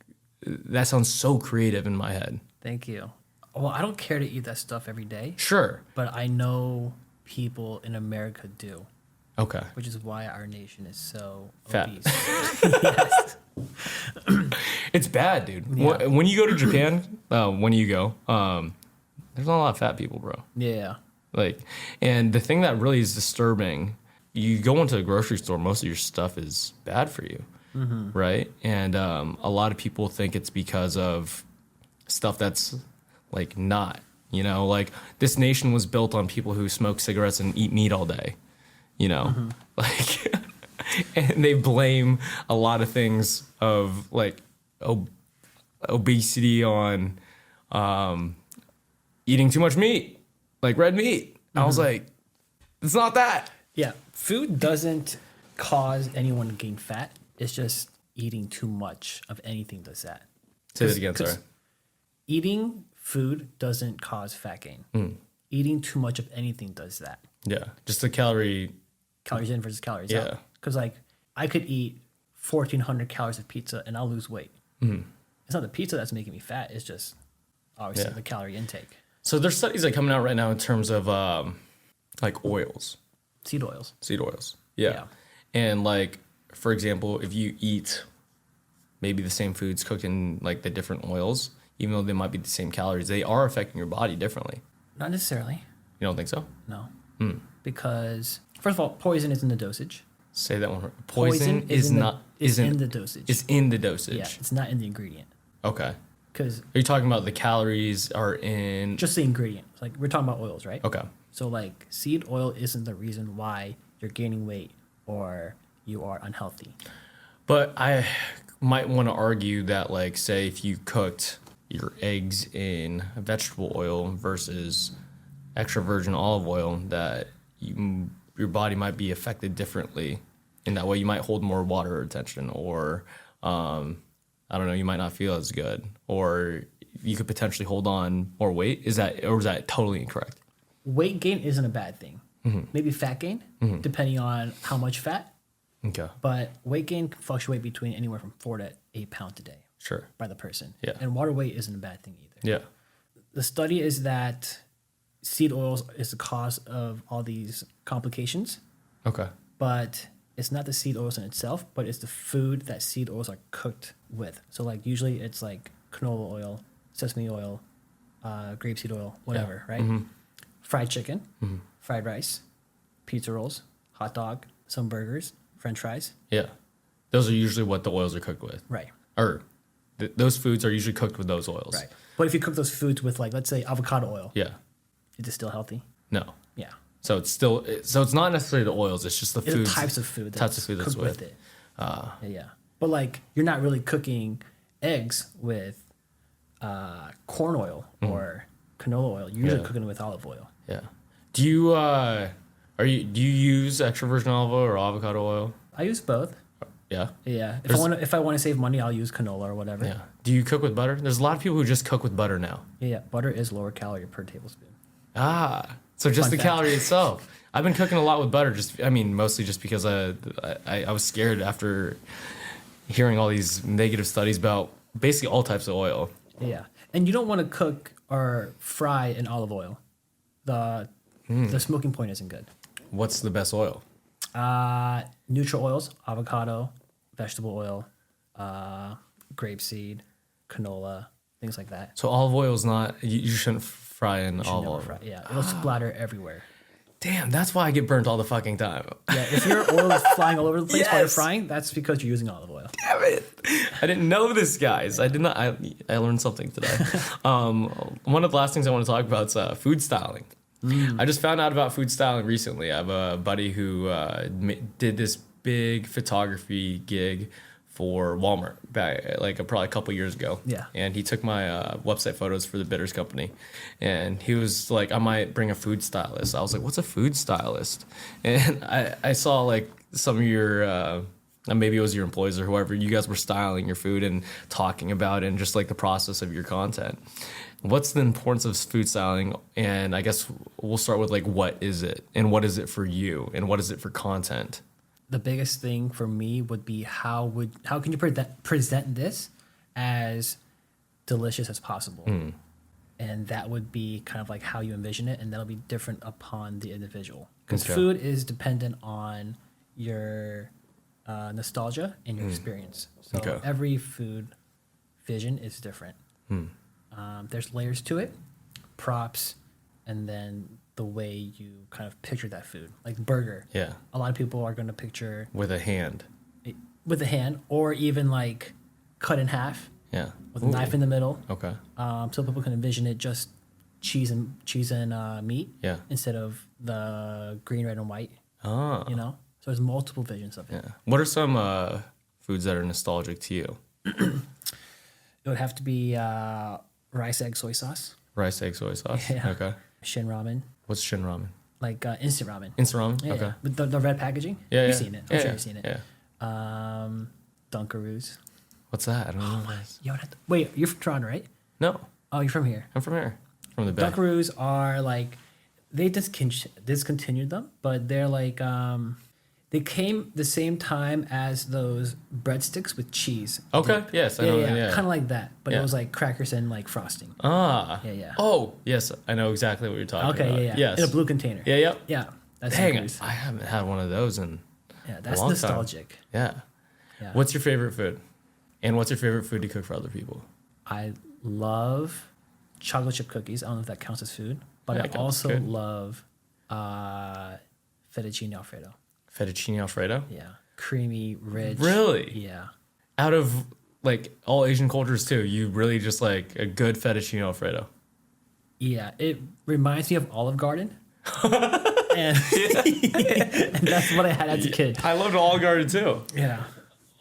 that sounds so creative in my head. Thank you. Well, I don't care to eat that stuff every day. Sure. But I know people in America do. Okay. Which is why our nation is so fat. Obese. Yes. It's bad, dude. Yeah. When you go to Japan, there's not a lot of fat people, bro. Yeah. Like, and the thing that really is disturbing, you go into the grocery store, most of your stuff is bad for you. Right? And a lot of people think it's because of stuff that's like not, like this nation was built on people who smoke cigarettes and eat meat all day, like, and they blame a lot of things of like obesity on eating too much meat, like red meat. I was like, it's not that. Yeah. Food doesn't cause anyone to gain fat. It's just eating too much of anything does that. Say that again, sorry. Eating food doesn't cause fat gain. Eating too much of anything does that. Yeah, just the calories in versus calories out. Yeah. Because like I could eat 1,400 calories of pizza and I'll lose weight. It's not the pizza that's making me fat. It's just obviously the calorie intake. So there's studies like coming out right now in terms of like oils. Seed oils. Yeah. And like, for example, if you eat maybe the same foods cooked in like the different oils, even though they might be the same calories, they are affecting your body differently. Not necessarily. You don't think so? No. Because first of all, poison is in the dosage. Say that one. Poison is in the dosage. It's in the dosage. Yeah, it's not in the ingredient. Okay. Because are you talking about the calories are in just the ingredient? Like we're talking about oils, right? Okay. So like seed oil isn't the reason why you're gaining weight or you are unhealthy. But I might want to argue that like say if you cooked your eggs in vegetable oil versus extra virgin olive oil, that your body might be affected differently. In that way, you might hold more water retention, or I don't know, you might not feel as good, or you could potentially hold on more weight. Is that totally incorrect? Weight gain isn't a bad thing. Maybe fat gain, depending on how much fat. Okay. But weight gain can fluctuate between anywhere from 4 to 8 pounds a day. Sure. By the person. Yeah. And water weight isn't a bad thing either. Yeah. The study is that seed oils is the cause of all these complications. Okay. But it's not the seed oils in itself, but it's the food that seed oils are cooked with. So like usually it's like canola oil, sesame oil, grapeseed oil, whatever, right? Fried chicken, fried rice, pizza rolls, hot dog, some burgers, French fries. Yeah. Those are usually what the oils are cooked with. Right. Or those foods are usually cooked with those oils. Right. But if you cook those foods with like, let's say avocado oil. Yeah. Is it still healthy? No. Yeah. So it's still, it's not necessarily the oils, it's just the foods. It's types of food that's cooked with it. Yeah. But like, you're not really cooking eggs with corn oil or canola oil. You're usually cooking it with olive oil. Yeah. Do you do you use extra virgin olive oil or avocado oil? I use both. Yeah. Yeah. If I want to save money, I'll use canola or whatever. Yeah. Do you cook with butter? There's a lot of people who just cook with butter now. Yeah. Butter is lower calorie per tablespoon. So just the calorie itself. I've been cooking a lot with butter. Mostly just because I was scared after hearing all these negative studies about basically all types of oil. Yeah. And you don't want to cook or fry in olive oil. The smoking point isn't good. What's the best oil? Neutral oils, avocado, vegetable oil, grapeseed, canola, things like that. So olive oil is not, you shouldn't fry in olive oil. Yeah, it'll splatter everywhere. Damn, that's why I get burnt all the fucking time. Yeah, if your oil is flying all over the place while you're frying, that's because you're using olive oil. Damn it. I didn't know this, guys. I did not. I learned something today. One of the last things I want to talk about is food styling. I just found out about food styling recently. I have a buddy who did this big photography gig for Walmart back probably a couple years ago. Yeah. And he took my website photos for the Bitters company. And he was like, I might bring a food stylist. I was like, what's a food stylist? And I saw like some of your, maybe it was your employees or whoever, you guys were styling your food and talking about it and just like the process of your content. What's the importance of food styling? And I guess we'll start with like, what is it? And what is it for you? And what is it for content? The biggest thing for me would be how can you present this as delicious as possible, and that would be kind of like how you envision it, and that'll be different upon the individual because food is dependent on your nostalgia and your experience. So every food vision is different. There's layers to it, props, and then the way you kind of picture that food, like burger. Yeah. A lot of people are going to picture With a hand. Or even like cut in half. Yeah. With a knife in the middle. Okay. So people can envision it just cheese and meat. Yeah. Instead of the green, red, and white. Ah. You know, so there's multiple visions of it. Yeah. What are some foods that are nostalgic to you? It would have to be rice, egg, soy sauce. Rice, egg, soy sauce. Yeah. Okay. Shin ramen. What's shin ramen? Like instant ramen. Instant ramen? Yeah, okay. yeah. With the red packaging. Yeah, You've seen it. I'm sure you've seen it. Yeah. Dunkaroos. What's that? I don't know. Wait, you're from Toronto, right? No. Oh, you're from here. I'm from here. From the Bay. Dunkaroos are like, they discontinued them, but they're like, they came the same time as those breadsticks with cheese. Okay. Yes, I know. Yeah. Kind of like that, but it was like crackers and like frosting. Ah. Yeah. Oh, yes. I know exactly what you're talking about. Okay, yeah. Yes. In a blue container. Yeah, yep. Yeah. That's Dang, Dunkaroos. I haven't had one of those in that's a long nostalgic. time. Yeah. What's your favorite food? And what's your favorite food to cook for other people? I love chocolate chip cookies. I don't know if that counts as food, but I also love fettuccine Alfredo. Fettuccine Alfredo? Yeah. Creamy, rich. Really? Yeah. Out of like all Asian cultures too, you really just like a good fettuccine Alfredo. Yeah. It reminds me of Olive Garden. and, and that's what I had as a kid. I loved Olive Garden too. Yeah.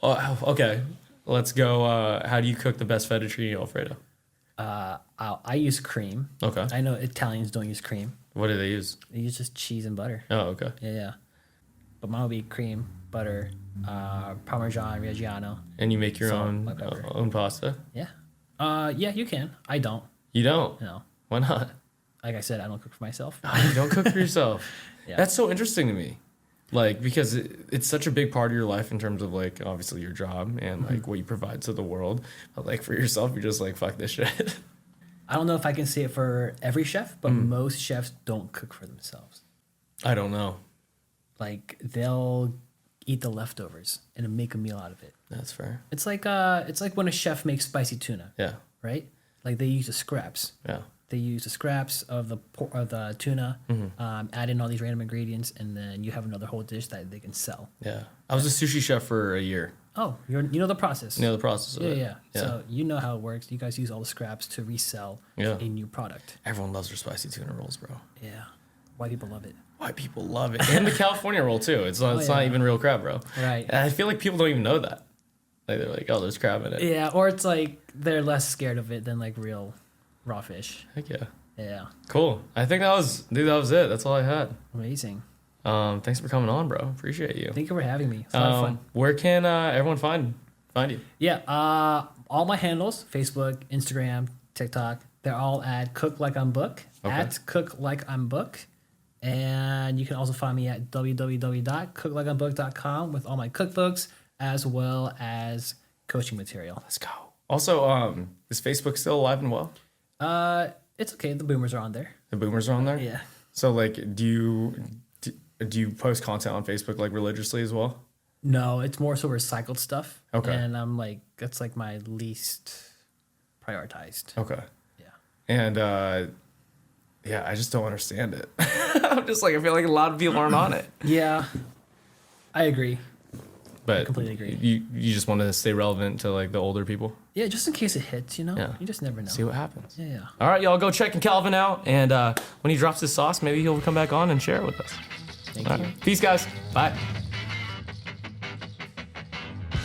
Oh, okay. Let's go. How do you cook the best fettuccine Alfredo? I use cream. Okay. I know Italians don't use cream. What do they use? They use just cheese and butter. Oh, okay. Yeah. But mine would be cream, butter, Parmesan, Reggiano. And you make your salt, own pasta? Yeah. Yeah, you can. I don't. You don't? No. Why not? Like I said, I don't cook for myself. Oh, you don't cook for yourself. Yeah. That's so interesting to me. Like, because it's such a big part of your life in terms of like obviously your job and like what you provide to the world. But like for yourself, you're just like, fuck this shit. I don't know if I can say it for every chef, but most chefs don't cook for themselves. I don't know. Like they'll eat the leftovers and make a meal out of it. That's fair. It's like when a chef makes spicy tuna. Yeah. Right? Like they use the scraps. Yeah. They use the scraps of the tuna, add in all these random ingredients, and then you have another whole dish that they can sell. Yeah. I was a sushi chef for a year. Oh, you know the process. You know the process of it. Yeah. So you know how it works. You guys use all the scraps to resell a new product. Everyone loves their spicy tuna rolls, bro. Yeah. White people love it. White people love it. And the California roll, too. It's not even real crab, bro. Right. And I feel like people don't even know that. Like, they're like, oh, there's crab in it. Yeah, or it's like they're less scared of it than like real raw fish. Heck yeah. Yeah. Cool. I think that was it. That's all I had. Amazing. Thanks for coming on, bro. Appreciate you. Thank you for having me. It's a lot of fun. Where can everyone find you? Yeah. All my handles, Facebook, Instagram, TikTok, they're all at Cook Like I'm Book. Okay. At Cook Like I'm Book. And you can also find me at www.cooklikeimbook.com with all my cookbooks as well as coaching material. Let's go. Also, is Facebook still alive and well? It's okay. The boomers are on there. The boomers are on there? Yeah. So, like, do you post content on Facebook like religiously as well? No, it's more so recycled stuff. Okay. And I'm like, that's like my least prioritized. Okay. Yeah. And yeah, I just don't understand it. I'm just like, I feel like a lot of people aren't on it. Yeah, I agree. But I completely agree. You just want to stay relevant to like the older people. Yeah, just in case it hits, you know? Yeah. You just never know. See what happens. Yeah. All right, y'all, go check Calvin out. And when he drops his sauce, maybe he'll come back on and share it with us. Thank All you. right. Peace, guys. Bye.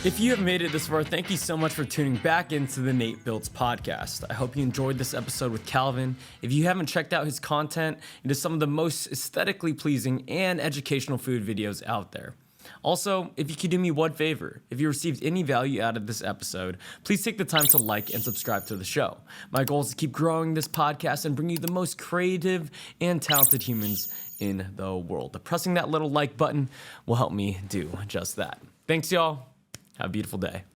If you have made it this far, thank you so much for tuning back into the Nate Biltz Podcast. I hope you enjoyed this episode with Calvin. If you haven't checked out his content, it is some of the most aesthetically pleasing and educational food videos out there. Also, if you could do me one favor, if you received any value out of this episode, please take the time to like and subscribe to the show. My goal is to keep growing this podcast and bring you the most creative and talented humans in the world. Pressing that little like button will help me do just that. Thanks, y'all. Have a beautiful day.